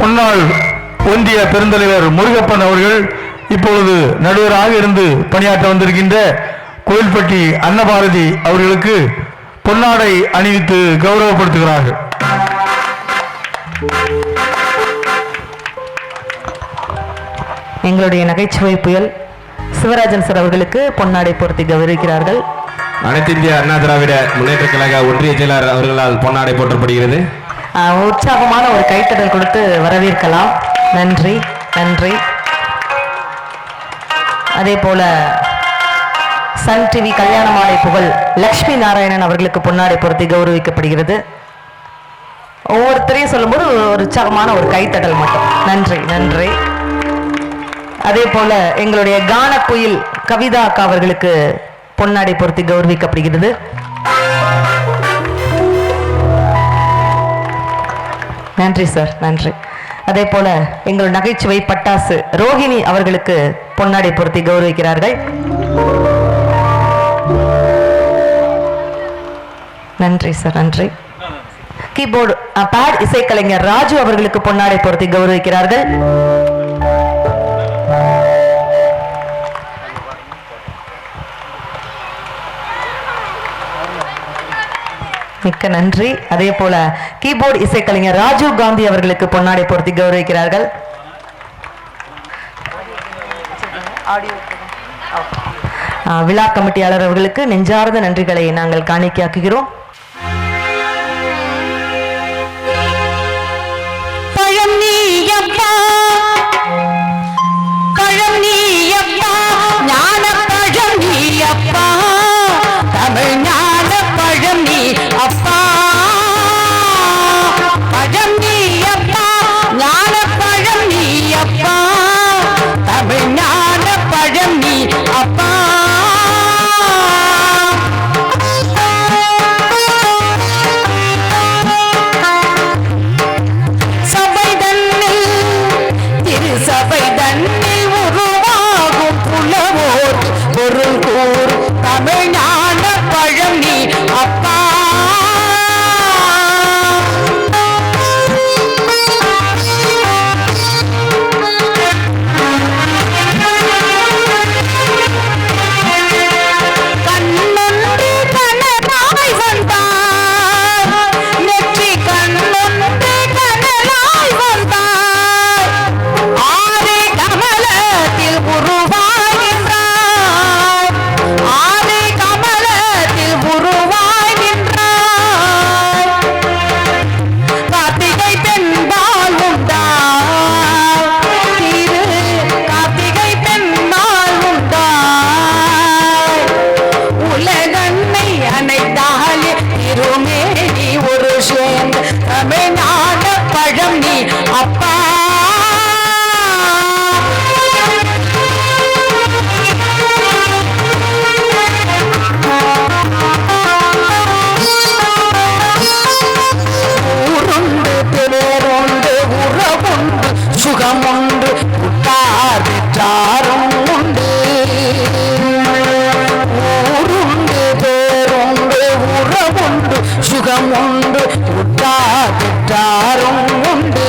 முன்னாள் ஒன்றிய பெருந்தலைவர் முருகப்பன் அவர்கள் இப்பொழுது நடுவராக இருந்து பணியாற்ற வந்திருக்கின்ற கோயில்பட்டி அன்னபாரதி அவர்களுக்கு பொன்னாடை அணிவித்து கௌரவப்படுத்துகிறார்கள். எங்களுடைய நகைச்சுவை புயல் சிவராஜன் சார் அவர்களுக்கு பொன்னாடை பொருத்தி கௌரவிக்கிறார்கள். அனைத்து இந்திய அண்ணா திராவிட முன்னேற்ற கழக ஒன்றிய செயலாளர் அவர்களால் பொன்னாடை போற்றப்படுகிறது. உற்சாகமான ஒரு கைத்தடல் கொடுத்து வரவேற்கலாம். நன்றி நன்றி. அதே போல சன் டிவி கல்யாண மாலை புகழ் லட்சுமி நாராயணன் அவர்களுக்கு பொன்னாடை பொருத்தி கௌரவிக்கப்படுகிறது. ஒவ்வொருத்தரையும் சொல்லும்போது ஒரு உற்சாகமான ஒரு கைத்தடல் மட்டும். நன்றி நன்றி. அதே போல எங்களுடைய கான குயில் கவிதா அக்கா அவர்களுக்கு பொன்னாடை பொருத்தி கௌரவிக்கப்படுகிறது. நன்றி சார் நன்றி. அதே போல எங்கள் நகைச்சுவை பட்டாசு ரோஹிணி அவர்களுக்கு பொன்னாடை பொருத்தி கௌரவிக்கிறார்கள். நன்றி சார் நன்றி. கீபோர்டு பேட் இசைக்கலைஞர் ராஜு அவர்களுக்கு பொன்னாடை பொருத்தி கௌரவிக்கிறார்கள். மிக்க நன்றி. அதே போல கீபோர்டு இசைக்கலைஞர் ராஜீவ் காந்தி அவர்களுக்கு பொன்னாடை பொருத்தி கௌரவிக்கிறார்கள். விழா கமிட்டியாளர் அவர்களுக்கு நெஞ்சார்ந்த நன்றிகளை நாங்கள் காணிக்கையாக்குகிறோம். சுகம் உண்டு உற்றாரும் உண்டு.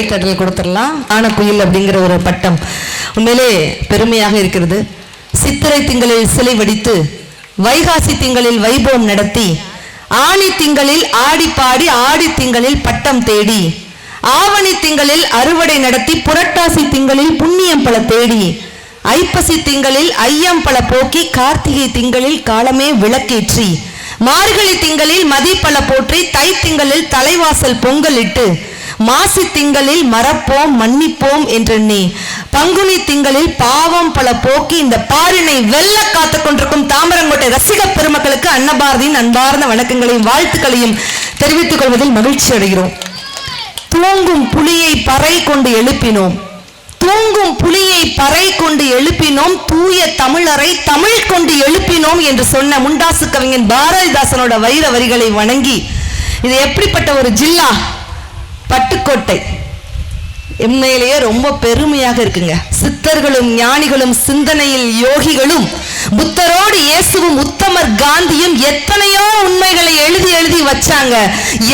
கைத்தட்டல் கொடுத்துடலாம். ஆனக்குயில் அப்படிங்கிற ஒரு பட்டம் உண்மையிலே பெருமையாக இருக்கிறது. சித்திரை திங்களில் சிலை வடித்து, வைகாசி திங்களில் வைபவம் நடத்தி, ஆணி திங்களில் ஆடி பாடி, ஆடி திங்களில் பட்டம் தேடி, ஆவணி திங்களில் அறுவடை நடத்தி, புரட்டாசி திங்களில் புண்ணியம் பல தேடி, ஐப்பசி திங்களில் ஐயம் பல போக்கி, கார்த்திகை திங்களில் காலமே விளக்கேற்றி, மார்கழி திங்களில் மதிப்பல போற்றி, தை திங்களில் தலைவாசல் பொங்கலிட்டு, மாசி திங்களில் மறப்போம் மன்னிப்போம் என்றெண்ணி, பங்குனி திங்களில் பாவம் பல போக்கி இந்த பாரினை வெல்ல காத்துக் கொண்டிருக்கும் தாமரங்கோட்டை ரசிக பெருமக்களுக்கு அன்னபாரதியின் அன்பார்ந்த வணக்கங்களையும் வாழ்த்துக்களையும் தெரிவித்துக் கொள்வதில் மகிழ்ச்சி அடைகிறோம். தூங்கும் புலியை பறை கொண்டு எழுப்பினோம், தூங்கும் புலியை பறை கொண்டு எழுப்பினோம், தூய தமிழரை தமிழ் கொண்டு எழுப்பினோம் என்று சொன்ன முண்டாசு கவிஞன் பாரதிதாசனோட வைர வரிகளை வணங்கி, இது எப்படிப்பட்ட ஒரு ஜில்லா பட்டுக்கோட்டை, உண்மையிலேயே ரொம்ப பெருமையாக இருக்குங்க. சித்தர்களும் ஞானிகளும் சிந்தனையில் யோகிகளும் புத்தரோடு இயேசுவும் உத்தமர் காந்தியும் எத்தனையோ உண்மைகளை எழுதி எழுதி வச்சாங்க.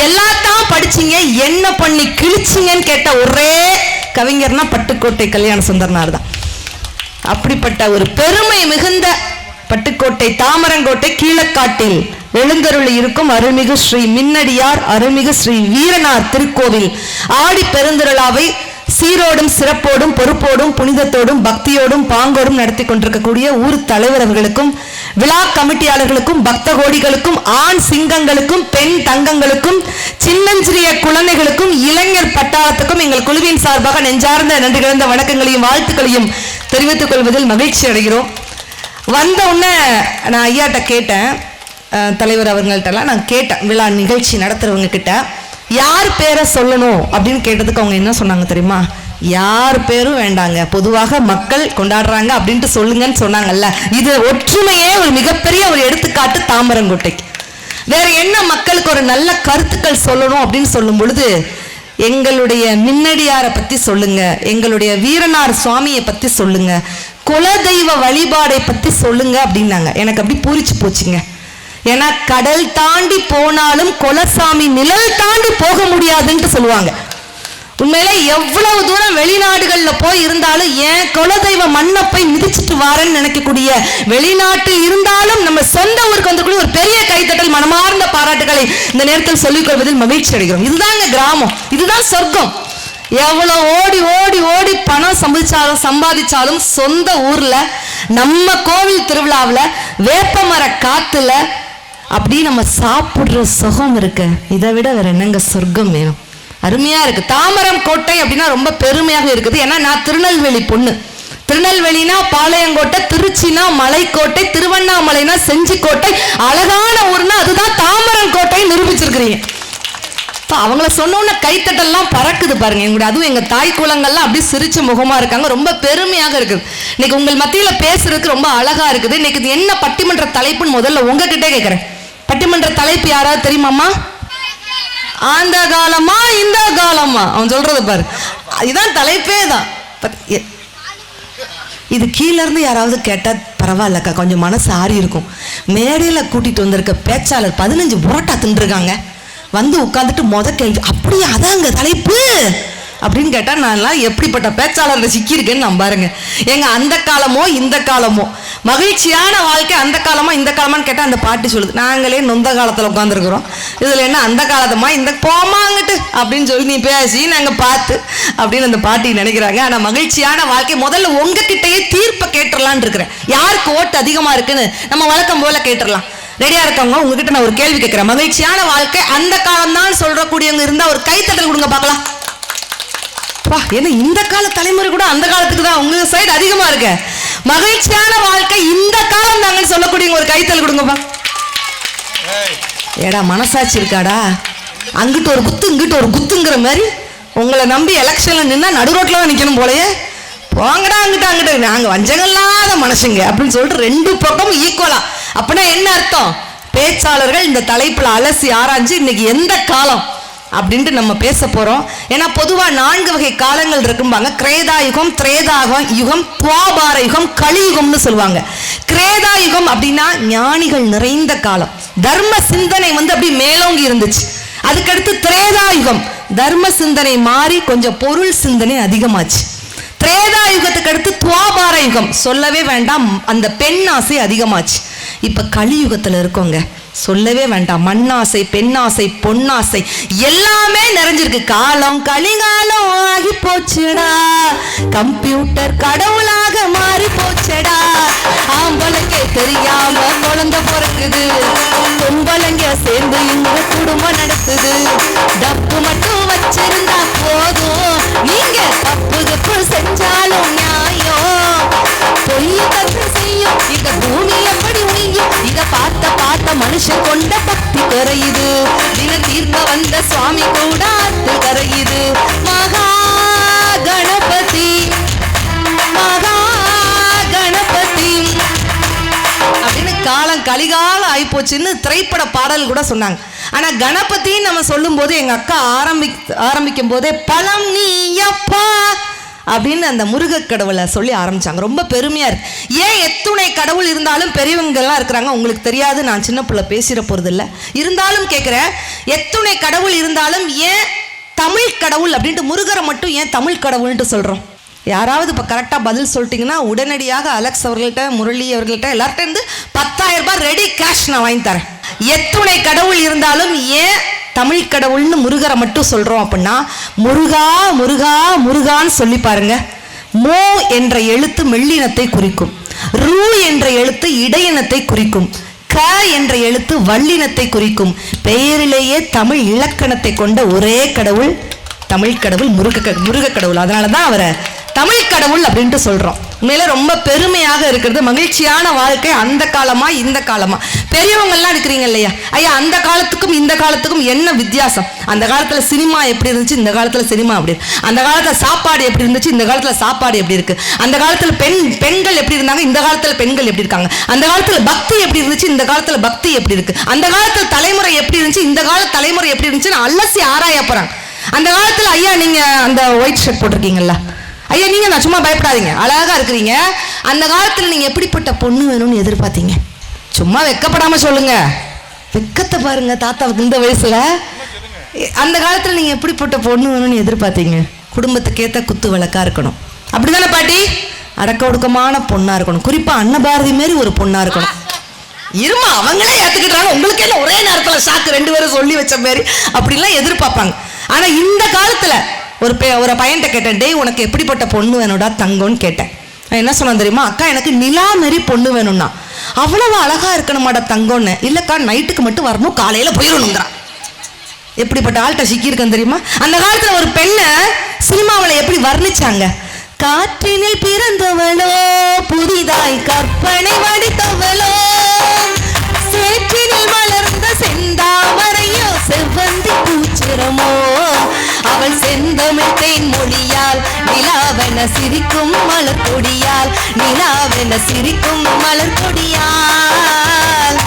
எல்லாத்தான் படிச்சீங்க, என்ன பண்ணி கிழிச்சிங்கன்னு கேட்ட ஒரே கவிஞர்னா பட்டுக்கோட்டை கல்யாண சுந்தரனார் தான். அப்படிப்பட்ட ஒரு பெருமை மிகுந்த பட்டுக்கோட்டை தாமரங்கோட்டை கீழக்காட்டில் எழுந்தருளி இருக்கும் அருள்மிகு ஸ்ரீ மின்னடியார் அருள்மிகு ஸ்ரீ வீரனார் திருக்கோவில் ஆடி பெருந்திருளாவை சீரோடும் சிறப்போடும் பொறுப்போடும் புனிதத்தோடும் பக்தியோடும் பாங்கோடும் நடத்தி கொண்டிருக்கக்கூடிய ஊர் தலைவர் அவர்களுக்கும், விழா கமிட்டியாளர்களுக்கும், பக்த கோடிகளுக்கும், ஆண் சிங்கங்களுக்கும், பெண் தங்கங்களுக்கும், சின்னஞ்சிறிய குழந்தைகளுக்கும், இளைஞர் பட்டாளத்துக்கும் எங்கள் குழுவின் சார்பாக நெஞ்சார்ந்த நன்றி கலந்த வணக்கங்களையும் வாழ்த்துக்களையும் தெரிவித்துக் கொள்வதில் மகிழ்ச்சி அடைகிறோம். வந்த உடனே நான் ஐயாட்ட கேட்டேன், தலைவர் அவர்கள்ட்டெல்லாம் நான் கேட்டேன், விழா நிகழ்ச்சி நடத்துறவங்க கிட்ட யார் பேரை சொல்லணும் அப்படின்னு கேட்டதுக்கு அவங்க என்ன சொன்னாங்க தெரியுமா? யார் பேரும் வேண்டாங்க, பொதுவாக மக்கள் கொண்டாடுறாங்க அப்படின்ட்டு சொல்லுங்கன்னு சொன்னாங்கல்ல. இது ஒற்றுமையே ஒரு மிகப்பெரிய ஒரு எடுத்துக்காட்டு தாமரங்கோட்டைக்கு. வேற என்ன மக்களுக்கு ஒரு நல்ல கருத்துக்கள் சொல்லணும் அப்படின்னு சொல்லும் பொழுது, எங்களுடைய மின்னடியாரை பத்தி சொல்லுங்க, எங்களுடைய வீரனார் சுவாமியை பத்தி சொல்லுங்க, குலதெய்வ வழிபாடை பத்தி சொல்லுங்க அப்படின்னாங்க. எனக்கு அப்படி பூரிச்சு போச்சுங்க. ஏன்னா கடல் தாண்டி போனாலும் குலசாமி நிழல் தாண்டி போக முடியாதுன்னு சொல்லுவாங்க. உண்மையில எவ்வளவு தூரம் வெளிநாடுகள்ல போய் இருந்தாலும் ஏன் குலதெய்வ மண்ணை போய் மிதிச்சுட்டு வாரேன்னு நினைக்கக்கூடிய வெளிநாட்டில் இருந்தாலும் நம்ம சொந்த ஊருக்கு வந்தக்கூடிய ஒரு பெரிய கைத்தட்டல் மனமார்ந்த பாராட்டுகளை இந்த நேரத்தில் சொல்லிக் கொள்வதில் மகிழ்ச்சி அடைகிறோம். இதுதாங்க கிராமம், இதுதான் சொர்க்கம். எவ்வளவு ஓடி ஓடி ஓடி பணம் சம்பாதிச்சாலும் சொந்த ஊர்ல நம்ம கோவில் திருவிழாவில் வேப்பமர காத்துல அப்படி நம்ம சாப்பிடுற சுகம் இருக்கு. இதை விட வேற என்னங்க சொர்க்கம் வேணும்? அருமையா இருக்கு. தாமரம் கோட்டை அப்படின்னா ரொம்ப பெருமையாக இருக்குது. ஏன்னா நான் திருநெல்வேலி பொண்ணு. திருநெல்வேலினா பாளையங்கோட்டை, திருச்சினா மலைக்கோட்டை, திருவண்ணாமலைனா செஞ்சிக்கோட்டை, அழகான ஊர்னா அதுதான் தாமரம் கோட்டை நிரூபிச்சிருக்கிறீங்க. அவங்கள சொன்னோன்னு கைத்தட்டெல்லாம் பறக்குது பாருங்க. எங்களுடைய அதுவும் எங்க தாய் குலங்கள்லாம் அப்படி சிரிச்ச முகமா இருக்காங்க. ரொம்ப பெருமையாக இருக்குது. இன்னைக்கு உங்கள் மத்தியில பேசுறதுக்கு ரொம்ப அழகா இருக்குது. இன்னைக்கு இது என்ன பட்டிமன்ற தலைப்புன்னு முதல்ல உங்ககிட்டே கேட்கிறேன். பட்டிமன்ற தலைப்பு யாராவது தெரியுமாமா? அந்த காலமா இந்த காலமா? அவன் சொல்றது பாரு, இதுதான் தலைப்பே தான். இது கீழே இருந்து யாராவது கேட்டா பரவாயில்லக்கா, கொஞ்சம் மனசு ஆறி இருக்கும். மேடையில கூட்டிட்டு வந்திருக்க பேச்சாளர் 15 புரோட்டா தின்றுருக்காங்க, வந்து உட்காந்துட்டு கேள்வி அப்படியே அதாங்க தலைப்பு அப்படின்னு கேட்டா நான் எப்படிப்பட்ட பேச்சாளர் சிக்கியிருக்கேன்னு நான் பாருங்க. எங்க அந்த காலமோ இந்த காலமோ, மகிழ்ச்சியான வாழ்க்கை அந்த காலமா இந்த காலமான்னு கேட்டா அந்த பாட்டு சொல்லுது, நாங்களே நொந்த காலத்துல உட்காந்துருக்குறோம், இதுல என்ன அந்த காலத்தமா இந்த போமாங்கிட்டு அப்படின்னு சொல்லி நீ பேசி நாங்க பார்த்து அப்படின்னு அந்த பாட்டி நினைக்கிறாங்க. ஆனா மகிழ்ச்சியான வாழ்க்கை முதல்ல உங்ககிட்டயே தீர்ப்பை கேட்டுடலான் இருக்கிறேன். யாருக்கு ஓட்டு அதிகமா இருக்குன்னு நம்ம வழக்கம் போல கேட்டுடலாம். ரெடியா இருக்கவங்க உங்ககிட்ட நான் ஒரு கேள்வி கேட்கிறேன். மகிழ்ச்சியான வாழ்க்கை அந்த காலம் தான் சொல்றக்கூடியவங்க இருந்தா ஒரு கைத்தட்டல் கொடுங்க பார்க்கலாம். ஏன்னா இந்த கால தலைமுறை கூட அந்த காலத்துக்கு தான் உங்க சைடு அதிகமா இருக்கு. மகிழ்ச்சியான வாழ்க்கை இந்த காலம் தாங்கன்னு சொல்லக்கூடியவங்க ஒரு கைத்தல் கொடுங்கப்பா. ஏடா மனசாட்சி இருக்காடா? அங்கிட்டு ஒரு குத்து இங்கிட்டு ஒரு குத்துங்கிற மாதிரி உங்களை நம்பி எலெக்ஷன்ல நின்னா நடு ரோட்ல தான் நிக்கணும் போலயே. போங்கடா அங்கிட்ட அங்கிட்ட, நாங்க வஞ்சகல்லாத மனுஷங்க அப்படின்னு சொல்லிட்டு ரெண்டு பக்கமும் ஈக்குவலா. அப்படின்னா என்ன அர்த்தம்? பேச்சாளர்கள் இந்த தலைப்புல அலசி ஆராய்ஞ்சு இன்னைக்கு எந்த காலம் அப்படின்ட்டு நம்ம பேச போறோம். ஏன்னா பொதுவா 4 வகை காலங்கள் இருக்கும்பாங்க. கிரேதா யுகம், திரேதா யுகம், துவாபார யுகம், கலியுகம்னு சொல்லுவாங்க. கிரேதா யுகம் அப்படின்னா ஞானிகள் நிறைந்த காலம், தர்ம சிந்தனை அப்படி மேலோங்கி இருந்துச்சு. அதுக்கடுத்து திரேதாயுகம், தர்ம சிந்தனை மாறி கொஞ்சம் பொருள் சிந்தனை அதிகமாச்சு. திரேதாயுகத்துக்கு அடுத்து துவாபார யுகம், சொல்லவே வேண்டாம், அந்த பெண் ஆசை அதிகமாச்சு. இப்ப கலியுகத்துல இருக்கோங்க, சொல்லவே வேண்டாம், மண்ணாசை, பெண்ணாசை, பொன்னாசை எல்லாமே நிறைஞ்சிருக்கு. காலம் கலிகாலம் ஆகி போச்சுடா, கம்ப்யூட்டர் கடவுளாக மாறி போச்சுடா. ஆம்பளைக்கே தெரியாம குழந்தை பிறக்குது, பொம்பளைங்க சேர்ந்து இந்த குடும்பம் நடத்துது. டப்பு மட்டும் வச்சிருந்தா போதும், நீங்க தப்பு தப்பு செஞ்சாலும் நியாயம். பொய் தப்பு செய்யும் இந்த பூமி எப்படி உய்யும், இத பார்த்த மனுஷன் கொண்ட பக்தி கரையுது. தின தீர்க்க வந்த சுவாமி கூட ஆத்து கரையுது. மகா கணபதி மகா கணபதி அப்படின்னு காலம் கலிகாலம் ஆயிப்போச்சுன்னு திரைப்பட பாடல் கூட சொன்னாங்க. ஆனா கணபதின்னு நம்ம சொல்லும் போது எங்க அக்கா ஆரம்பிக்கும் போதே பழம் நீயப்பா அப்படின்னு அந்த முருக கடவுளை சொல்லி ஆரம்பிச்சாங்க. ரொம்ப பெருமையா இருக்கு. ஏன் எத்துணை கடவுள் இருந்தாலும் பெரியவங்கெல்லாம் இருக்கிறாங்க, உங்களுக்கு தெரியாது, நான் சின்ன பிள்ளை பேசிட போறது இல்லை, இருந்தாலும் கேட்குறேன், எத்துணை கடவுள் இருந்தாலும் ஏன் தமிழ் கடவுள் அப்படின்ட்டு முருகரை மட்டும் ஏன் தமிழ் கடவுள்ன்ட்டு சொல்றோம்? யாராவது இப்போ கரெக்டாக பதில் சொல்லிட்டீங்கன்னா உடனடியாக அலெக்ஸ் அவர்கள்ட்ட, முரளி அவர்கள்ட்ட எல்லார்ட்ட இருந்து 10,000 ரூபாய் ரெடி கேஷ் நான் வாங்கி தரேன். எத்துணை கடவுள் இருந்தாலும் ஏன் தமிழ் கடவுள்னு முருகரை மட்டும் சொல்றோம் அப்படின்னா, முருகா முருகா முருகான்னு சொல்லி பாருங்க. மோ என்ற எழுத்து மெல்லினத்தை குறிக்கும், ரூ என்ற எழுத்து இடையினத்தை குறிக்கும், க என்ற எழுத்து வல்லினத்தை குறிக்கும். பெயரிலேயே தமிழ் இலக்கணத்தை கொண்ட ஒரே கடவுள் தமிழ் கடவுள், முருக கடவுள். அதனாலதான் அவரை தமிழ் கடவுள் அப்படின்ட்டு சொல்றோம். உண்மையில ரொம்ப பெருமையாக இருக்கிறது. மகிழ்ச்சியான வாழ்க்கை அந்த காலமா இந்த காலமா. பெரியவங்க எல்லாம் இருக்கிறீங்க இல்லையா, ஐயா அந்த காலத்துக்கும் இந்த காலத்துக்கும் என்ன வித்தியாசம்? அந்த காலத்துல சினிமா எப்படி இருந்துச்சு, இந்த காலத்துல சினிமா அப்படி இருக்கு. அந்த காலத்துல சாப்பாடு எப்படி இருந்துச்சு, இந்த காலத்துல சாப்பாடு எப்படி இருக்கு. அந்த காலத்துல பெண்கள் எப்படி இருந்தாங்க, இந்த காலத்துல பெண்கள் எப்படி இருக்காங்க. அந்த காலத்துல பக்தி எப்படி இருந்துச்சு, இந்த காலத்துல பக்தி எப்படி இருக்கு. அந்த காலத்துல தலைமுறை எப்படி இருந்துச்சு, இந்த கால தலைமுறை எப்படி இருந்துச்சுன்னு அலசி ஆராய போறாங்க. அந்த காலத்துல ஐயா நீங்க அந்த ஒயிட் ஷர்ட் போட்டிருக்கீங்கல்ல, ஐயா நீங்க நான் சும்மா பயப்படாதீங்க, அழகா இருக்கிறீங்க. அந்த காலத்துல நீங்க எப்படிப்பட்ட பொண்ணு வேணும்னு எதிர்பார்த்தீங்க? சும்மா வெக்கப்படாம சொல்லுங்க, வெக்கத்தை பாருங்க தாத்தாவுக்கு இந்த வயசுல. அந்த காலத்துல நீங்க எப்படிப்பட்ட பொண்ணு வேணும்னு எதிர்பார்த்தீங்க? குடும்பத்துக்கு ஏத்த குத்து விளக்கா இருக்கணும், அப்படிதானே பாட்டி? அடக்க ஒடுக்கமான பொண்ணா இருக்கணும், குறிப்பா அன்னபாரதி மாரி ஒரு பொண்ணா இருக்கணும். இருமா அவங்களே ஏத்துக்கிட்டாங்க, உங்களுக்கு என்ன ஒரே நேரத்துல ஷாக்கு, 2 பேரும் சொல்லி வச்ச மாதிரி அப்படிலாம் எதிர்பார்ப்பாங்க. ஆனா இந்த காலத்துல ஒரு பையன்கிட்ட கேட்டேன், டேய் உனக்கு எப்படிப்பட்ட பொண்ணு வேணும்டா தங்கம்னு கேட்டேன். என்ன சொன்னா தெரியுமா? அக்கா எனக்கு நிலா மாரி பொண்ணு வேணும்னா. அவ்வளவு அழகா இருக்கணுமாடா தங்கம்னு. இல்லக்கா நைட்டுக்கு மட்டும் வரணும், காலையில போயிடணுங்கிறான். எப்படிப்பட்ட ஆள்கிட்ட சிக்கியிருக்கேன் தெரியுமா? அந்த காலத்துல ஒரு பெண்ணை சினிமாவில் எப்படி வர்ணிச்சாங்க? காற்றினில் பிறந்தவளோ, புதிதாய் கற்பனை வடித்தவளோ, சேற்றினில் வளர்ந்த செந்தாமரையோ, செவ்வந்தி பூச்சிரமோ, அவள் செந்தமிழ் தேன் மொழியால், நிலாவென சிரிக்கும் மலர் கொடியால், நிலாவென சிரிக்கும் மலர் கொடியால்,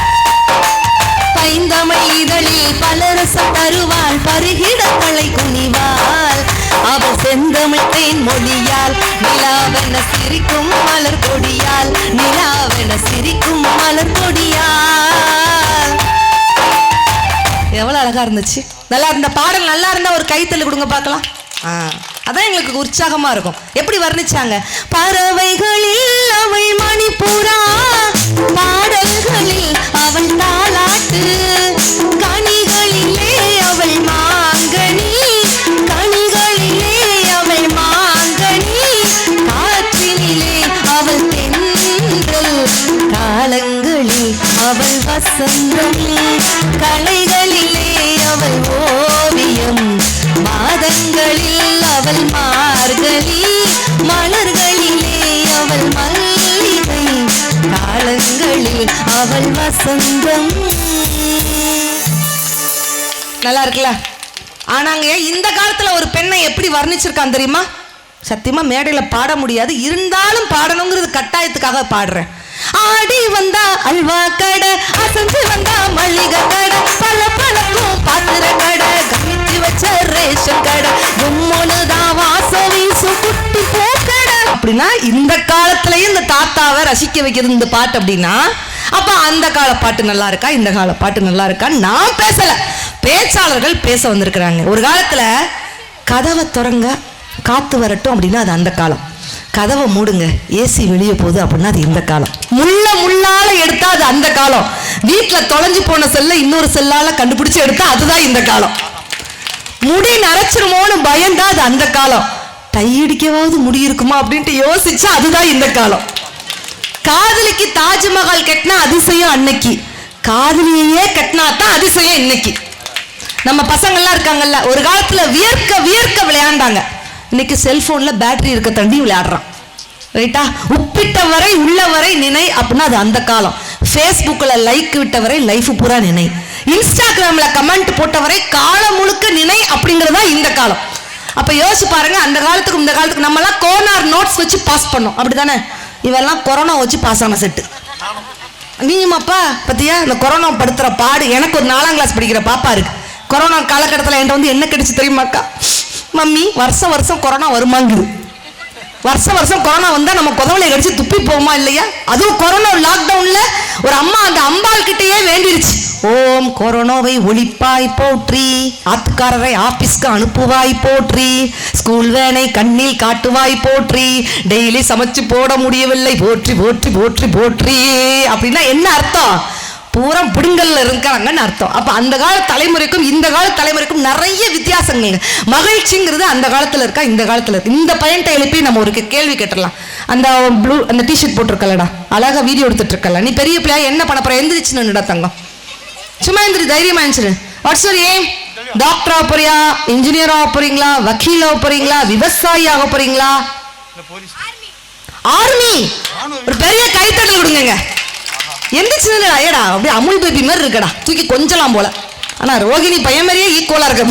பைந்தமிழ் இதழில் பலரசம் தருவாள், பருகிட தலை குனிவாள், அவள் செந்தமிழ் தேன் மொழியால், நிலாவென சிரிக்கும் மலர் கொடியால், நிலாவென சிரிக்கும் மலர் கொடியால். எவ்வளவு அழகா இருந்துச்சு. நல்லா இருந்த பாடல் நல்லா இருந்தா ஒரு கைத்தள்ளு கொடுங்க பார்க்கலாம். அதான் எங்களுக்கு உற்சாகமா இருக்கும். எப்படி வர்ணிச்சாங்க? பறவைகளில் அவள் மணிப்புறா, பாடல்களில் அவள் தாலாட்டு, கனிகளிலே அவள் மாங்கனி, கனிகளிலே அவள் மாங்கனி, காற்றினிலே அவள் தென்றல், காலங்களில் அவள் வசந்தம், கலைகளிலே அவள் ஓவியம், மாதங்களில் அவள் மார்கழி, மலர்களிலே அவள் மல்லிகை, காலங்களில் அவள் வசந்தம். நல்லா இருக்குல்ல? ஆனாங்க இந்த காலத்துல ஒரு பெண்ணை எப்படி வர்ணிச்சிருக்கான் தெரியுமா? சத்தியமா மேடையில பாட முடியாது, இருந்தாலும் பாடணுங்கிறது கட்டாயத்துக்காக பாடுறேன். ஆடி வந்தா அல்வா கடை, அசஞ்சு வந்தா மளிகை கடை, பல பழக்கும் பாத்திர கடை, கமிச்சு வச்ச ரேஷன் கடை, கும்முனுதான் வாசம் வீசும் குட்டி பூக்கடை. அப்படின்னா இந்த காலத்திலயும் இந்த தாத்தாவை ரசிக்க வைக்கிறது இந்த பாட்டு அப்படின்னா, அப்ப அந்த கால பாட்டு நல்லா இருக்கா, இந்த கால பாட்டு நல்லா இருக்கான்னு நான் பேசல. பேச்சாளர்கள் பேச வந்திருக்கிறாங்க. ஒரு காலத்துல கதவை திறங்க காத்து வரட்டும் அப்படின்னா அது அந்த காலம், கதவை மூடுங்க ஏசி வெளியே போகுது அப்படின்னா அது இந்த காலம், முள்ளால எடுத்தா அது அந்த காலம், வீட்டுல தொலைஞ்சு போன செல்ல இன்னொரு செல்லால கண்டுபிடிச்சு எடுத்தா அதுதான் இந்த காலம், முடி நரைச்சிருமோன்னு பயந்தா அது அந்த காலம், டையடிக்கவாவது முடி இருக்குமா அப்படின்ட்டு யோசிச்சா அதுதான் இந்த காலம், காதலிக்கு தாஜ்மஹால் கட்டினா அதிசயம் அன்னைக்கு, காதலியே கட்டினா தான் அதிசயம் இன்னைக்கு. நம்ம பசங்கள்லாம் இருக்காங்கல்ல, ஒரு காலத்துல வியர்க்க வியர்க்க விளையாண்டாங்க, இன்னைக்கு செல்போன்ல பேட்டரி இருக்க தண்டி விளையாடுறான். ரைட்டா? உப்பிட்ட வரை உள்ள வரை நினை அப்படின்னா அது அந்த காலம், ஃபேஸ்புக்ல லைக் விட்ட வரை லைஃப் பூரா நினை, இன்ஸ்டாகிராம்ல கமெண்ட் போட்டவரை காலம் முழுக்க நினை அப்படிங்கறதா இந்த காலம். அப்ப யோசிச்சு பாருங்க, அந்த காலத்துக்கு இந்த காலத்துக்கு நம்ம எல்லாம் கோனார் நோட்ஸ் வச்சு பாஸ் பண்ணோம், அப்படித்தானே? இவெல்லாம் கொரோனா வச்சு பாஸ் ஆன செட்டு. நீமாப்பா பத்தியா இந்த கொரோனா படுத்துற பாடு. எனக்கு ஒரு 4ஆம் கிளாஸ் படிக்கிற பாப்பா இருக்கு. கொரோனா காலகட்டத்தில் என்கிட்ட வந்து என்ன கிடைச்சு தெரியுமாக்கா? மம்மி வருஷம் வருஷம் கொரோனா வருமாங்குது. வருஷம் வருஷம் கொரோனா வந்தா நம்ம குதவலை கடிச்சு துப்பி போகுமா இல்லையா? அதுவும் கொரோனா லாக்டவுன்ல ஒரு அம்மா அந்த அம்பாள் கிட்டயே வேண்டிருச்சு, ஓம் கொரோனாவை ஒழிப்பாய் போற்றி, ஆத்துக்காரரை ஆபீஸ்க்கு அனுப்புவாய் போற்றி, ஸ்கூல் வேனை கண்ணில் காட்டுவாய் போற்றி, டெய்லி சமைச்சு போட முடியவில்லை போற்றி போற்றி போற்றி போற்றி. அப்படின்னா என்ன அர்த்தம்? பூரா பிடுங்கல்ல இருக்காங்கன்னு அர்த்தம். அப்ப அந்த கால தலைமுறைக்கும் இந்த கால தலைமுறைக்கும் நிறைய வித்தியாசங்கள். மகிழ்ச்சிங்கிறது அந்த காலத்துல இருக்கா இந்த காலத்துல இருக்கு? இந்த பையன்ட்ட எழுப்பி நம்ம ஒரு கேள்வி கேட்டுடலாம். அந்த ப்ளூ அந்த டிஷர்ட் போட்டிருக்கலடா, அழகா வீடியோ எடுத்துட்டு இருக்கல, நீ பெரிய பிள்ளையா என்ன பண்ண போற? எந்திரிச்சுன்னுடா தங்கம், சும்மா எந்திரி, தைரியமா இருந்துச்சு. What's your aim? டாக்டர் ஆக போறியா, இன்ஜினியர் ஆக போறீங்களா, வக்கீல் ஆக போறீங்களா, விவசாயி ஆக போறீங்களா? ஆர்மி. ஒரு பெரிய கைத்தட்டல் கொடுங்க. எந்திரிச்சுடா, ஏடா அப்படியே அமுல் பேபி மாதிரி இருக்கடா, தூக்கி கொஞ்சலாம் போல. ஆனா ரோகிணி பையன் மாதிரியே ஈக்குவலா இருக்க.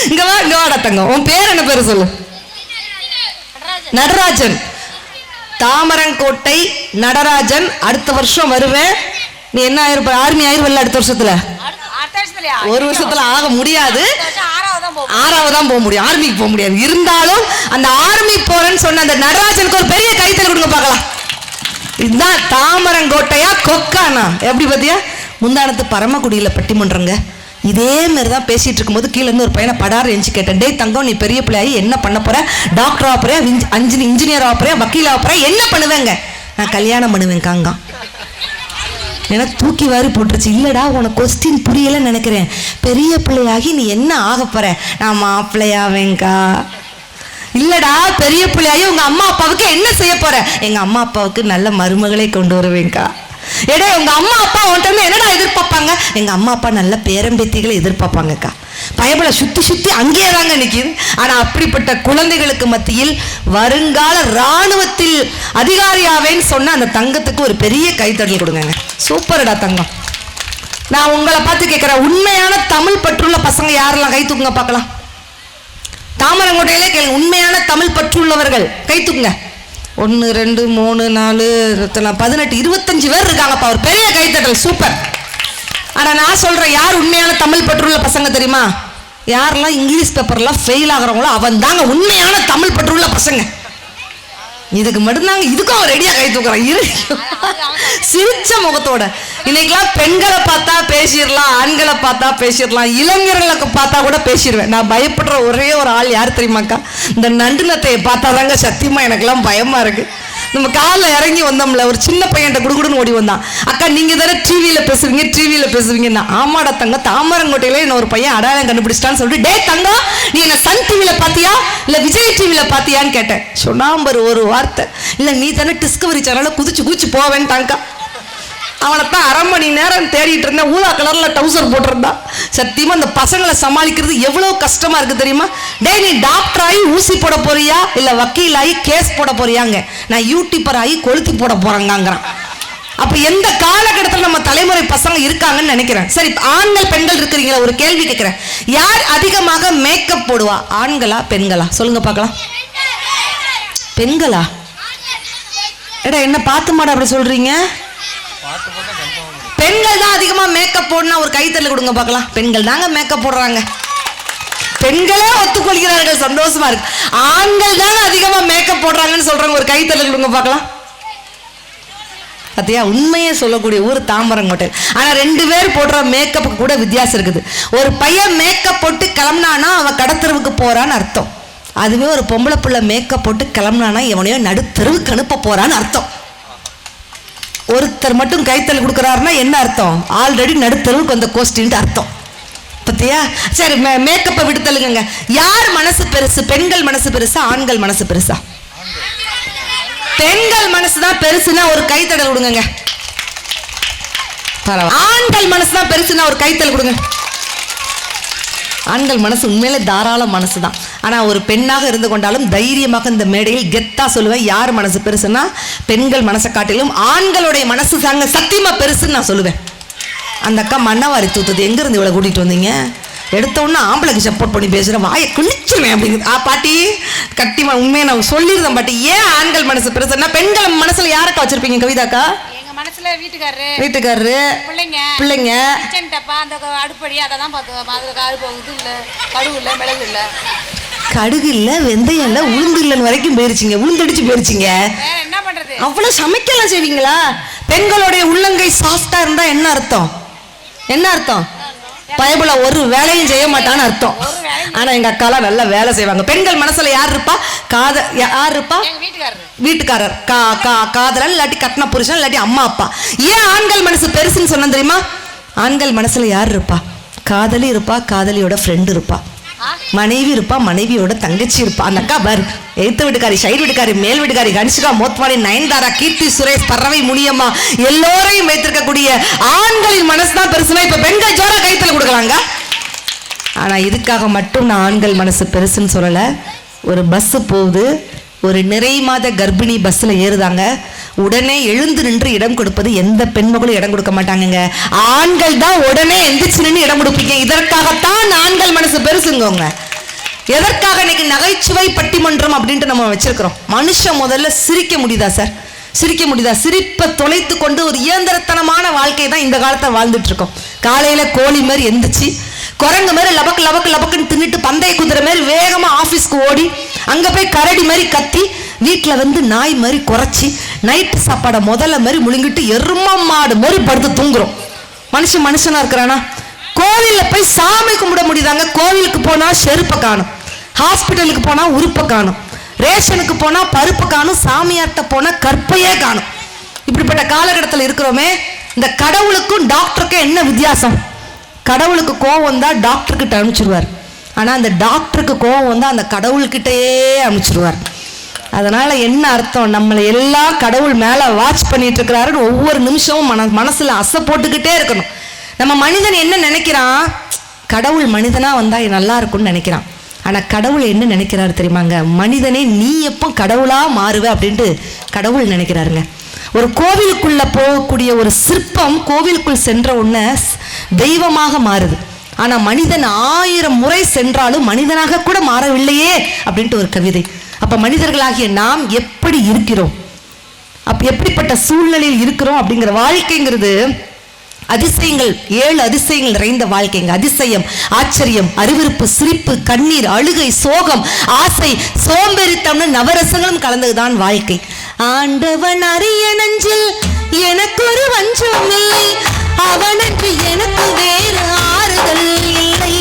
இங்க வா, இங்க வாடா தங்கம். உன் பேர் என்ன பேரு சொல்லு? நடராஜன். தாமரங்கோட்டை நடராஜன். அடுத்த வருஷம் வருவேன். நீ என்ன ஆயிருப்ப? ஆர்மி ஆயிருவல்ல அடுத்த வருஷத்துல? ஒரு வருஷத்துல ஆக முடியாது, 6வது தான் போக முடியும், ஆர்மிக்கு போக முடியாது. இருந்தாலும் அந்த ஆர்மி போறேன்னு சொன்ன அந்த நடராஜனுக்கு ஒரு பெரிய கைத்தல் கொடுங்க பார்க்கலாம். இதுதான் தாமரங்கோட்டையா கொக்கானா? எப்படி பாத்தியா? முந்தானத்து பரமக்குடியில பட்டிமன்றங்க. இதே மாதிரிதான் பேசிட்டு இருக்கும்போது கீழே இருந்து ஒரு பையனை படாரு எஞ்சி கேட்டேன், டேய் தங்கம் நீ பெரிய பிள்ளையாயி என்ன பண்ண போற? டாக்டர் ஆக போறியா, இன்ஜினியர் ஆக போறியா, வக்கீல் ஆக போறியா, என்ன பண்ணுவேங்க? நான் கல்யாணம் பண்ணுவேன் காங்க. எனக்கு தூக்கி வாரி போட்டுருச்சு. இல்லடா உனக்கு கொஸ்டின் புரியலன்னு நினைக்கிறேன். பெரிய பிள்ளையாகி நீ என்ன ஆக போற? நான் மாப்பிள்ளையாவேங்கா. இல்லடா பெரிய பிள்ளையாகி உங்க அம்மா அப்பாவுக்கு என்ன செய்ய போற? எங்க அம்மா அப்பாவுக்கு நல்ல மருமகளை கொண்டு வருவேங்கா. ஏடா உங்க அம்மா அப்பா உன்கிட்ட என்னடா எதிர்பார்ப்பாங்க? எங்க அம்மா அப்பா நல்ல பேரம்பேத்திகளை எதிர்பார்ப்பாங்கக்கா. பயபல சுத்தி சுத்தி அங்கேயே தாங்க நிக்குது. ஆனா அப்படிப்பட்ட குழந்தைகளுக்கு மத்தியில் வருங்கால ராணுவத்தில் அதிகாரியாவேன்னு சொன்ன அந்த தங்கத்துக்கு ஒரு பெரிய கைத்தட்டல் கொடுங்க. சூப்பர்டா தங்கம். நான் உங்களை பார்த்து கேட்கிறேன், உண்மையான தமிழ் பற்றுள்ள பசங்க யாரெல்லாம் கை தூக்குங்க பார்க்கலாம். தாமரங்கோட்டையிலே கேளுங்க, உண்மையான தமிழ் பற்றுள்ளவர்கள் கை தூக்குங்க. 1 2 3 4 18 25 பேர் இருக்காங்கப்பா. ஒரு பெரிய கைத்தட்டல். சூப்பர். ஆனா நான் சொல்றேன், யார் உண்மையான தமிழ் பற்றுள்ள பசங்க தெரியுமா? யாரெல்லாம் இங்கிலீஷ் பேப்பர்லாம் ஃபெயில் ஆகுறவங்களோ அவன் தாங்க உண்மையான தமிழ் பற்றுள்ள பசங்க. இதுக்கு மட்டும்தாங்க, இதுக்கும் அவன் ரெடியா கை தூக்குறான். சிரிச்ச முகத்தோட. இன்னைக்கெல்லாம் பெண்களை பார்த்தா பேசிடலாம், ஆண்களை பார்த்தா பேசிடலாம், இளைஞர்களுக்கு பார்த்தா கூட பேசிடுவேன். நான் பயப்படுற ஒரே ஒரு ஆள் யார் தெரியுமாக்கா? இந்த நண்டுனத்தையை பார்த்தாதாங்க சத்தியமா எனக்கெல்லாம் பயமா இருக்கு. நம்ம காலில் இறங்கி வந்தோம்ல, ஒரு சின்ன பையன்ட்ட குடுகுடுன்னு ஓடி வந்தான். அக்கா நீங்க தானே டிவியில பேசுவீங்க. ஆமாடா தங்க, தாமரங்கோட்டையில என்ன ஒரு பையன் அடையாளம் கண்டுபிடிச்சிட்டான்னு சொல்லிட்டு, டே தங்கம் நீ என்ன சன் டிவியில பாத்தியா இல்ல விஜய் டிவியில பாத்தியான்னு கேட்டேன். சொன்னாம்பர் ஒரு வார்த்தை, இல்ல நீ தானே டிஸ்கவரி சேனல்ல குதிச்சு போவேன்ட்டாங்கக்கா. அவனைத்தான் 1/2 மணி நேரம் தேடிட்டு இருந்தேன். ஊதா கலர்ல டவுசர் போட்டிருந்தான். சத்தியமா அந்த பசங்களை சமாளிக்கிறது எவ்வளவு கஷ்டமா இருக்கு தெரியுமா? டே நீ டாக்டர் ஆகி ஊசி போட போறியா இல்ல வக்கீல் ஆகி கேஸ் போட போறியாங்க? நான் யூடியூபர் ஆகி கொளுத்தி போட போறாங்கிறான். அப்ப எந்த காலகட்டத்தில் நம்ம தலைமுறை பசங்க இருக்காங்கன்னு நினைக்கிறேன். சரி, ஆண்கள் பெண்கள் இருக்கிறீங்களா? ஒரு கேள்வி கேட்கிறேன், யார் அதிகமாக மேக்கப் போடுவா? ஆண்களா பெண்களா? சொல்லுங்க பார்க்கலாம். பெண்களா? எடா என்ன பார்த்து மாட அப்படி சொல்றீங்க? பெண்கள் தான் அதிகமா மேக்கப் போடுனா ஒரு கைத்தட்டல் கொடுங்க பார்க்கலாம். பெண்கள் தாங்க மேக்கப் போடுறாங்க. பெண்களே ஒத்துக்கொள்கிறார்கள், சந்தோஷமா இருக்கு. ஆண்கள் தாங்க அதிகமா மேக்கப் போடுறாங்கன்னு சொல்றாங்க, ஒரு கைத்தட்டல் கொடுங்க பார்க்கலாம். பார்த்தியா, உண்மையே சொல்லக்கூடிய ஊர் தாம்பரங்கோட்டை. ஆனால் 2 பேர் போடுற மேக்கப்புக்கு கூட வித்தியாசம் இருக்குது. ஒரு பையன் மேக்கப் போட்டு கிளம்புனானா அவன் கடத்தெருவுக்கு போறான்னு அர்த்தம். அதுவே ஒரு பொம்பளை பிள்ளை மேக்கப் போட்டு கிளம்புனானா எவனையோ நடுத்தெருவுக்கு அனுப்ப போறான்னு அர்த்தம். ஒருத்தர் மட்டும் கைத்தல் கொடுக்குறாருன்னா என்ன அர்த்தம்? ஆல்ரெடி நடுத்தெருவுக்கு வந்த கோஷ்டின்ட்டு அர்த்தம். பத்தியா? சரி, மேக்கப்பை விடுத்தலுங்க. யார் மனசு பெருசு? பெண்கள் மனசு பெருசா, ஆண்கள் மனசு பெருசா? பெண்கள் மனசுதான் பெருசுன்னா ஒரு கைத்தடல் கொடுங்க. ஆண்கள் மனசுதான் பெருசுன்னா ஒரு கைத்தல் கொடுங்க. ஆண்கள் மனசு உண்மையிலே தாராள மனசு தான். ஆனால் ஒரு பெண்ணாக இருந்து கொண்டாலும் தைரியமாக இந்த மேடையில் கெத்தா சொல்லுவேன், யார் மனசு பெருசுன்னா பெண்கள் மனசை காட்டிலும் ஆண்களுடைய மனசு தாங்க சத்தியமா பெருசுன்னு நான் சொல்லுவேன். அந்த அக்கா மண்ணவாரி தூத்துது, எங்கேருந்து இவ்வளோ கூட்டிகிட்டு வந்தீங்க? எடுத்தோன்னா ஆம்பளைக்கு சப்போர்ட் பண்ணி பேசுகிறேன், வாயை கிழிச்சுவேன் அப்படிங்குது. பாட்டி கட்டிமா உண்மையை நான் சொல்லியிருந்தேன் பாட்டி. ஏன் ஆண்கள் மனசு பெருசுன்னா பெண்கள் மனசில் யாருக்கா வச்சுருப்பீங்க கவிதாக்கா? மனசுல வீட்டுக்காரரு பிள்ளைங்க அந்த அடுப்படி அததான் கடுகு இல்ல மிளகு இல்ல கடுகு இல்ல வெந்தயம் இல்ல உளுந்து இல்லன்னு வரைக்கும் போயிருச்சிங்க. உளுந்தடிச்சு போயிருச்சிங்க. என்ன பண்றது? அவ்வளவு சமைக்கலாம் செய்வீங்களா? பெண்களுடைய உள்ளங்கை சாஃப்டா இருந்தா என்ன அர்த்தம்? என்ன அர்த்தம்? பயபுல ஒரு வேலையும் செய்ய மாட்டான்னு அர்த்தம். ஆனா எங்க அக்காலாம் நல்லா வேலை செய்வாங்க. பெண்கள் மனசுல யார் இருப்பா? யார் இருப்பா? வீட்டுக்காரர், காதலன், இல்லாட்டி கட்டின புருஷன், இல்லாட்டி அம்மா அப்பா. ஏன் ஆண்கள் மனசு பெருசுன்னு சொன்ன தெரியுமா? ஆண்கள் மனசுல யார் இருப்பா? காதலி இருப்பா, காதலியோட ஃப்ரெண்டு இருப்பா, மனைவி இருப்பா, மனைவியோட தங்கச்சி இருப்பா. அந்த அக்கா பாரு, எய்த்த வீட்டுக்காரி, சைடு வீட்டுக்காரி, மேல் வீட்டுக்காரி, கன்ஷிகா, மோத்வானி, நயன்தாரா, கீர்த்தி சுரேஷ், பறவை, முனியம்மா எல்லோரையும் வைத்திருக்கக்கூடிய ஆண்களின் மனசுதான் பெருசுனா இப்ப பெண்கள் ஜோரா கைத்தல கொடுக்கலாங்க. ஆனா இதுக்காக மட்டும் நான் ஆண்கள் மனசு பெருசுன்னு சொல்லல. ஒரு பஸ் போகுது, ஒரு நிறை மாத கர்ப்பிணி பஸ்ல ஏறுதாங்க, உடனே எழுந்து நின்று இடம் கொடுப்பது எந்த பெண்மகளும் இடம் கொடுக்க மாட்டாங்க. ஆண்கள் தான் உடனே எந்திரிச்சு நின்று இடம் கொடுப்பீங்க. இதற்காகத்தான் ஆண்கள் மனசு பெருசுங்க. எதற்காக இன்னைக்கு நகைச்சுவை பட்டிமன்றம் அப்படின்ட்டு நம்ம வச்சிருக்கிறோம்? மனுஷன் முதல்ல சிரிக்க முடியுதா சார்? சிரிக்க முடியுதா? சிரிப்பை தொலைத்து கொண்டு ஒரு இயந்திரத்தனமான வாழ்க்கை தான் இந்த காலத்தை வாழ்ந்துட்டு இருக்கோம். காலையில கோழி மாதிரி எந்திரிச்சு, குரங்கு மாதிரி லபக்கு லபக்கு லபக்குன்னு தின்னுட்டு, பந்தய குதிரை மாதிரி வேகமா ஆபீஸ்க்கு ஓடி, அங்க போய் கரடி மாதிரி கத்தி, வீட்டுல வந்து நாய் மாதிரி குறைச்சி, நைட்டு சாப்பாடை முதல்ல மாதிரி முழுங்கிட்டு எரும மாடு மாதிரி படுத்து தூங்குறோம். மனுஷனா இருக்கிறானா? கோவில்ல போய் சாமி கும்பிட முடியுதாங்க? கோவிலுக்கு போனா செருப்பை காணும், ஹாஸ்பிட்டலுக்கு போனா உறுப்பை காணும், ரேஷனுக்கு போனா பருப்பு காணும், சாமியார்ட்ட போனா கற்பையே காணும். இப்படிப்பட்ட காலகட்டத்தில் இருக்கிறோமே. இந்த கடவுளுக்கும் டாக்டருக்கும் என்ன வித்தியாசம்? கடவுளுக்கு கோவம் வந்தா டாக்டர் கிட்ட அனுப்பிச்சிருவார். ஆனா அந்த டாக்டருக்கு கோவம் வந்தா அந்த கடவுள்கிட்டயே அனுப்பிச்சிருவார். அதனால என்ன அர்த்தம்? நம்மளை எல்லாம் கடவுள் மேல வாட்ச் பண்ணிட்டு இருக்கிறாருன்னு ஒவ்வொரு நிமிஷமும் மனசுல அசை போட்டுக்கிட்டே இருக்கணும். நம்ம மனிதன் என்ன நினைக்கிறான்? கடவுள் மனிதனா வந்தா நல்லா இருக்கும்னு நினைக்கிறான். ஆனா கடவுள் என்ன நினைக்கிறாரு தெரியுமாங்க? மனிதனே நீ எப்போ கடவுளா மாறுவ அப்படின்ட்டு கடவுள் நினைக்கிறாருங்க. ஒரு கோவிலுக்குள்ள போகக்கூடிய ஒரு சிற்பம் கோவிலுக்குள் சென்ற உடனே தெய்வமாக மாறுது. ஆனா மனிதன் 1000 முறை சென்றாலும் மனிதனாக கூட மாறவில்லையே அப்படின்ட்டு ஒரு கவிதை. அப்ப மனிதர்களாகிய நாம் எப்படி இருக்கிறோம், அப்ப எப்படிப்பட்ட சூழ்நிலையில் இருக்கிறோம் அப்படிங்கிற வாழ்க்கைங்கிறது அதிசயங்கள், 7 அதிசயங்கள் நிறைந்த வாழ்க்கைங்க. அதிசயம், ஆச்சரியம், அறிவிருப்பு, சிரிப்பு, கண்ணீர், அழுகை, சோகம், ஆசை, சோம்பேறித்தனம், நவரசங்களும் கலந்ததுதான் வாழ்க்கை. ஆண்டவன் அறிய நெஞ்சில் எனக்கு ஒரு வஞ்சம் இல்லை, அவனுக்கு எனக்கு வேறு ஆறுதல் இல்லை.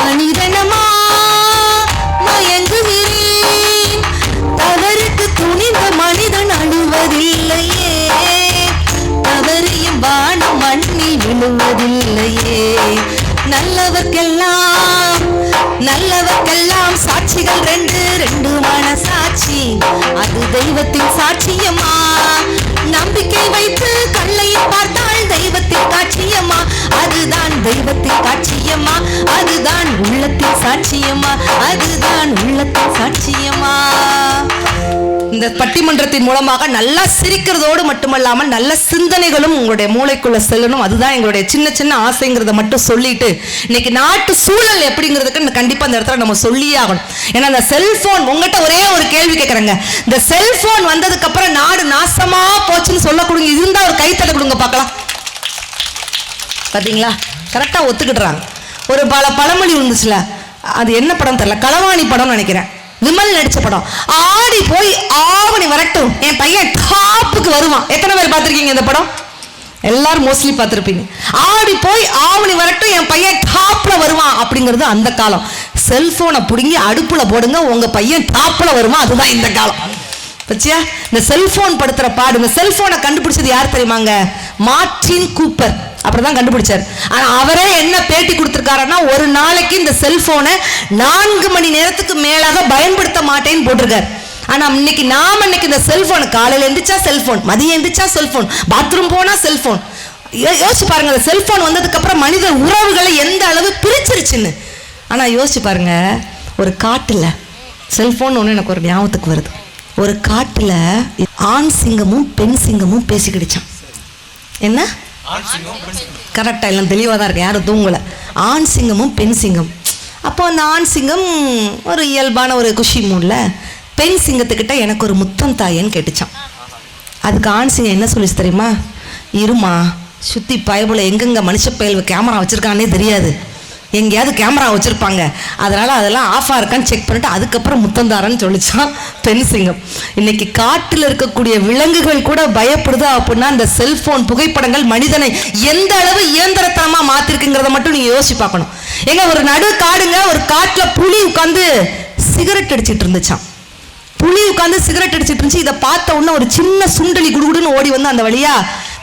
மனிதனமா மயங்குகிறேன், தவறுக்கு துணிந்த மனிதன் அழுவதில்லையே, தவறையும் வானம் மண்ணில் விழுவதில்லையே. நல்லவர்க்கெல்லாம் சாட்சிகள் 2 மனசாட்சி, அது தெய்வத்தின் சாட்சியம்மா. நம்பிக்கை வைத்து கல்லையை பார்த்தால் தெய்வத்தின் காட்சியம்மா, அதுதான் தெய்வத்தின் காட்சியம்மா, அதுதான் உள்ளத்தின் சாட்சியம்மா, அதுதான் உள்ளத்தின் சாட்சியம்மா. இந்த பட்டிமன்றத்தின் மூலமாக நல்லா சிரிக்கிறதோடு மட்டுமல்லாமல் நல்ல சிந்தனைகளும் உங்களுடைய மூளைக்குள்ள செல்லணும். அதுதான் எங்களுடைய சின்ன சின்ன ஆசைங்கிறத மட்டும் சொல்லிட்டு, இன்னைக்கு நாட்டு சூழல் எப்படிங்கிறதுக்கு கண்டிப்பா இந்த இடத்துல நம்ம சொல்லியே ஆகணும். ஏன்னா இந்த செல்போன், உங்ககிட்ட ஒரே ஒரு கேள்வி கேட்கறேங்க, இந்த செல்போன் வந்ததுக்கு அப்புறம் நாடு நாசமா போச்சுன்னு சொல்ல கொடுங்க. இருந்தா ஒரு கைத்தட்ட கொடுங்க பார்க்கலாம். பாத்தீங்களா, கரெக்டா ஒத்துக்கிட்டுறாங்க. ஒரு பழமொழி இருந்துச்சுல, அது என்ன படம் தெரியல, களவாணி படம்னு நினைக்கிறேன். விமல் நடிச்ச படம். ஆடி போய் ஆவணி வரட்டும் என் பையன் டாப்புக்கு வருவான். எத்தனை பேர் பார்த்திருக்கீங்க இந்த படம்? எல்லாரும் மோஸ்ட்லி பார்த்திருப்பீங்க. ஆடி போய் ஆவணி வரட்டும் என் பையன் டாப்ல வருவான் அப்படிங்கிறது அந்த காலம். செல்போனை பிடுங்கி அடுப்புல போடுங்க, உங்க பையன் டாப்ல வருவான். அதுதான் இந்த காலம். பச்சியா, இந்த செல்போன் படுத்துற பாடு. இந்த செல்போனை கண்டுபிடிச்சது யார் தெரியுமாங்க? Martin Cooper. அப்படிதான் கண்டுபிடிச்சார். ஆனா அவரே என்ன பேட்டி கொடுத்திருக்காருன்னா, ஒரு நாளைக்கு இந்த செல்போனை 4 மணி நேரத்துக்கு மேலாக பயன்படுத்த மாட்டேன்னு போட்டிருக்காரு. ஆனா இன்னைக்கு இந்த செல்போன், காலையில எந்திரிச்சா செல்போன், மதியம் எந்திரிச்சா செல்போன், பாத்ரூம் போனா செல்போன். யோசிச்சு பாருங்க, அந்த செல்போன் வந்ததுக்கு அப்புறம் மனித உறவுகளை எந்த அளவு பிரிச்சிருச்சுன்னு. ஆனா யோசிச்சு பாருங்க, ஒரு காட்டுல செல்போன் ஒண்ணு எனக்கு ஒரு ஞாபகத்துக்கு வருது. ஒரு காட்டுல ஆண் சிங்கமும் பெண் சிங்கமும் பேசிக்கிடுச்சான். என்ன கரெக்டா எல்லாம் தெளிவா தான் இருக்கு, யாரும் தூங்கல. ஆண் சிங்கமும் பெண் சிங்கம். அப்போ அந்த ஆண் சிங்கம் ஒரு இயல்பான ஒரு குஷி மூட்ல பெண் சிங்கத்துக்கிட்ட எனக்கு ஒரு முத்தம் தாயேன்னு கேட்டுச்சான். அதுக்கு ஆண் சிங்கம் என்ன சொல்லிச்சு தெரியுமா? இருமா, சுத்தி பயபுல எங்கெங்க மனுஷ பயல் கேமரா வச்சிருக்கானே தெரியாது, எங்கேயாவது கேமரா வச்சிருப்பாங்க, அதனால அதெல்லாம் ஆஃபா இருக்கான்னு செக் பண்ணிட்டு அதுக்கப்புறம் முத்தந்தாரன்னு சொல்லிச்சான் பெண் சிங்கம். இன்னைக்கு காட்டில் இருக்கக்கூடிய விலங்குகள் கூட பயப்படுதா அப்படின்னா இந்த செல்போன் புகைப்படங்கள் மனிதனை எந்த அளவு இயந்திரத்தனமா மாத்திருக்குங்கிறத மட்டும் நீங்க யோசிச்சு பார்க்கணும். எங்க ஒரு நடு காடுங்க, ஒரு காட்டுல புலி உட்காந்து சிகரெட் அடிச்சிட்டு இருந்துச்சான். புலி உட்காந்து சிகரெட் அடிச்சிட்டு இருந்துச்சு. இதை பார்த்த உடனே ஒரு சின்ன சுண்டலி குடுகுடுன்னு ஓடி வந்து அந்த வழியா,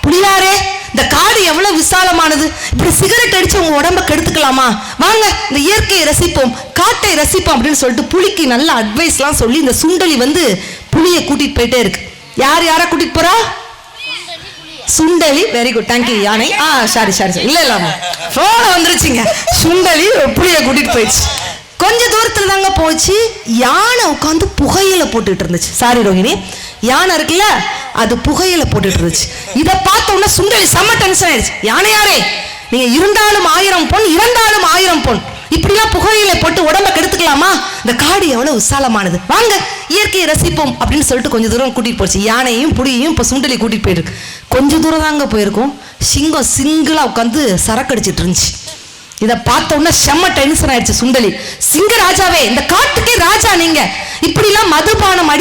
புலியாரே இந்த காடு எவ்வளவு விசாலமானது, இப்படி சிகரெட் அடிச்சு உங்க உடம்ப கெடுத்துக்கலாமா, வாங்க இந்த இயற்கையை ரசிப்போம், காட்டை ரசிப்போம் அப்படின்னு சொல்லிட்டு புலிக்கு நல்ல அட்வைஸ் எல்லாம் சொல்லி இந்த சுண்டலி வந்து புலியை கூட்டிட்டு போயிட்டே இருக்கு. யார கூட்டிட்டு போறா? சுண்டலி. Very good, thank you. யானை. சாரி இல்ல போன வந்துருச்சுங்க. சுண்டலி புலியை கூட்டிட்டு போயிடுச்சு. கொஞ்ச தூரத்துல தாங்க போச்சு, யானை உட்காந்து புகையில போட்டுட்டு இருந்துச்சு. சாரி ரோஹிணி, யானை இருக்குல்ல அது புகையில போட்டுட்டு இருந்துச்சு. இதை பார்த்த உடனே சுண்டலி செம்ம டென்ஷன் ஆயிடுச்சு. யானையாரே, நீங்க இருந்தாலும் 1000 பொன், இறந்தாலும் 1000 பொன், இப்படிலாம் புகையில போட்டு உடம்ப கெடுத்துக்கலாமா? இந்த காடு எவ்வளவு விசாலமானது, வாங்க இயற்கையை ரசிப்போம் அப்படின்னு சொல்லிட்டு கொஞ்சம் தூரம் கூட்டிட்டு போச்சு. யானையும் புலியையும் இப்ப சுண்டலி கூட்டிட்டு போயிருக்கு. கொஞ்ச தூரம் தாங்க போயிருக்கும், சிங்கம் சிங்கிளா உட்காந்து சரக்கு அடிச்சிட்டு இருந்துச்சு. இதை பார்த்த உடனே செம்ம டென்ஷன் ஆயிடுச்சு சுண்டலி. சிங்க ராஜாவே, இந்த காட்டுக்கே ராஜா நீங்க, இப்படிலாம் மதுபானம்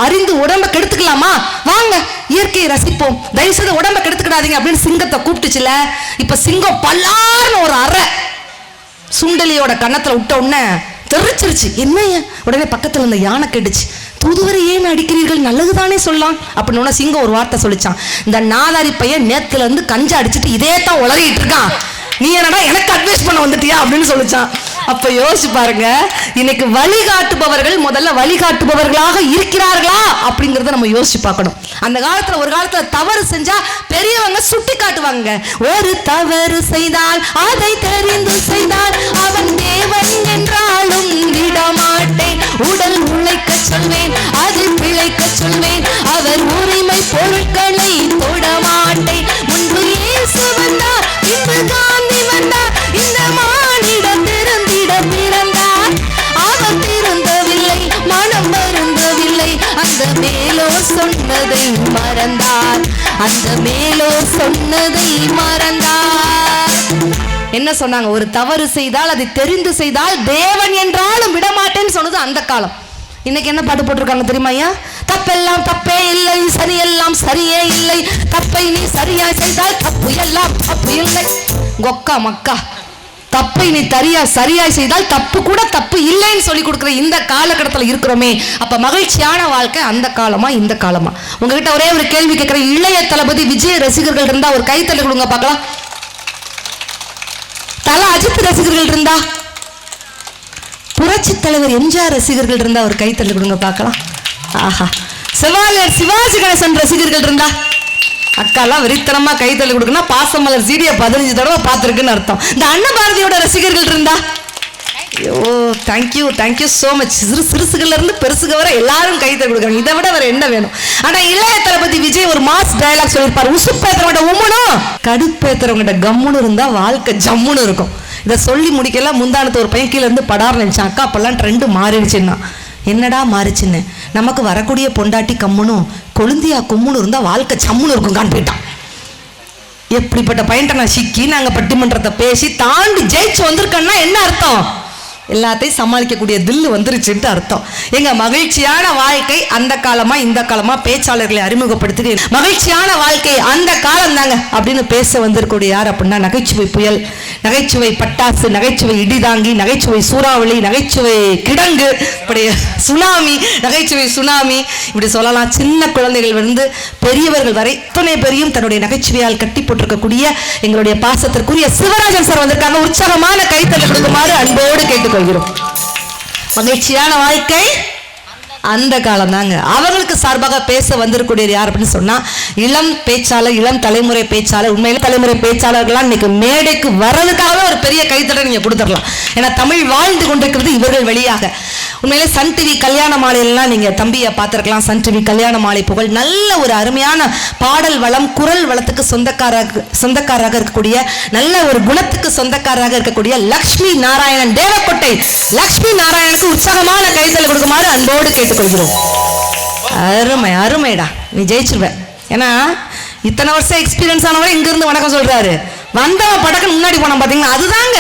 அறிந்து உடம்ப கெடுத்துக்கலாமா? வாங்க இயற்கையை ரசிப்போம், தயவு செய்து உடம்ப கெடுத்துக்கிடாதீங்க அப்படின்னு சிங்கத்தை கூப்பிட்டுச்சுல. இப்ப சிங்கம் பல்லார்னு ஒரு அறை சுண்டலியோட கன்னத்துல விட்ட உடனே தெரிச்சிருச்சு. என்னைய உடனே பக்கத்துல இருந்த யானை கேட்டுச்சு, தூதுவரை ஏன் அடிக்கிறீர்கள், நல்லதுதானே சொல்லலாம் அப்படின்னு. சிங்கம் ஒரு வார்த்தை சொல்லிச்சான், இந்த நாதாரி பையன் நேத்துல இருந்து கஞ்சா அடிச்சுட்டு இதே தான் உளறிட்டு இருக்கான், நீ என்னடா எனக்கு அட்வைஸ் பண்ண வந்துட்டியா அப்படின்னு சொல்லிச்சான். அப்ப யோசிச்சு பாருங்க, இன்னைக்கு வழிகாட்டுபவர்கள் முதல்ல வழிகாட்டுபவர்களாக இருக்கிறார்களா அப்படிங்கறத நம்ம யோசிச்சு பார்க்கணும். அந்த காலத்துல ஒரு காலத்துல தவறு செஞ்சா பெரியவங்க சுட்டி காட்டுவாங்க. ஒரு தவறு செய்தால் அதை தெரிந்து செய்தால் அவன் தேவன் என்றாலும் விடமாட்டேன், உடல் உழைக்க சொல்வேன், அது பிழைக்க சொல்வேன், அவர் உரிமை பொருட்களை தொடமாட்டேன். முன்பு இயேசு வந்தார், இன்று காந்தி வந்தார், இந்த மானிடம் திருந்திட பிறந்தார், அவர் திருந்தவில்லை, மனம் வருந்தவில்லை, அந்த மேலோர் சொன்னதை மறந்தார், அந்த மேலோர் சொன்னதை மறந்தார். என்ன சொன்னாங்க? ஒரு தவறு செய்தால் அதை தெரிந்து செய்தால் தேவன் என்றாலும் விடமாட்டேன்னு சொன்னது அந்த காலம். இன்னைக்கு என்ன பாட்டு போட்டிருக்காங்க தெரியுமா ஐயா? தப்பெல்லாம் தப்பே இல்லை, சரியெல்லாம் சரியே இல்லை, தப்பை நீ சரியாய் செய்தால் தப்பு எல்லாம் தப்பு இல்லை. கொக்கா மக்கா, தப்பை நீ சரியாய் செய்தால் தப்பு கூட தப்பு இல்லைன்னு சொல்லி கொடுக்குற இந்த காலகட்டத்தில் இருக்கிறோமே. அப்ப மகிழ்ச்சியான வாழ்க்கை அந்த காலமா இந்த காலமா? உங்ககிட்ட ஒரே ஒரு கேள்வி கேட்கிறேன். இளைய தளபதி விஜய் ரசிகர்கள் இருந்தா ஒரு கைத்தள்ளி கொடுங்க பார்க்கலாம். தல அஜித் ரசிகர்கள் இருந்தா, புரட்சி தலைவர் எம்ஜிஆர் ரசிகர்கள் இருந்தா ஒரு கைத்தள்ளி கொடுங்க பார்க்கலாம். ஆஹா, செவாலியர் சிவாஜி கணேசன் ரசிகர்கள் இருந்தா, அக்காலாம் வெறித்தனமா கைத்தள்ளி கொடுக்குன்னா பாசமலர் சீடியை 15 தடவை பார்த்துருக்குன்னு அர்த்தம். இந்த அன்னபாரதியோட ரசிகர்கள் இருந்தா, ஐயோ தேங்க்யூ சோ மச். சிறுசுகள்ல இருந்து பெருசுக வர எல்லாரும் கைத்தள்ளி கொடுக்குறாங்க. இதை விட வேற என்ன வேணும்? ஆனா இளைய தளபதி விஜய் ஒரு மாஸ் டயலாக் சொல்லியிருப்பாரு, உசுப்பேத்துறவங்க உம்முனும் கடுப்பேத்துறவங்க கம்முன்னு இருந்தா வாழ்க்கை ஜம்முன்னு இருக்கும். இதை சொல்லி முடிக்கல, முந்தானத்து ஒரு பையன் கீழே இருந்து படார் நினைச்சான், அக்கா அப்பெல்லாம் ட்ரெண்டு மாறிடுச்சுன்னா. என்னடா மாறிச்சுன்னு? நமக்கு வரக்கூடிய பொண்டாட்டி கம்முனும் கொழுந்தியா கும்முன்னு இருந்தா வாழ்க்கை சம்முன்னு இருக்கும் கான் போயிட்டான். எப்படிப்பட்ட பையன்ட்ட நான் சிக்கி நாங்க பட்டிமன்றத்தை பேசி தாண்டி ஜெயிச்சு வந்திருக்கேன்னா என்ன அர்த்தம்? எல்லாத்தையும் சமாளிக்கக்கூடிய தில்லு வந்துருச்சுன்ட்டு அர்த்தம். எங்க மகிழ்ச்சியான வாழ்க்கை அந்த காலமா இந்த காலமா பேச்சாளர்களை அறிமுகப்படுத்தி மகிழ்ச்சியான வாழ்க்கை அந்த காலம் தாங்க அப்படின்னு பேச வந்திருக்கூடிய யார் அப்படின்னா நகைச்சுவை புயல், நகைச்சுவை பட்டாசு, நகைச்சுவை இடிதாங்கி, நகைச்சுவை சூறாவளி, நகைச்சுவை கிடங்கு, இப்படி சுனாமி, நகைச்சுவை சுனாமி இப்படி சொல்லலாம். சின்ன குழந்தைகள் இருந்து பெரியவர்கள் வரை இத்தனை பேரையும் தன்னுடைய நகைச்சுவையால் கட்டி போட்டிருக்கக்கூடிய எங்களுடைய பாசத்திற்குரிய சிவராஜன் சார் வந்திருக்காங்க. உற்சாகமான கைத்தட்டல் கொடுக்குமாறு அன்போடு கேட்டுக்கொள்கிறோம். மகிழ்ச்சியான வாழ்க்கை அந்த காலம் தாங்க. அவங்களுக்கு சார்பாக பேச வந்திருக்கூடிய யார் அப்படின்னு சொன்னா இளம் பேச்சாளர், இளம் தலைமுறை பேச்சாளர். உண்மையில தலைமுறை பேச்சாளர்கள்லாம் இன்னைக்கு மேடைக்கு வர்றதுக்காகவே ஒரு பெரிய கைத்தட்டல் நீங்க கொடுத்துடலாம். ஏன்னா தமிழ் வாழ்ந்து கொண்டிருக்கிறது இவர்கள் வழியாக. உண்மையிலே சன் டிவி கல்யாண மாலையெல்லாம் நீங்க தம்பியை பார்த்திருக்கலாம். சன் டிவி கல்யாண மாலை புகழ் நல்ல ஒரு அருமையான பாடல் வளம், குரல் வளத்துக்கு சொந்தக்காராக இருக்கக்கூடிய, நல்ல ஒரு குணத்துக்கு சொந்தக்காராக இருக்கக்கூடிய லக்ஷ்மி நாராயணன் தேவக்கோட்டை லக்ஷ்மி நாராயணனுக்கு உற்சாகமான கைத்தல் கொடுக்குமாறு அன்போடு கேட்டுக்கொள்கிறோம். அருமை அருமைடா, நீ ஜெயிச்சிருவ. ஏன்னா இத்தனை வருஷம் எக்ஸ்பீரியன்ஸ் ஆனவரை இங்க இருந்து வணக்கம் சொல்றாரு. வந்தவன் படக்குன்னு முன்னாடி போனா பாத்தீங்கன்னா அதுதாங்க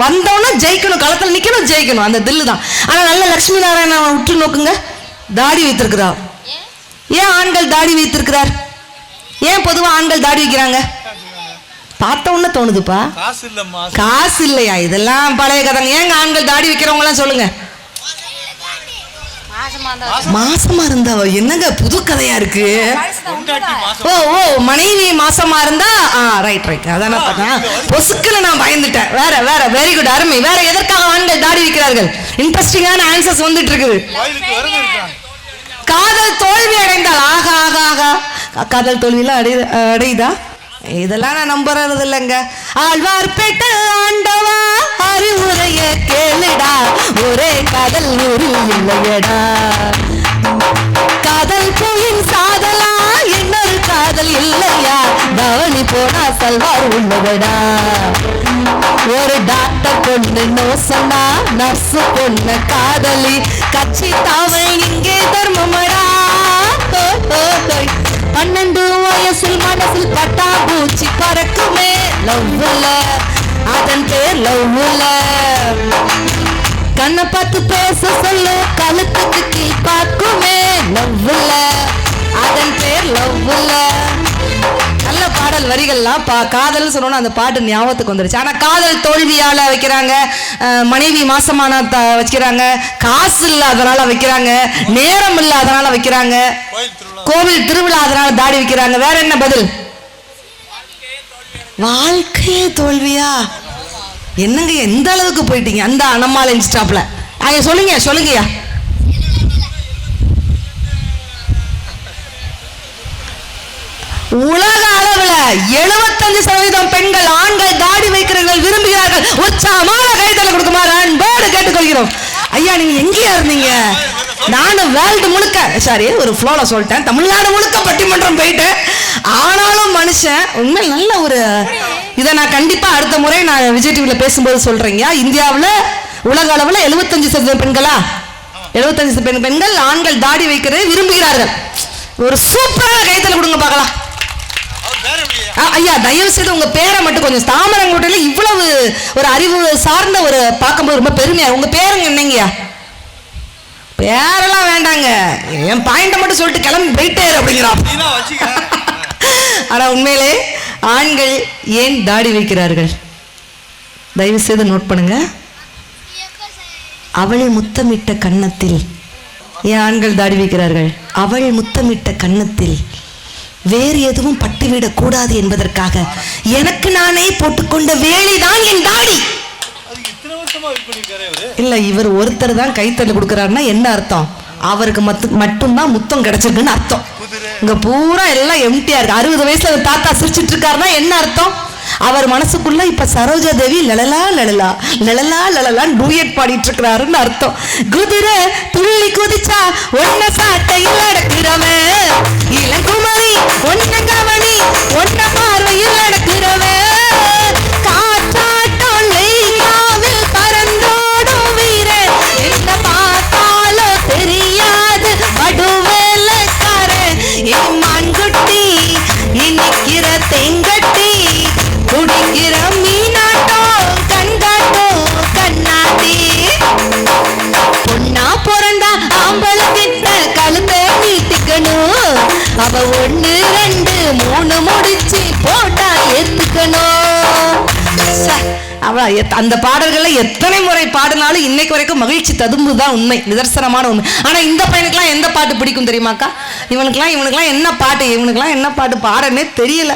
வந்தவனா ஜெயிக்கணும், களத்தில் நிக்கணும், ஜெயிக்கணும், அந்த தில்லு தான். ஆனா நல்ல லட்சுமி நாராயணன் உற்று நோக்குங்க, தாடி வைத்திருக்கிறார். ஏன் ஆண்கள் தாடி வைத்திருக்கிறார்? ஏன் பொதுவா ஆண்கள் தாடி வைக்கிறாங்க? பார்த்த உடனே தோணுதுப்பா, காசு இல்லையா? இதெல்லாம் பழைய கதைங்க. ஏங்க ஆண்கள் தாடி வைக்கிறவங்க எல்லாம் சொல்லுங்க. மாசமா இருந்தா என்னங்க புது கதையா இருக்கு? ஓ ஓ மனைவி மாசமா இருந்தா ரைட் ரைட் அதான் பார்த்தேன். பொசுக்குல நான் பயந்துட்டேன். வேற வேற வெரி குட், அருமை. வேற எதற்காக ஆண்கள் தாடி வைக்கிறார்கள்? இன்ட்ரெஸ்டிங்கான ஆன்சர்ஸ் வந்துட்டு இருக்குது. காதல் தோல்வி அடைந்தால் ஆகா ஆகா ஆகா, காதல் தோல்வியெல்லாம் அடையுதா? இதெல்லாம் நான் நம்புறது இல்லைங்க. ஆழ்வார்பேட்டை ஆண்டவா அறிவுரைய கேளுடா, ஒரே காதல் ஊரில் இல்லையடா. காதல் போயின் சாதலா, இன்னொரு காதல் இல்லையா, தவணி போனா சல்வார் உள்ளவடா. ஒரு டாக்டர் பொண்ணு நோசனா, நர்ஸு பொண்ணு காதலி, கட்சி தாவல் இங்கே தர்மமடா. 12 வயசில் மனசில் பட்டாம்பூச்சி பறக்குமே, லவ்வுல அதன் பேர் லவ்வுல. கண்ணை பார்த்து பேச சொல்லு, கழுத்துக்கு கீழ் பார்க்குமே, லவ்வுல அதன் பேர் லவ்வுல. நல்ல பாடல் வரிகள்லாம் காதல் சொன்னோன்னா அந்த பாட்டு ஞாபகத்துக்கு வந்துருச்சு. ஆனா காதல் தோல்வியால வைக்கிறாங்க, மனைவி மாசமான வைக்கிறாங்க, காசு இல்ல அதனால வைக்கிறாங்க, நேரம் இல்ல அதனால வைக்கிறாங்க, கோவில் திருவிழா அதனால தாடி வைக்கிறாங்க. வேற என்ன பதில்? வாழ்க்கையே தோல்வியா? என்னங்க எந்த அளவுக்கு போயிட்டீங்க அந்த அனமால இன்ஸ்டாப்ல? சொல்லுங்க சொல்லுங்கயா. உலக அளவுல 75% பெண்கள் ஆண்கள் தாடி வைக்கிறவர்கள் விரும்புகிறார்கள். உற்சாகமான கைதல கொடுக்குமாறு அன்போடு கேட்டுக்கொள்கிறோம். ஐயா நீங்க எங்கேயா இருந்தீங்க? நானும் வேர்ல்டு முழுக்க ஒரு ஃப்ளோல சொல்லிட்டேன், தமிழ்நாடு முழுக்க பட்டிமன்றம் போயிட்டேன். ஆனாலும் மனுஷன் உண்மை நல்ல ஒரு இதை நான் கண்டிப்பா அடுத்த முறை நான் விஜய் டிவில பேசும்போது சொல்றேங்க. இந்தியாவில் உலக அளவில் 75% பெண்களா, 75% பெண்கள் ஆண்கள் தாடி வைக்கிறதை விரும்புகிறார்கள். ஒரு சூப்பரான கைத்தல கொடுங்க பார்க்கலாம். ஐயா தயவு செய்து உங்க பேரை மட்டும் கொஞ்சம், தாமரங்கோட்டையில இவ்வளவு ஒரு அறிவு சார்ந்த ஒரு பார்க்கும்போது ரொம்ப பெருமையா. உங்க பேருங்க என்னங்கய்யா? பேரெல்லாம் வேண்டாங்க, என் பாயிண்ட மட்டும் சொல்லிட்டு கிளம்பி போயிட்டே அப்படிங்கிறான். ஆனா உண்மையிலே ஆண்கள் ஏன் தாடி வைக்கிறார்கள்? தயவு செய்து நோட் பண்ணுங்க. அவள் முத்தமிட்ட கன்னத்தில், ஏன் ஆண்கள் தாடி வைக்கிறார்கள்? அவள் முத்தமிட்ட கன்னத்தில் வேறு எதுவும் பட்டுவிடக் கூடாது என்பதற்காக எனக்கு நானே போட்டுக்கொண்ட வேலைதான் என் தாடி. இல்ல இவர் ஒருத்தர் தான் கைத்தறி கொடுக்கிறாருன்னா என்ன அர்த்தம்? அவருக்கு மட்டும்தான் முத்தம் கிடைச்சிருக்குன்னு அர்த்தம். இங்க பூரா எல்லாம் எம்டியா இருக்கு. 60 வயசுல தாத்தா சிரிச்சிட்டு இருக்காருன்னா என்ன அர்த்தம்? அவர் மனசுக்குள்ள இப்ப சரோஜா தேவி லலலா லலலா லலலா லலலான்னு டூயட் பாடிட்டு இருக்கிறாருன்னு அர்த்தம். குதிரை துள்ளி குதிச்சா ஒன்ன சாட்டையில் அடக்கிறவன், இளங்குமரி ஒன்ன கவனி ஒன்ன பார்வையில் அடக்கிறவன், காற்றாட்டம் நெய்யாவில் பறந்தோடும் வீரன், என்ன பார்த்தாலோ தெரியாது படுவேலக்காரன், என் மான்குட்டி இனிக்கிற தெங்கட்டி குடிக்கிற மீனாட்டம் கண்காட்டும் கண்ணாடி. அந்த பாடல்களை எத்தனை முறை பாடினாலும் இன்னைக்கு வரைக்கும் மகிழ்ச்சி ததும்புதான் உண்மை, நிதர்சனமான உண்மை. ஆனா இந்த பையனுக்குலாம் எந்த பாட்டு பிடிக்கும் தெரியுமாக்கா? இவனுக்குலாம் என்ன பாட்டு, இவனுக்குலாம் என்ன பாட்டு பாடனே தெரியல.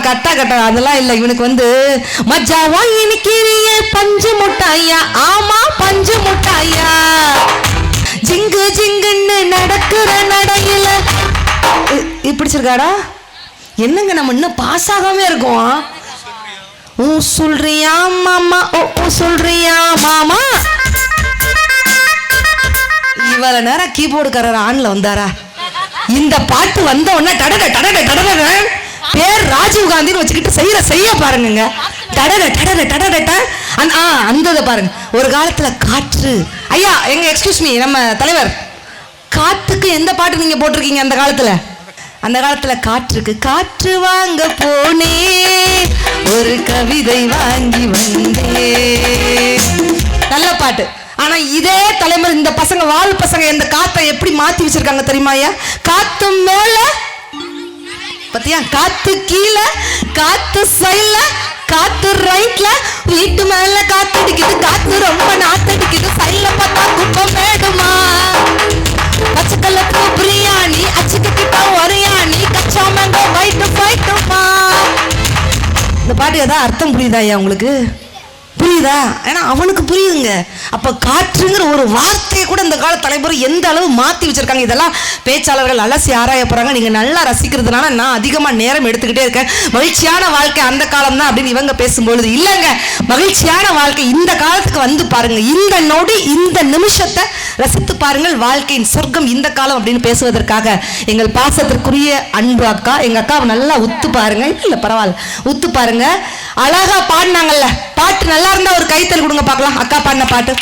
கட்டா கட்டா அதெல்லாம் இல்ல. இவனுக்கு வந்து மஜாவா இனிக்கிறிய பஞ்சு முட்டாயா, ஆமா பஞ்சு முட்டாயா, ஜிங்கு ஜிங்குன்னு நடக்கிற நடையில பிடிச்சிருக்காடா. என்னங்க நம்ம இன்னும் பாஸ் ஆகாம இருக்கோம். ஊ சொல்றியா மாமா, ஓ சொல்றியா மாமா. இவ்வளவு நேரம் கீபோர்டுக்காரர் ஆன்ல வந்தாரா? இந்த பாட்டு வந்த உடனே டடட டடட டடட பேர் ராஜீவ் காந்தின்னு வச்சுக்கிட்டு செய்ய பாருங்க. டடட டடட டடட அந்த பாருங்க. ஒரு காலத்துல காற்று, ஐயா எங்க எக்ஸ்கியூஸ் மீ, நம்ம தலைவர், காத்துக்கு எந்த பாட்டு நீங்க போட்டிருக்கீங்க அந்த காலத்துல? அந்த காலத்துல காற்றுக்கு காற்று வாங்க போனே, ஒரு கவிதை வாங்கி வந்தே. நல்ல பாட்டு. ஆனா இதே தலைமுறை இந்த பசங்க, வாழ் பசங்க, இந்த காத்தை எப்படி மாத்தி வச்சிருக்காங்க தெரியுமா ஐயா? காத்து மேல பத்தியா, காத்து கீழே, காத்து சைட்ல, காத்து ரைட்ல, வீட்டு மேல காத்து அடிக்குது, காத்து ரொம்ப நாத்தடிக்குது, சைட்ல பார்த்தா குப்பம் மேடுமா, பச்சைக்கல்ல பூ பிரியாணி, அச்சுக்கு கிட்ட ஒரியாணி, கச்சா மேங்கோ ஃபைட்டுமா. இந்த பாட்டு ஏதாவது அர்த்தம் புரியுதா ஐயா உங்களுக்கு? புரியுதா? ஏன்னா அவனுக்கு புரியுதுங்க. அப்ப காற்றுங்கிற ஒரு வார்த்தையை கூட இந்த கால தலைமுறை எந்த அளவு மாத்தி வச்சிருக்காங்க. இதெல்லாம் பேச்சாளர்கள் அலசி ஆராய போறாங்க. நீங்க நல்லா ரசிக்கிறதுனால நான் அதிகமா நேரம் எடுத்துக்கிட்டே இருக்கேன். மகிழ்ச்சியான வாழ்க்கை அந்த காலம் தான் அப்படின்னு இவங்க பேசும்பொழுது இல்லைங்க, மகிழ்ச்சியான வாழ்க்கை இந்த காலத்துக்கு வந்து பாருங்க. இந்த நொடி, இந்த நிமிஷத்தை ரசித்து பாருங்கள். வாழ்க்கையின் சொர்க்கம் இந்த காலம் அப்படின்னு பேசுவதற்காக எங்கள் பாசத்திற்குரிய அன்பு அக்கா, எங்க அக்காவை நல்லா உத்து பாருங்க. இல்ல பரவாயில்ல, உத்து பாருங்க. அழகா பாடினாங்கல்ல, பாட்டு நல்லா இருந்தா ஒரு கைத்தல் கொடுங்க பார்க்கலாம். அக்கா பாடின பாட்டு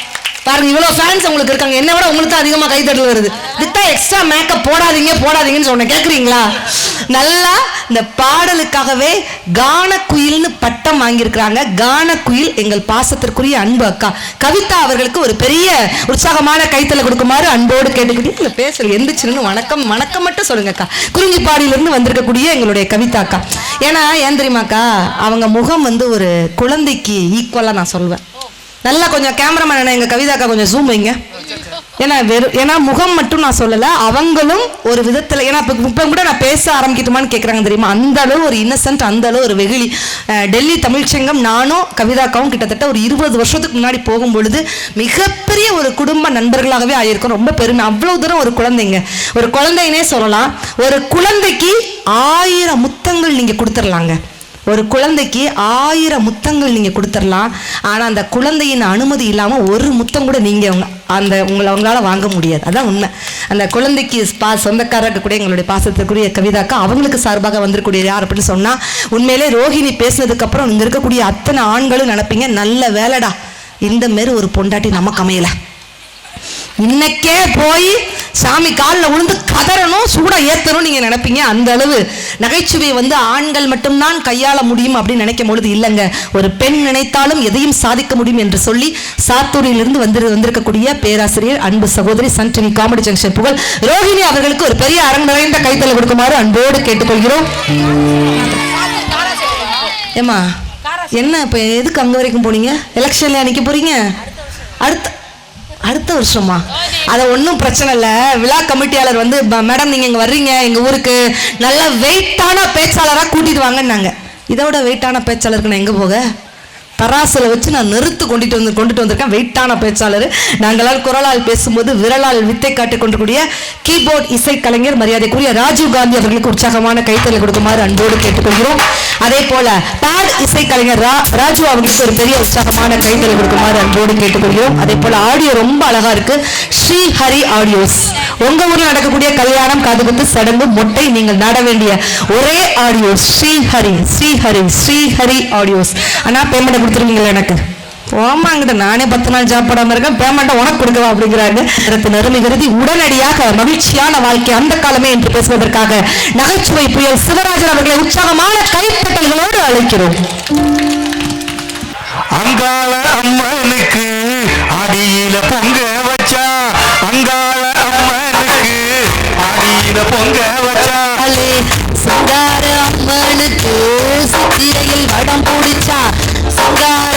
பாருங்க. இவ்வளவு ஃபேன்ஸ் உங்களுக்கு இருக்காங்க, என்ன விட உங்களுக்கு அதிகமா கைத்தட்டல் வருது. வித்தா எக்ஸ்ட்ரா மேக்கப் போடாதீங்கன்னு சொன்னேன், கேக்குறீங்களா? நல்லா இந்த பாடலுக்காகவே கானக்குயில்னு பட்டம் வாங்கியிருக்கிறாங்க. கானக்குயில் எங்கள் பாசத்திற்குரிய அன்பு அக்கா கவிதா அவர்களுக்கு ஒரு பெரிய உற்சாகமான கைத்தலை கொடுக்குமாறு அன்போடு கேட்டுக்கிட்டு இல்ல பேசல எந்திரிச்சுன்னு வணக்கம் வணக்கம் மட்டும் சொல்லுங்க அக்கா. குறிஞ்சிப்பாடியிலிருந்து வந்திருக்கக்கூடிய எங்களுடைய கவிதா அக்கா. ஏன்னா ஏன் தெரியுமாக்கா, அவங்க முகம் வந்து ஒரு குழந்தைக்கு ஈக்குவலா நான் சொல்வேன். நல்லா கொஞ்சம் கேமராமேன் எங்க கவிதாக்கா கொஞ்சம் ஜூம் வைங்க. ஏன்னா முகம் மட்டும் நான் சொல்லல, அவங்களும் ஒரு விதத்துல, ஏன்னா இப்ப கூட நான் பேச ஆரம்பிக்கட்டுமான்னு கேக்குறாங்க தெரியுமா, அந்த அளவு ஒரு இன்னசென்ட், அந்த அளவு ஒரு வெகுளி. டெல்லி தமிழ்ச்சங்கம் நானும் கவிதாக்காவும் கிட்டத்தட்ட ஒரு 20 வருஷத்துக்கு முன்னாடி போகும் பொழுது மிகப்பெரிய ஒரு குடும்ப நண்பர்களாகவே ஆயிருக்கும். ரொம்ப பெருமை. அவ்வளவு தூரம் ஒரு குழந்தைங்க, ஒரு குழந்தைனே சொல்லலாம். ஒரு குழந்தைக்கு 1000 முத்தங்கள் நீங்க கொடுத்துடலாங்க. ஒரு குழந்தைக்கு 1000 முத்தங்கள் நீங்க கொடுத்துடலாம். ஆனா அந்த குழந்தையின் அனுமதி இல்லாம ஒரு முத்தம் கூட நீங்க அவங்களால வாங்க முடியாது. அதான் உண்மை. அந்த குழந்தைக்கு சொந்தக்காரருக்கு கூட எங்களுடைய பாசத்திற்குரிய கவிதாக்கா அவங்களுக்கு சார்பாக வந்திருக்கூடிய யார் அப்படின்னு சொன்னா, உண்மையிலே ரோஹிணி பேசினதுக்கு அப்புறம் இங்க இருக்கக்கூடிய அத்தனை ஆண்களும் நினைப்பீங்க, நல்ல வேலைடா இந்த மாரி ஒரு பொண்டாட்டி நமக்கு அமையல. இன்னைக்கே போய் சாமி காலில் விழுந்து கதறணும், சூடா ஏத்தணும் நீங்க நினைப்பீங்க. அந்த அளவு நகைச்சுவை வந்து ஆண்கள் மட்டும்தான் கையாள முடியும் அப்படின்னு நினைக்கும் பொழுது இல்லைங்க, ஒரு பெண் நினைத்தாலும் எதையும் சாதிக்க முடியும் என்று சொல்லி சாத்தூரிலிருந்து வந்திருக்கக்கூடிய பேராசிரியர் அன்பு சகோதரி சன் டிவி காமெடி ஜங்ஷன் புகழ் ரோஹிணி அவர்களுக்கு ஒரு பெரிய அரங்கு நிறைந்த கைத்தலை கொடுக்குமாறு அன்போடு கேட்டுக்கொள்கிறோம். ஏமா என்ன இப்ப எதுக்கு அங்க வரைக்கும் போனீங்க? எலெக்ஷன்ல நிக்க போறீங்க? அடுத்த வருஷமா? அதை ஒன்றும் பிரச்சனை இல்லை. விழா கமிட்டியாளர் வந்து மேடம் நீங்க இங்க வர்றீங்க எங்க ஊருக்கு, நல்ல வெயிட்டான பேச்சாளராக கூட்டிட்டு வாங்கன்னாங்க. இதோட வெயிட்டான பேச்சாளருக்கு நான் எங்க போக? தராசில் வச்சு நான் நிறுத்து கொண்டுட்டு வந்திருக்கேன் வெயிட்டான பேச்சாளர். நாங்களால் குரலால் பேசும்போது விரலால் வித்தை காட்டிக் கொண்டிருக்கூடிய கீபோர்ட் இசை கலைஞர் மரியாதைக்குரிய ராஜீவ் காந்தி அவர்களுக்கு உற்சாகமான கைத்தலை கொடுக்குமாறு அன்போடு கேட்டுக்கொள்கிறோம். அதே போல பேட் இசை கலைஞர் ராஜு அவர்களுக்கு ஒரு பெரிய உற்சாகமான கைத்தலை கொடுக்குமாறு அன்போடு கேட்டுக்கொள்கிறோம். அதே போல ஆடியோ ரொம்ப அழகா இருக்கு, ஸ்ரீஹரி ஆடியோஸ். உங்க ஊர்ல நடக்கக்கூடிய கல்யாணம், காதுகுத்து, சடங்கு, மொட்டை நீங்கள் நாட வேண்டிய ஒரே ஆடியோ ஸ்ரீஹரி ஆடியோஸ். ஆனா பேமெண்ட் கொடுத்துருவீங்களா? எனக்கு போமாங்கிட்ட நானே 10 நாள் ஜாப் போடாம இருக்கேன், பேமெண்ட்டை உனக்கு கொடுக்கவா அப்படிங்கிறாங்க. நறுமை கருதி உடனடியாக மகிழ்ச்சியான வாழ்க்கை அந்த காலமே என்று பேசுவதற்காக நகைச்சுவை புயல் சிவராஜன் அவர்களை உற்சாகமான கைப்பட்டல்களோடு அழைக்கிறோம். அங்காள அம்மனுக்கு அடியில பொங்க வச்சா, அங்காள அம்மனுக்கு அடியில பொங்க வச்சா, சிங்கார அம்மனுக்கு சித்திரையில் வடம் பிடிச்சா, சிங்கார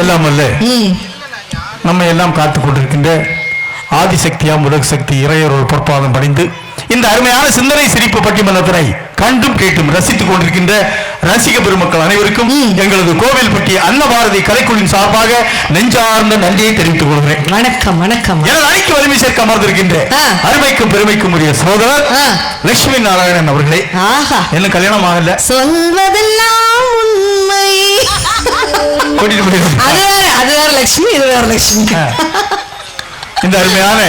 எல்லாம் அல்ல ம் நம்ம எல்லாம் காத்துக் கொண்டிருக்கின்ற ஆதிசக்தியாம் உலக சக்தி இறையரோடு பொற்பாதம் பணிந்து இந்த அருமையான சிந்தனை சிரிப்பு பட்டிமன்றத்தினை கண்டும் கேட்டும் ரசித்துக் கொண்டிருக்கின்ற ரசிக பெருமக்கள் அனைவருக்கும் எங்களது கோவில்பட்டி அன்னபாரதி கலைக்குழுவின் சார்பாக நெஞ்சார்ந்த நன்றியை தெரிவித்துக் கொள்கிறேன். வணக்கம் வணக்கம். எனது அணிக்கு வலிமை சேர்க்க அமர்ந்திருக்கின்ற அருமைக்கும் பெருமைக்கும் உரிய சகோதரர் லட்சுமி நாராயணன் அவர்களே. ஆஹா, என்ன கல்யாணம் ஆகல, சொல்வதெல்லாம் உண்மை. அது வேற லட்சுமி, இது வேற லட்சுமி. இந்த அருமையான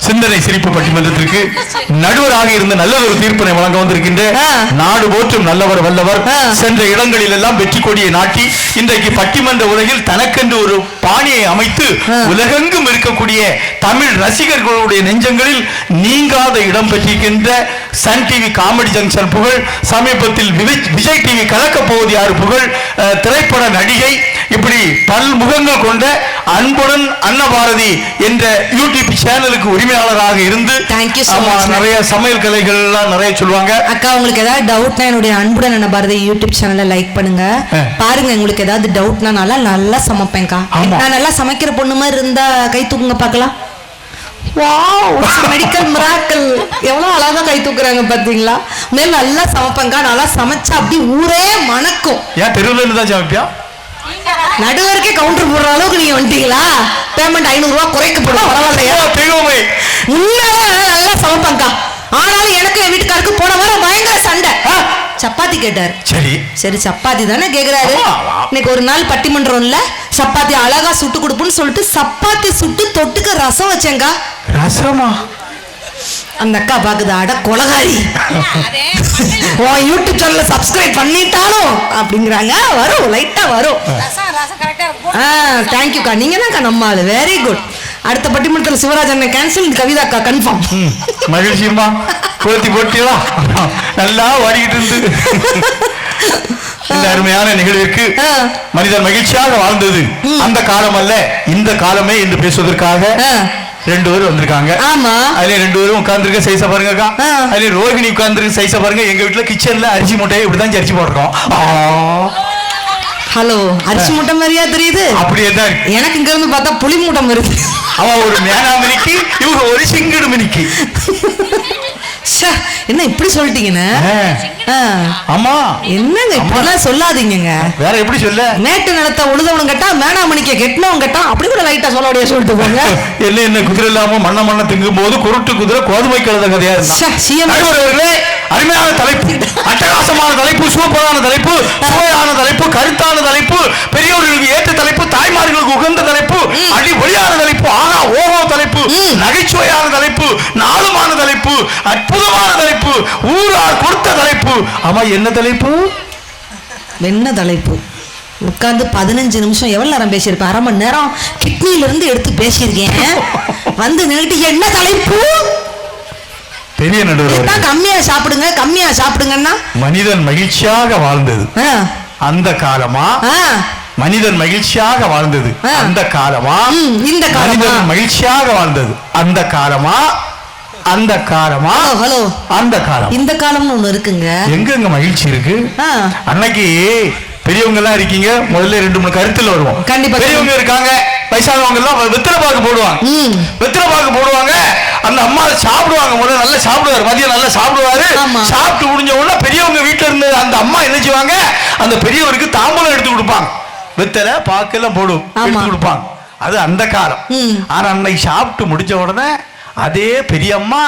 சிந்தனை சிரிப்பு பட்டிமன்றத்திற்கு நடுவராக இருந்த நல்லதொரு தீர்ப்பினை வழங்க வந்திருக்கின்ற நாடு போற்றும் நல்லவர் வல்லவர், சென்ற இடங்களில் எல்லாம் வெற்றி கொடியை நாட்டி இன்றைக்கு பட்டிமன்ற உலகில் தனக்கென்று ஒரு பாணியை அமைத்து உலகெங்கும் இருக்கக்கூடிய தமிழ் ரசிகர்களுடைய நெஞ்சங்களில் நீங்காத இடம் பெற்றிருக்கின்ற சன் டிவி காமெடி ஜங்ஷன் புகழ், சமீபத்தில் விஜய் டிவி கலக்க போவது யாரு புகழ், திரைப்பட நடிகை, இப்படி பல்முகங்கள் கொண்ட அன்புடன் அன்னபாரதி என்ற யூடியூப் சேனலுக்கு உரிமையாளராக இருந்து நிறைய சமையல் கலைகள் எல்லாம் நிறைய சொல்லுவாங்க. அக்கா, உங்களுக்கு ஏதாவது டவுட்னா என்னுடைய அன்புடன் அன்னபாரதி யூடியூப் சேனலை லைக் பண்ணுங்க, பாருங்க. உங்களுக்கு ஏதாவது டவுட்னா நல்லா சமைப்பேன்க்கா. நான் நல்லா சமைக்கிற பொண்ணு மாதிரி இருந்தா கை தூக்குங்க பார்க்கலாம். மெடிக்கல் மிராக்கிள், எவ்வளவு அழகா கை தூக்குறாங்க பாத்தீங்களா. மேல நல்லா சமைப்பேன்க்கா, நல்லா சமைச்சா அப்படி ஊரே மணக்கும். ஏன் தெருவில் இருந்தா சமைப்பியா? நடுவருக்கே கவுண்டர் போடுற அளவுக்கு நீங்க வந்துட்டீங்களா? பேமெண்ட் 500 ரூபாய் குறைக்கப்படும், பரவாயில்லையா? நல்லா சமைப்பாங்கக்கா. ஆனாலும் எனக்கு என் வீட்டுக்காருக்கு போன வாரம் பயங்கர சண்டை. சப்பாத்தி கேட்டார். சரி சரி, சப்பாத்தி தானே கேக்குறாரு. இன்னைக்கு ஒரு நாள் பட்டிமன்றம்ல சப்பாத்தி அழகா சுட்டு கொடுப்புன்னு சொல்லிட்டு சப்பாத்தி சுட்டு தொட்டுக்க ரசம் வச்சேங்கா. ரசமா? அந்த அக்கா பாக்குது, அட கொலகாரி, உன் யூடியூப் சேனல்ல சப்ஸ்கிரைப் பண்ணிட்டாலும் அப்படிங்கிறாங்க. வரும், லைட்டா வரும். தேங்க்யூக்கா, நீங்க தான்க்கா நம்ம ஆளு. Very good. அடுத்த பட்டிமன்றத்தில் சிவராஜ் அண்ணன் கேன்சல், கவிதா அக்கா கன்ஃபார்ம். மகிழ்ச்சியம்மா, போட்டி போட்டியா நல்லா ஓடிக்கிட்டு இருந்து இந்த அருமையான நிகழ்விற்கு மனிதன் மகிழ்ச்சியாக வாழ்ந்தது அந்த காலம் அல்ல இந்த காலமே என்று பேசுவதற்காக 2 பேர் வந்திருக்காங்க. ஆமா, அதுல 2 பேரும் உட்கார்ந்துருக்க சைஸா பாருங்கக்கா. அதுல ரோஹிணி உட்கார்ந்துருக்க சைஸா பாருங்க. எங்க வீட்டுல கிச்சன்ல அரிசி மூட்டையை இப்படிதான் அரிசி போடுறோம். ஹலோ, அரிசி மூட்டை மாதிரியா தெரியுது? அப்படியே தான் எனக்கு இங்க இருந்து பார்த்தா புளி மூட்டை வருது. அவன் ஒரு மேனாமினிக்கு, இவங்க ஒரு சிங்கிடு மினிக்கு. என்ன இப்படி சொல்லிட்டீங்கன்னு? ஆமா, என்னங்க இப்படிலாம் சொல்லாதீங்க. வேற எப்படி சொல்ல? மேட்டு நிலத்தை உழுதவனும் கேட்டா, மேனாமணிக்க கெட்டினவன் கேட்டா, அப்படி கூட லைட்டா சொல்ல சொல்லிட்டு போங்க. என்ன குதிரை இல்லாம மண்ண திங்கும் போது குருட்டு குதிரை கோதுமை கழுத கதையா இருந்தா. அருமையான தலைப்பு, அட்டகாசமான தலைப்பு, சூப்பரான தலைப்பு, சுவையான தலைப்பு, கருத்தான தலைப்பு, பெரியவர்களுக்கு ஏற்ற தலைப்பு, தாய்மார்களுக்கு உகந்த தலைப்பு, அடிப்பொழியான தலைப்பு, ஆனா ஓஹோ தலைப்பு, நகைச்சுவையான தலைப்பு, நாளுமான தலைப்பு, அற்புதமான தலைப்பு, ஊரார் கொடுத்த தலைப்பு. ஆமா, என்ன தலைப்பு? என்ன தலைப்பு? உட்கார்ந்து 15 நிமிஷம் எவ்வளவு நேரம் பேசியிருப்பேன்? 1/2 மணி நேரம் கிட்னில இருந்து எடுத்து பேசியிருக்கேன். வந்து நின்னுட்டு என்ன தலைப்பு? பெரிய நடுவர், கம்மியா சாப்பிடுங்க, கம்மியா சாப்பிடுங்கன்னா மனிதன் மகிழ்ச்சியாக வாழ்ந்தது அந்த காலமா? மனிதன் மகிழ்ச்சியாக வாழ்ந்தது அந்த காலமா? இந்த காலம் மகிழ்ச்சியாக வாழ்ந்தது அந்த காலமா? அந்த காலமா? ஹலோ, அந்த காலம், இந்த காலம்னு ஒண்ணு இருக்குங்க. எங்க மகிழ்ச்சி இருக்கு? அன்னைக்கு பெரியவங்க எல்லாம் இருக்கீங்க, முதல்ல 2-3 கருத்துல வருவோம். கண்டிப்பா பெரியவங்க இருக்காங்க, வயசானவங்க எல்லாம் வெத்தலை பாக்கு போடுவாங்க. வெத்தலை பாக்கு போடுவாங்க. அந்த அம்மா சாப்பிடுவாங்க, முதல்ல நல்லா சாப்பிடுவாரு, மதியம் நல்லா சாப்பிடுவாரு. சாப்பிட்டு முடிஞ்ச உடனே பெரியவங்க வீட்டுல இருந்து அந்த அம்மா என்ன செய்வாங்க, அந்த பெரியவருக்கு தாம்பூலம் எடுத்து கொடுப்பாங்க. வெத்தலை பாக்கு எல்லாம் போடும், எடுத்து கொடுப்பாங்க. அது அந்த காலம். ஆனா அன்னைக்கு சாப்பிட்டு முடிஞ்ச உடனே அதே பெரியம்மா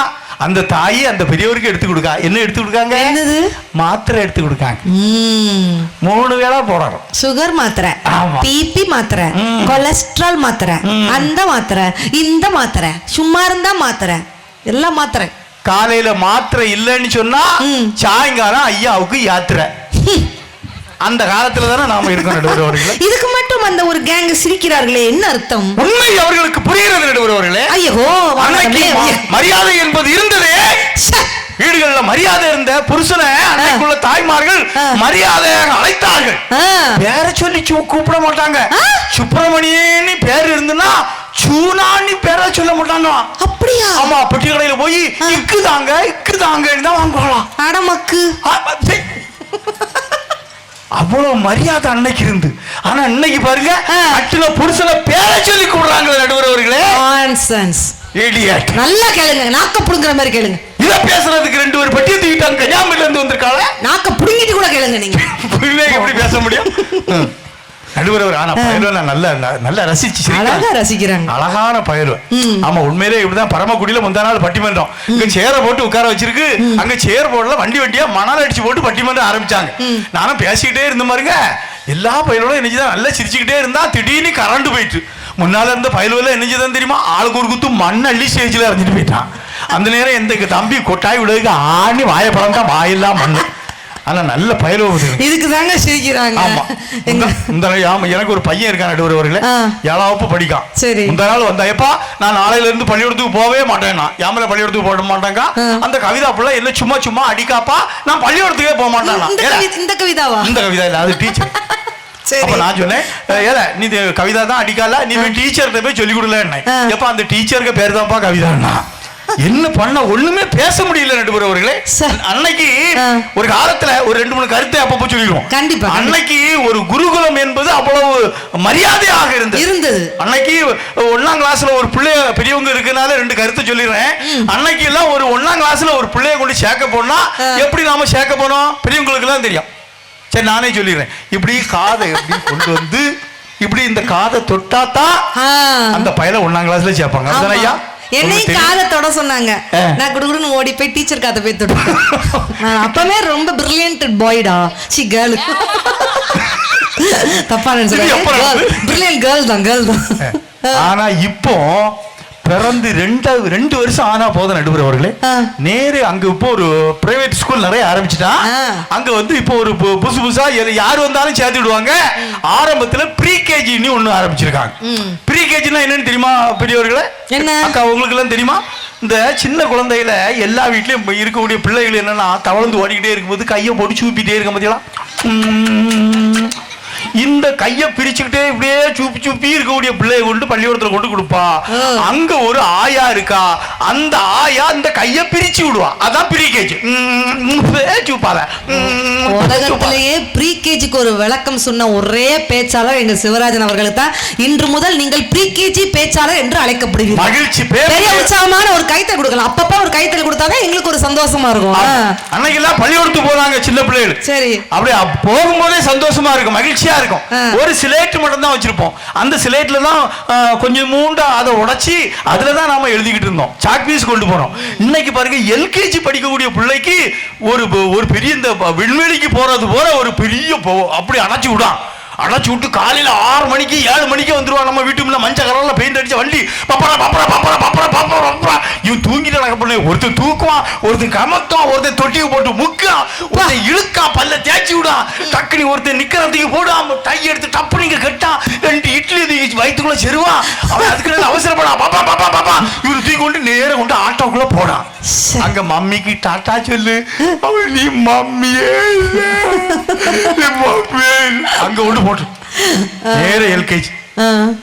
அந்த தாயி அந்த பெரியவருக்கு எடுத்து கொடுக்கா. என்ன எடுத்து கொடுக்காங்க? என்னது? மாத்திரை எடுத்து கொடுக்காங்க. 3 வேளை போடணும். சுகர் மாத்திரை, பிபி மாத்திரை, கொலஸ்ட்ரால் மாத்திரை, அந்த மாத்திரை, இந்த மாத்திரை, சும்மா இருந்தா மாத்திரை, எல்லாம் மாத்திரை. காலையில மாத்திரை இல்லைன்னு சொன்னா சாயங்காலம் ஐயாவுக்கு யாத்திரை. அந்த காலத்துல தானே நாம இருக்கோம். இதுக்கு மட்டும் அந்த ஒரு கேங் சிரிக்கிறார்களே, என்ன அர்த்தம்? உண்மை அவர்களுக்கு புரிகிறது நடுவர்களே. ஐயோ, மரியாதை என்பது இருந்ததே. வீடுகள்ல மரியாதை இருந்த புருஷனை அன்னைக்குள்ள தாய்மார்கள் மரியாதையாக அழைத்தார்கள். பேர சொல்லி கூப்பிட மாட்டாங்க. சுப்பிரமணியன்னு பேர் இருந்துன்னா சூனான்னு பேர சொல்ல மாட்டாங்க. அப்படியா? ஆமா, பெட்டி கடையில போய் இக்குதாங்க இக்குதாங்க தான் வாங்குவாங்களாம். அடமக்கு. அவ்வளவு மரியாதை அன்னைக்கு இருந்து. ஆனா இன்னைக்கு பாருங்க அட்டுல புருஷனை பேரை சொல்லி கூடுறாங்களே நடுவர் அவர்களே. நல்லா கேளுங்க, நாக்க புடுங்குற மாதிரி கேளுங்க. இத பேசுறதுக்கு 2 பேர் பட்டியை தூக்கிட்டாங்க. கன்னியாகுமரியில இருந்து வந்திருக்காங்க. நாக்க புடுங்கிட்டு கூட கேளுங்க நீங்க. எப்படி பேச முடியும் நடுவர்? ஆனா பயலுவ நல்ல நல்ல ரசிக்கிறாங்க. அழகான பயலுவ. ஆமா உண்மையிலே இப்படிதான் பரமக்குடியில முந்தா நாள் பட்டிமன்றம். இங்க சேர போட்டு உட்கார வச்சிருக்கு. அங்க சேர் போடல, வண்டியா மணல் அடிச்சு போட்டு பட்டிமன்றம் ஆரம்பிச்சாங்க. நானும் பேசிக்கிட்டே இருந்த பாருங்க. எல்லா பயலோட என்னச்சுதான் நல்லா சிரிச்சுக்கிட்டே இருந்தா திடீர்னு கரண்ட் போயிட்டு முன்னால இருந்த பயலுவல என்னச்சுதான் தெரியுமா, ஆளுக்கு ஒரு குத்து மண் அள்ளி ஸ்டேஜ்ல அறிஞ்சிட்டு போயிட்டான். அந்த நேரம் எந்த தம்பி கொட்டாய் விடுறதுக்கு ஆணி வாயப்படம் தான் வாயெல்லாம் மண்ணு. ஆனா நல்ல பயலுவது இதுக்கு தாங்க சிரிக்கிறாங்க. எனக்கு ஒரு பையன் இருக்கான் நடுவர் அவர்களே, 7ஆம் வகுப்பு படிக்கான். சரி, இந்த நாள் வந்தா எப்பா நான் நாளையில இருந்து பள்ளிக்கூடத்துக்கு போவே மாட்டேன்னா. யாமல பள்ளிக்கூடத்துக்கு போட மாட்டாங்க. அந்த கவிதா புள்ள என்ன சும்மா சும்மா அடிக்காப்பா நான் பள்ளிக்கூடத்துக்கே போக மாட்டேன்னா. இந்த கவிதாவா? இந்த கவிதா இல்ல, அது டீச்சர். அப்ப நான் சொன்னேன், ஏல நீ கவிதா தான் அடிக்கால, நீ போய் டீச்சர்கிட்ட போய் சொல்லி கொடுல. எப்ப அந்த டீச்சருக்கு பேர் தான்ப்பா கவிதான்னா. என்ன பண்ண ஒண்ணுமே பேச முடியல நடுவர் அவர்களே. அன்னைக்கு ஒரு காலத்துல ஒரு 2-3 கருத்தை அப்பப்போ சொல்லிடுவோம். கண்டிப்பா. அன்னைக்கு ஒரு குருகுலம் என்பது அவ்வளவு மரியாதையாக இருந்தது. அன்னைக்கு 1ஆம் கிளாஸ்ல ஒரு பிள்ளைய பெரியவங்க இருக்கனால 2 கருத்தை சொல்லிடுறேன். அன்னைக்கு எல்லாம் ஒரு 1ஆம் கிளாஸ்ல ஒரு பிள்ளைய கொண்டு சேர்க்க போனா எப்படி நாம சேர்க்க போனோம் பெரியவங்களுக்கு எல்லாம் தெரியும். சரி நானே சொல்லிடுறேன். இப்படி காதை எப்படி கொண்டு வந்து இப்படி இந்த காதை தொட்டாதான் அந்த பையல 1ஆம் கிளாஸ்ல சேர்ப்பாங்க. அதுதானே ஐயா? என்னையும் காதை தொட சொன்னாங்க. நான் குடுகுடுன்னு ஓடி போய் டீச்சர் காதை போய் தொட்டேன். அப்பவே ரொம்ப பிரில்லியன்ட் பாய்டா. சி கேர்ள். தப்பா நினைச்சேன். பிரில்லியன்ட் கேர்ள் தான். ஆனா இப்போ பிறந்து 2 வருஷம் ஆனா போதும் நடுவர் அவர்களே. நேரு அங்க இப்போ ஒரு பிரைவேட் ஸ்கூல் நிறைய ஆரம்பிச்சுட்டா. அங்க வந்து இப்போ ஒரு புதுசா யாரு வந்தாலும் சேர்த்து விடுவாங்க. ஆரம்பத்துல ப்ரீ கேஜின்னு ஒண்ணு ஆரம்பிச்சிருக்காங்க. ப்ரீ கேஜினா என்னன்னு தெரியுமா பெரியவர்களே? அக்கா உங்களுக்கு எல்லாம் தெரியுமா? இந்த சின்ன குழந்தையில எல்லா வீட்லயும் இருக்கக்கூடிய பிள்ளைகள் என்னன்னா தவழ்ந்து ஓடிக்கிட்டே இருக்கும்போது கையை போட்டு சூப்பிட்டே இருக்க பாத்தீங்களா? இந்த கையை பிரிச்சுக்கிட்டே இப்படியே சூப்பி இருக்கக்கூடிய பிள்ளைய கொண்டு பள்ளிக்கூடத்துல கொண்டு கொடுப்பா. அங்க ஒரு ஆயா இருக்கா. அந்த ஆயா இந்த கையை பிரிச்சு விடுவா. அதான் ப்ரீ கேஜி. உலகத்திலேயே ப்ரீ கேஜிக்கு ஒரு விளக்கம் சொன்ன ஒரே பேச்சாளர் எங்க சிவராஜன் அவர்களுக்கு தான். இன்று முதல் நீங்கள் ப்ரீ கேஜி பேச்சாளர் என்று அழைக்கப்படுவீர்கள். மகிழ்ச்சி. பெரிய உற்சாகமான ஒரு கைத்தல் கொடுக்கலாம். அப்பப்ப ஒரு கைத்தல் கொடுத்தாதான் எங்களுக்கு ஒரு சந்தோஷமா இருக்கும். அன்னைக்கு எல்லாம் பள்ளிக்கூடத்துக்கு போனாங்க சின்ன பிள்ளைகள். சரி, அப்படியே போகும்போதே சந்தோஷமா இருக்கும், மகிழ்ச்சியா இருக்கும். ஒரு சிலேட் மட்டும் தான் வச்சிருப்போம். அந்த சிலேட்ல தான் கொஞ்சம் மூண்டா அதை உடைச்சி அதுலதான் நாம எழுதிக்கிட்டு இருந்தோம். சாக் பீஸ் கொண்டு போறோம். இன்னைக்கு பாருங்க எல்கேஜி படிக்கக்கூடிய பிள்ளைக்கு ஒரு பெரிய இந்த விண்வெளிக்கு போறது போல ஒரு பெரிய அப்படி அடைச்சு விடான். அடைச்சு விட்டு காலையில 6 மணிக்கு 7 மணிக்கு வந்துருவான். நம்ம வீட்டுக்குள்ள மஞ்சள் கலர்ல பெயிண்ட் அடிச்ச வண்டி பப்பரா பப்பரா பப்பரா பப்பரா பப்பரா பப்பரா. இவன் தூங்கிட்டு நடக்க பண்ண ஒருத்தர் தூக்குவான், ஒருத்தர் கமத்துவான், ஒருத்தர் தொட்டியை போட்டு முக்கான், ஒருத்தர் இழுக்கான், பல்ல தேய்ச்சி விடான், டக்குனி ஒருத்தர் நிக்கிறதுக்கு போடாம டை எடுத்து டப்புனிங்க கட்டான், 2 இட்லி தூக்கி வயிற்றுக்குள்ள செருவான். அவன் அதுக்கு அவசரப்படான். பாப்பா பாப்பா பாப்பா இவரு தூக்கி கொண்டு நேரம் கொண்டு ஆட்டோக்குள்ள போடான். அங்க மம்மிக்கு டாட்டா சொல்லு. அவன் நீ மம்மியே அங்க கொண்டு போட்டு நேர எல்கேஜி.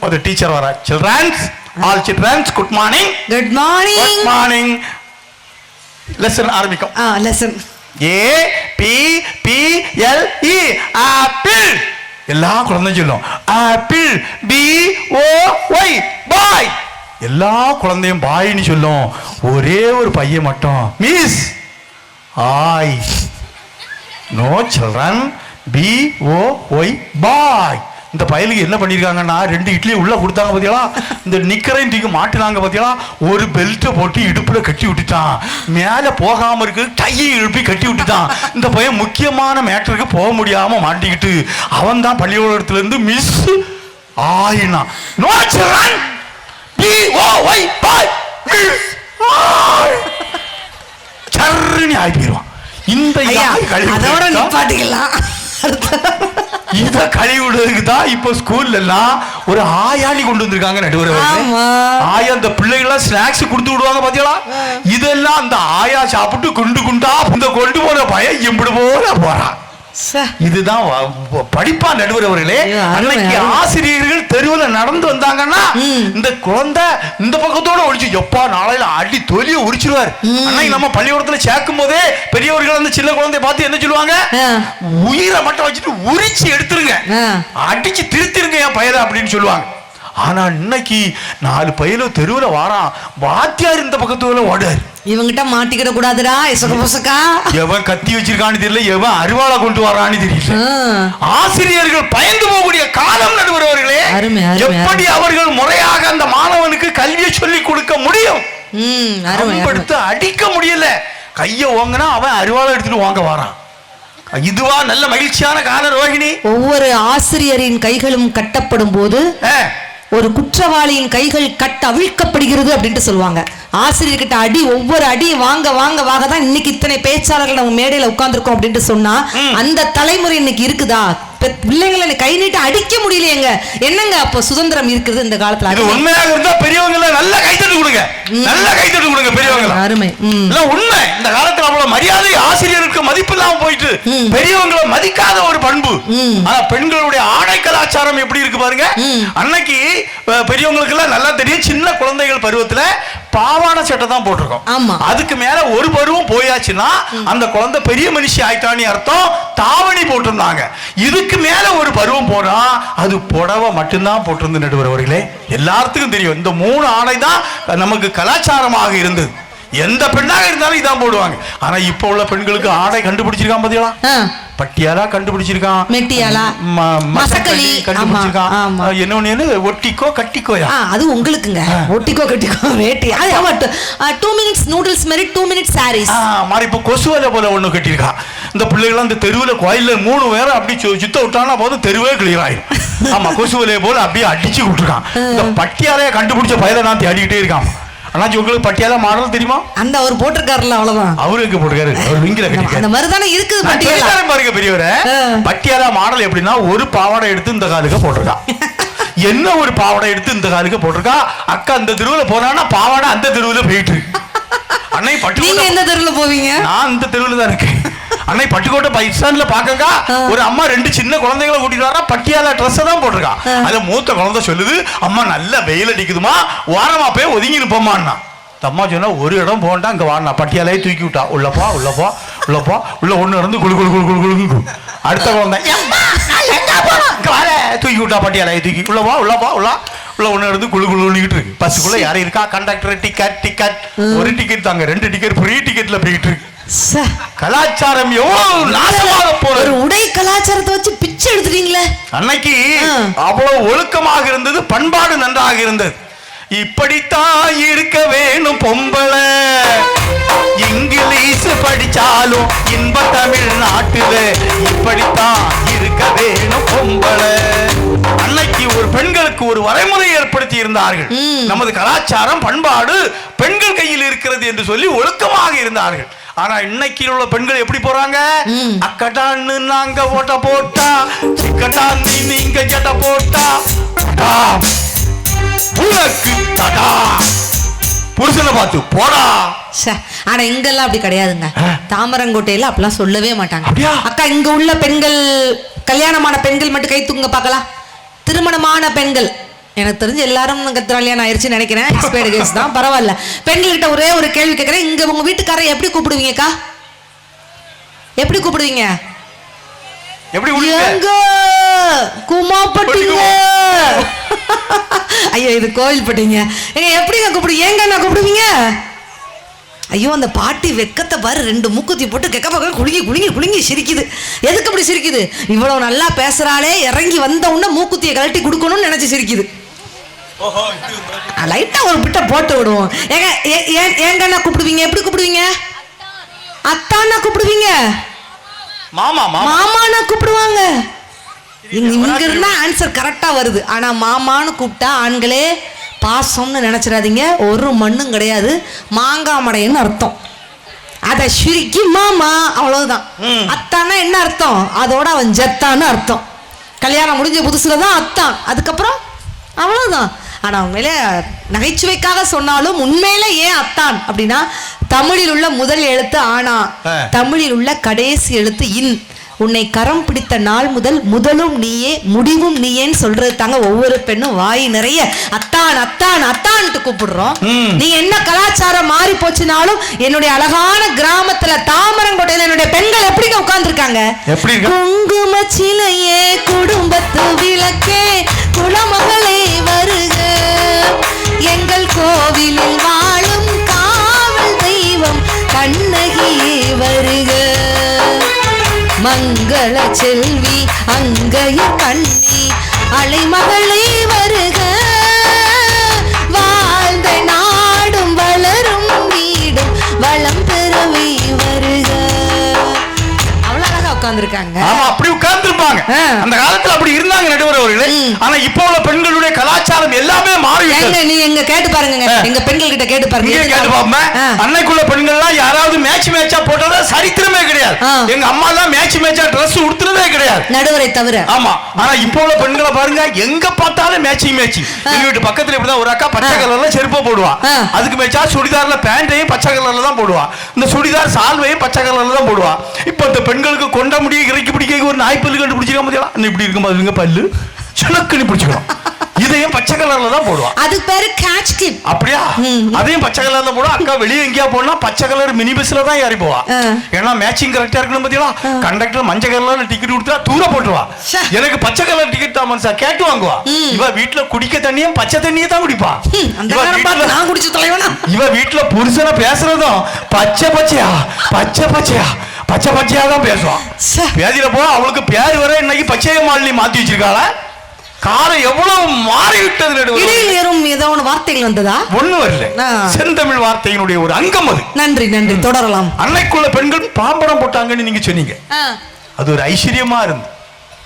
ஒரு டீச்சர் வரா. Childrens, all childrens, good morning. Good morning. Good morning. Lesson ஆரம்பிக்கும். Lesson A P P L E apple. எல்லா குழந்தையும் சொல்லும் apple. B O Y boy. எல்லா குழந்தையும் பாய்னு சொல்லும். ஒரே ஒரு பையன் மட்டும் மிஸ் ஆய். No children, B O Y பாய். இந்த பயலுக்கு என்ன பண்ணிருக்காங்கன்னா 2 இட்லி உள்ள கொடுத்தாங்க பாத்தீங்களா, இந்த நிக்கரையும் தூக்கி மாட்டினாங்க பாத்தீங்களா, ஒரு பெல்ட்டை போட்டு இடுப்புல கட்டி விட்டுட்டான். மேல போகாம இருக்கு கையை இழுப்பி கட்டி விட்டுட்டான். இந்த பையன் முக்கியமான மேட்டருக்கு போக முடியாம மாட்டிக்கிட்டு அவன் தான் பள்ளிக்கூடத்துல இருந்து miss ஆயினா. No children, B O Y பாய், மிஸ் ஆய். சர்னி ஆகி போயிடுவான். இந்த அதோட நிப்பாட்டிக்கலாம். இத கழிவுடுறதுக்கு தான் இப்ப ஸ்கூல்ல எல்லாம் ஒரு ஆயாணி கொண்டு வந்திருக்காங்க நடுவர். ஆயா அந்த பிள்ளைகள் ஸ்நாக்ஸ் கொடுத்து விடுவாங்க பாத்தீங்களா. இதெல்லாம் அந்த ஆயா சாப்பிட்டு குண்டு குண்டா இந்த கொண்டு போற பையன் எம்பிடு போல போறான். இதுதான் படிப்பா நடுவர் அவர்களே. அன்னைக்கு ஆசிரியர்கள் தெருவில் நடந்து வந்தாங்கன்னா இந்த குழந்தை இந்த பக்கத்தோட ஒழிச்சு எப்பா நாளையில அடி தொலிய உரிச்சிருவார். அன்னைக்கு நம்ம பள்ளிக்கூடத்துல சேர்க்கும் போதே பெரியவர்கள் அந்த சின்ன குழந்தைய பார்த்து என்ன சொல்லுவாங்க, உயிரை மட்டும் வச்சுட்டு உரிச்சு எடுத்துருங்க, அடிச்சு திருத்திருங்க என் பையல அப்படின்னு சொல்லுவாங்க. ஆனா இன்னைக்கு 4 பையல தெருவுல வாரான், வாத்தியார் இந்த பக்கத்துல ஓடுறாரு. இவங்கிட்ட மாட்டிக்கிட கூடாதுடா எவன் கத்தி வச்சிருக்கான்னு தெரியல, எவன் அருவாளை கொண்டு வரான்னு தெரியல. ஆசிரியர்கள் பயந்து போகக்கூடிய காலம் நடுவர்களே. எப்படி அவர்கள் முறையாக அந்த மாணவனுக்கு கல்வியை சொல்லி கொடுக்க முடியும்? எடுத்து அடிக்க முடியல. கைய ஓங்கினா அவன் அருவாளை எடுத்துட்டு வாங்க வாரான். இதுவா நல்ல மகிழ்ச்சியான கால ரோகிணி? ஒவ்வொரு ஆசிரியரின் கைகளும் கட்டப்படும் போது ஒரு குற்றவாளியின் கைகள் கட்ட அவிழ்க்கப்படுகிறது அப்படின்ட்டு சொல்லுவாங்க. ஆசிரியர்கிட்ட அடி, ஒவ்வொரு அடி வாங்க வாங்க வாங்க தான் இன்னைக்கு இத்தனை பேச்சாளர்கள் நம்ம மேடையில உட்கார்ந்துருக்கோம் அப்படின்ட்டு சொன்னா அந்த தலைமுறை இன்னைக்கு இருக்குதா? பிள்ளைங்களை கை நீட்டு அடிக்க முடியலையேங்க. என்னங்க அப்ப சுதந்திரம் இருக்குது இந்த காலத்துல? அது உண்மையாக இருந்தா பெரியவங்க நல்ல கைத்தட்டு கொடுங்க, நல்ல கைத்தட்டு கொடுங்க பெரியவங்க. அருமை. உண்மை. இந்த காலத்துல அவ்வளவு மரியாதை, ஆசிரியருக்கு மதிப்பு இல்லாம போயிட்டு பெரியவங்களை மதிக்காத ஒரு பண்பு. ஆனா பெண்களுடைய ஆடை கலாச்சாரம் எப்படி இருக்கு பாருங்க. அன்னைக்கு பெரியவங்களுக்கு எல்லாம் நல்லா தெரியும், சின்ன குழந்தைகள் பருவத்துல பாவாடை சட்டை தான் போட்டிருக்கோம். அதுக்கு மேல ஒரு பருவம் போயாச்சுன்னா அந்த குழந்தை பெரிய மனுஷி ஆயிட்டான்னு அர்த்தம். தாவணி போட்டிருந்தாங்க. இதுக்கு மேல ஒரு பருவம் போனா அது புடவை மட்டும்தான் போட்டிருந்து நடுவர்களே. எல்லாத்துக்கும் தெரியும் இந்த 3 ஆடை தான் நமக்கு கலாச்சாரமாக இருந்தது. எந்த பெண்ணாக இருந்தாலும் இதான் போடுவாங்க. ஆனா இப்ப உள்ள பெண்களுக்கு ஆடை கண்டுபிடிச்சிருக்கான் பாத்தீங்களா? பட்டியாலா கண்டுபிடிச்சிருக்கான், மெட்டியாலா, மசக்கலி கண்டுபிடிச்சிருக்கான். என்ன ஒட்டிக்கோ கட்டிக்கோயா? அது உங்களுக்குங்க. ஒட்டிக்கோ கட்டிக்கோ வேட்டி. அது 2 minutes நூடுல்ஸ் மாதிரி 2 minutes sarees மாதிரி. இப்ப கொசுவலை போல ஒண்ணு கட்டியிருக்கான். இந்த பிள்ளைகள் அந்த தெருவுல கோயில்ல 3 பேரும் அப்படி சுத்த விட்டானா போதும் தெருவே கிளியர் ஆயிடும். ஆமா, கொசுவலையை போல அப்படியே அடிச்சு விட்டுருக்கான். இந்த பட்டியாலையை கண்டுபிடிச்ச பயில நான் தேடிக்கிட்டே இருக்கான். ஆனா உங்களுக்கு பட்டியாலா மாடல் தெரியுமா? அந்த அவர் போட்டிருக்காருல, அவ்வளவுதான். அவருக்கு போட்டிருக்காரு, அவர் விங்கில கட்டிருக்காரு. அந்த மாதிரி தானே இருக்குது பட்டியாலா. பாருங்க பெரியவரே, பட்டியாலா மாடல் எப்படின்னா ஒரு பாவாடை எடுத்து இந்த காலுக்கு போட்டிருக்கான். என்ன ஒரு பாவாடை எடுத்து இந்த காலுக்கு போட்டிருக்கா. அக்கா அந்த தெருவுல போனான்னா பாவாடை அந்த தெருவுல போயிட்டு இருக்கு. அன்னை பட்டு நீங்க எந்த தெருவுல போவீங்க? நான் இந்த தெருவுல தான் இருக்கேன். அன்னை பட்டுக்கோட்டை பஸ் ஸ்டாண்ட்ல பாக்கங்க ஒரு அம்மா 2 சின்ன குழந்தைகளை கூட்டிட்டு வரா, பட்டியாலா ட்ரெஸ் தான் போட்டிருக்கா. அதுல மூத்த குழந்தை சொல்லுது, அம்மா நல்ல வெயில் அடிக்குதுமா, வாரமா போய் ஒதுங்கி நிப்போம்மான்னா. அம்மா சொன்னா ஒரு இடம் போண்டா இங்க வாடினா, பட்டியாலையை தூக்கி விட்டா. உள்ளப்பா உள்ளப்பா உள்ளப்பா உள்ள ஒண்ணு இருந்து குழு குழு குழு குழு குழு. அடுத்த குழந்தை தூக்கி விட்டா, பட்டியாலையை தூக்கி உள்ளப்பா உள்ளப்பா உள்ள ஒண்ணு இருந்து குழு குழுக்கிட்டு இருக்கு. பஸ்ஸுக்குள்ள யாரும் இருக்கா? கண்டக்டர் டிக்கெட் ஒரு டிக்கெட் தாங்க, 2 டிக்கெட் ஃப்ரீ டிக்கெட்ல போயிட்டு இருக்கு. கலாச்சாரம் எவ்வளவு நாசமாக போறது. ஒரு உடை கலாச்சாரத்தை வச்சு பிச்சை எடுத்துட்டீங்களே. அன்னைக்கு அவ்வளவு ஒழுக்கமாக இருந்தது, பண்பாடு நன்றாக இருந்தது. இப்படித்தான் இருக்க வேணும் பொம்பளை, இங்கிலீஷ் படிச்சாலும் இன்ப தமிழ்நாட்டுல இப்படித்தான் இருக்க வேணும் பொம்பளை. அன்னைக்கு ஒரு பெண்களுக்கு ஒரு வரைமுறை ஏற்படுத்தி இருந்தார்கள். நமது கலாச்சாரம் பண்பாடு பெண்கள் கையில் இருக்கிறது என்று சொல்லி ஒழுக்கமாக இருந்தார்கள். ஆனா இன்னைக்கு உள்ள பெண்கள் எப்படி போறாங்க? அக்கட்டான்னு நாங்க ஓட்ட போட்டா, சிக்கட்டான்னு நீங்க ஜட்ட போட்டா, உனக்கு தடா புருஷனை பார்த்து போடா. ஆனா இங்கெல்லாம் அப்படி கிடையாதுங்க. தாமரங்கோட்டையில அப்படிலாம் சொல்லவே மாட்டாங்க. அக்கா, இங்க உள்ள பெண்கள், கல்யாணமான பெண்கள் மட்டும் கை தூங்க பார்க்கலாம். திருமணமான பெண்கள் எனக்கு தெரிஞ்சு எல்லாரும் கல்யாணம் ஆயிடுச்சுன்னு நினைக்கிறேன். எக்ஸ்பைர்டு கேஸ் தான், பரவாயில்ல. பெண்கள்கிட்ட ஒரே ஒரு கேள்வி கேட்கிறேன். இங்க உங்க வீட்டுக்காரரை எப்படி கூப்பிடுவீங்கக்கா? எப்படி கூப்பிடுவீங்க? குமாப்பட்டிங்க. ஐயோ, இது கோவில்பட்டிங்க. எப்படிங்க கூப்பிடுவீங்க? ஏங்க நான் கூப்பிடுவீங்க? ஐயோ, அந்த பாட்டி வெக்கத்தை பாரு, 2 மூக்குத்தி போட்டு கெக்க பக்கம் குலுங்கி குலுங்கி குலுங்கி சிரிக்குது. எதுக்கு அப்படி சிரிக்குது? இவ்வளவு நல்லா பேசுறாளே, இறங்கி வந்த உடனே மூக்குத்தியை கழட்டி கொடுக்கணும்னு நினைச்சு சிரிக்குது. லைட்டா ஒரு பிட்ட போட்டு விடுவோம். ஏங்க கூப்பிடுவீங்க? எப்படி கூப்பிடுவீங்க? அத்தானா கூப்பிடுவீங்க? மாமானா கூப்பிடுவாங்க. இங்க இருந்தா ஆன்சர் கரெக்டா வருது. ஆனா மாமான்னு கூப்பிட்டா ஆண்களே பாசம்னு நினைச்சிடாதீங்க. ஒரு மண்ணும் கிடையாது. மாங்காய் மடையன்னு அர்த்தம். அத சுருக்கி மாமா, அவ்வளவுதான். அத்தானா என்ன அர்த்தம்? அதோட அவன் ஜத்தான்னு அர்த்தம். கல்யாணம் முடிஞ்ச புதுசுலதான் அத்தான், அதுக்கப்புறம் அவ்வளவுதான். ஆனா உண்மையில நகைச்சுவைக்காக சொன்னாலும் உண்மையில ஏன் அத்தான் அப்படின்னா, தமிழில் உள்ள முதல் எழுத்து ஆனா, தமிழில் உள்ள கடைசி எழுத்து இன். உன்னை கரம் பிடித்த நாள் முதல் முதலும் நீயே முடிவும் நீயேன்னு சொல்றது தாங்க ஒவ்வொரு பெண்ணும் வாய் நிறைய அத்தான் அத்தான் அத்தான்ட்டு கூப்பிடுறோம். நீ என்ன கலாச்சாரம் மாறி போச்சுனாலும் என்னுடைய அழகான கிராமத்துல தாமரங்கோட்டையில என்னுடைய பெண்கள் எப்படி உட்கார்ந்துருக்காங்க? குங்கும சிலையே குடும்பத்து விளக்கே குலமகளே வருக, எங்கள் கோவிலில் வாழும் காவல் தெய்வம் கண்ணகியே வருக, மங்கள செல்வி அங்கைய கண்ணி அலைமகளே வருக, வாழ்ந்த நாடும் வளரும் வீடும் வளம் பெறவே வருக. அவ்வளவு அழகா உட்கார்ந்துருக்காங்க. ஆமா, அப்படி உட்கார்ந்துருப்பாங்க. அந்த காலத்துல அப்படி இருந்தாங்க நடுவர் அவர்களே. ஆனா இப்போ உள்ள பெண்களுடைய கலாச்சாரம் எல்லாமே மாறிவிட்டது. நீ எங்க கேட்டு பாருங்க, எங்க பெண்கள் கிட்ட கேட்டு பாருங்க. கேட்டு பாப்போம். அன்னைக்குள்ள பெண்கள்லாம் யாராவது மேட்சா போட்டதா சரித்திரமே கிடையாது. எங்க அம்மா எல்லாம் மேட்சா Dress உடுத்துறதே கிடையாது, நடுவரை தவிர. ஆமா, ஆனா இப்போ உள்ள பெண்களை பாருங்க, எங்க பார்த்தாலும் மேட்சிங். எங்க வீட்டு பக்கத்துல இப்படிதான் ஒரு அக்கா பச்சை கலர்ல செருப்பு போடுவா, அதுக்கு மேட்சா சுடிதார்ல பேண்டையும் பச்சை கலர்ல தான் போடுவா, இந்த சுடிதார் சால்வையும் பச்சை கலர்ல தான் போடுவா. இப்போ இந்த பெண்களுக்கு கொண்ட முடிய இறக்கி பிடிக்க ஒரு நாய்ப்பல்லு கண்டுபிடிச்சிக்க முடியலாம். இப்படி இருக்கும் பாருங்க, பல்லு சனக்குன்னு பிடிச்சிக்கலாம், இதையும் பச்சை கலர்ல தான் போடுவா. அது பேரு கேட்ச் கிளிப். அப்படியா? அதையும் பச்சை கலர்ல போடுவா. அக்கா வெளியே எங்கேயா போனா பச்சை கலர் மினி பஸ்ல தான் ஏறி போவா. ஏன்னா மேட்சிங் கரெக்டா இருக்கணும் பாத்தீங்களா? கண்டக்டர் மஞ்சள் கலர்ல டிக்கெட் கொடுத்தா தூர போட்டுருவா. எனக்கு பச்சை கலர் டிக்கெட் தான் மனுஷா கேட்டு வாங்குவா. இவ வீட்டுல குடிக்க தண்ணியும் பச்சை தண்ணியை தான் குடிப்பா. நான் குடிச்ச தலைவனா? இவ வீட்டுல புருஷனை பேசுறதும் பச்சை பச்சையா பச்சை பச்சையா பச்சை பச்சையா தான் பேசுவான். பேதியில போ, அவளுக்கு பேர் வர இன்னைக்கு பச்சைய மாலினி மாத்தி வச்சிருக்காள. காலம் எவ்வளவு மாறிவிட்டது. இடையில் ஏறும் ஏதோ ஒரு வார்த்தைகள் வந்ததா? ஒண்ணு வரல. செந்தமிழ் வார்த்தையினுடைய ஒரு அங்கம் அது. நன்றி நன்றி, தொடரலாம். அன்னைக்குள்ள பெண்கள் பாம்பரம் போட்டாங்கன்னு நீங்க சொன்னீங்க, அது ஒரு ஐஸ்வர்யமா இருந்து.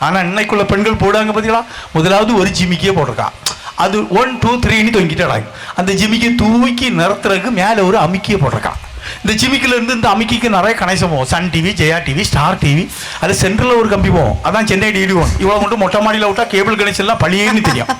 ஆனா இன்னைக்குள்ள பெண்கள் போடுவாங்க பாத்தீங்களா? முதலாவது ஒரு ஜிமிக்கியே போட்டிருக்கான், அது 1 2 3 தொங்கிட்டாங்க. அந்த ஜிமிக்கை தூக்கி நிறுத்துறதுக்கு மேல ஒரு அமிக்கியை போட்டிருக்கான். இந்த ஜிமிக்கில இருந்து இந்த அமிக்கிக்கு நிறைய கனெக்ஷன் போகும். Sun TV, Jaya TV, Star TV, அது சென்ட்ரல்ல ஒரு கம்பி போகும், அதான் சென்னை DD1. இவ்வளவு மட்டும் மொட்டை மாடியில விட்டா கேபிள் கனெக்ஷன் எல்லாம் பழியேன்னு தெரியும்.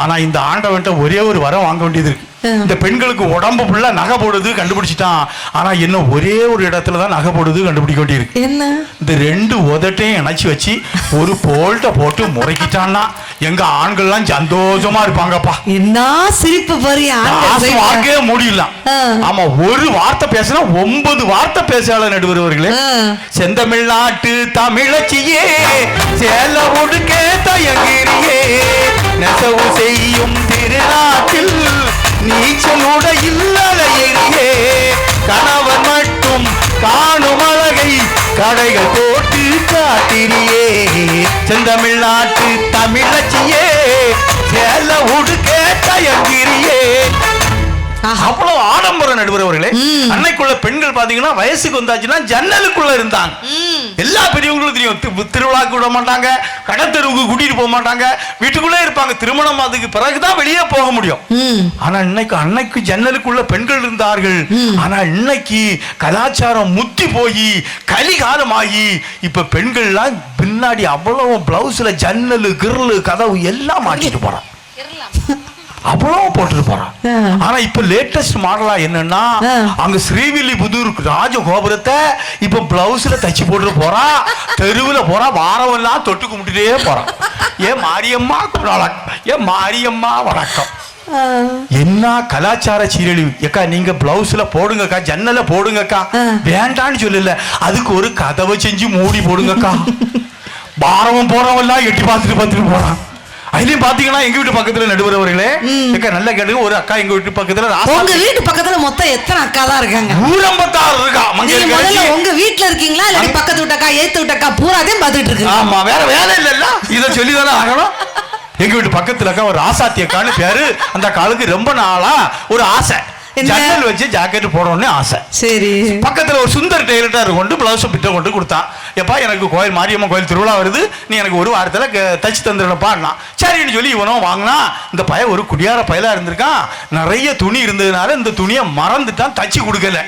ஆனா இந்த ஆண்டவன்ட்ட ஒரே ஒரு வரம் வாங்க வேண்டியது இருக்கு. இந்த பெண்களுக்கு உடம்பு ஃபுல்லா நகை போடுது கண்டுபிடிச்சிட்டான். ஆனா இன்னும் ஒரே ஒரு இடத்துல தான் நகை போடுது கண்டுபிடிக்க வேண்டியிருக்கு. என்ன? இந்த 2 உதட்டையும் இணைச்சி வச்சு ஒரு போல்ட்ட போட்டு முறைக்கிட்டான்னா எங்க ஆண்கள்லாம் சந்தோஷமா இருப்பாங்கப்பா. என்ன சிரிப்பு பாரு, வாக்கே முடியலாம். ஆமா, ஒரு வார்த்தை பேசினா 9 வார்த்தை பேசாத நடுவர்களே. செந்தமிழ்நாட்டு தமிழச்சியே சேல ஒடுக்கே தயங்கிரியே, நெசவு செய்யும் திருநாட்டில் நீச்சலோட இல்லையே, கணவன் மட்டும் காணும் அழகை கடைகள் போட்டு காட்டிரியே, செந்தமிழ்நாட்டு தமிழச்சியே சேல உடுக்கே தயங்கிரியே. அவ்வளவு ஆடம்பர நடுவர்களே. அன்னைக்குள்ள பெண்கள் பாத்தீங்கன்னா வயசுக்கு வந்தாச்சுன்னா ஜன்னலுக்குள்ள இருந்தாங்க. எல்லா பெரியவங்களும் தெரியும், திருவிழாக்கு விட மாட்டாங்க, கடத்தெருவுக்கு கூட்டிட்டு போக மாட்டாங்க, வீட்டுக்குள்ளே இருப்பாங்க. திருமணம் அதுக்கு பிறகுதான் வெளியே போக முடியும். ஆனா அன்னைக்கு ஜன்னலுக்குள்ள பெண்கள் இருந்தார்கள். ஆனா இன்னைக்கு கலாச்சாரம் முத்தி போய் கலிகாலமாகி இப்ப பெண்கள்லாம் பின்னாடி அவ்வளவு பிளவுஸ்ல ஜன்னலு கிர்லு கதவு எல்லாம் மாட்டிட்டு போறான், அவ்வளவு போட்டுட்டு போறான். ஆனா இப்ப லேட்டஸ்ட் மாடலா என்னன்னா, அங்க ஸ்ரீவில்லிபுத்தூர் ராஜகோபுரத்தை இப்ப பிளவுஸ்ல தச்சு போட்டு போறா, தெருவுல போறா, வாரம் எல்லாம் தொட்டு கும்பிட்டுட்டே போறான். ஏன் மாரியம்மா வணக்கம், ஏன் மாரியம்மா வணக்கம். என்ன கலாச்சார சீரழிவு. ஏக்கா நீங்க பிளவுஸ்ல போடுங்கக்கா, ஜன்னல போடுங்கக்கா, வேண்டான்னு சொல்லல, அதுக்கு ஒரு கதவை செஞ்சு மூடி போடுங்கக்கா. வாரமும் போறவன் எல்லாம் எட்டி பார்த்துட்டு போறான். அதுலயும் பாத்தீங்கன்னா எங்க வீட்டு பக்கத்துல நடுவர்களே, நல்ல கேட்டுங்க, ஒரு அக்கா எங்க வீட்டு பக்கத்துல. உங்க வீட்டு பக்கத்துல மொத்தம் எத்தனை அக்கா தான் இருக்காங்க? 156 இருக்கா. உங்க வீட்டுல இருக்கீங்களா இல்ல பக்கத்து வீட்டக்கா ஏத்து வீட்டக்கா பூராதையும் பாத்துட்டு இருக்கு? ஆமா, வேற வேலை இல்ல, இத சொல்லிதானே ஆகணும். எங்க வீட்டு பக்கத்துல அக்கா ஒரு ராசாத்தி அக்கான்னு பேரு. அந்த காலுக்கு ரொம்ப நாளா ஒரு ஆசை, ஜன்னல் வச்சு ஜாக்கெட் போடணும்னு ஆசை. சரி, பக்கத்துல ஒரு சுந்தர் டெய்லர் கொண்டு பிளவுஸ் பிட்ட கொண்டு கொடுத்தான். எப்பா எனக்கு கோயில் மாரியம்மா கோயில் திருவிழா வருது, நீ எனக்கு ஒரு வாரத்துல தச்சு தந்துடப்பான்னா. சரின்னு சொல்லி இவனும் வாங்கினா. இந்த பையன் ஒரு குடியார பயலா இருந்திருக்கான். நிறைய துணி இருந்ததுனால இந்த துணியை மறந்துட்டான், தச்சு கொடுக்கல.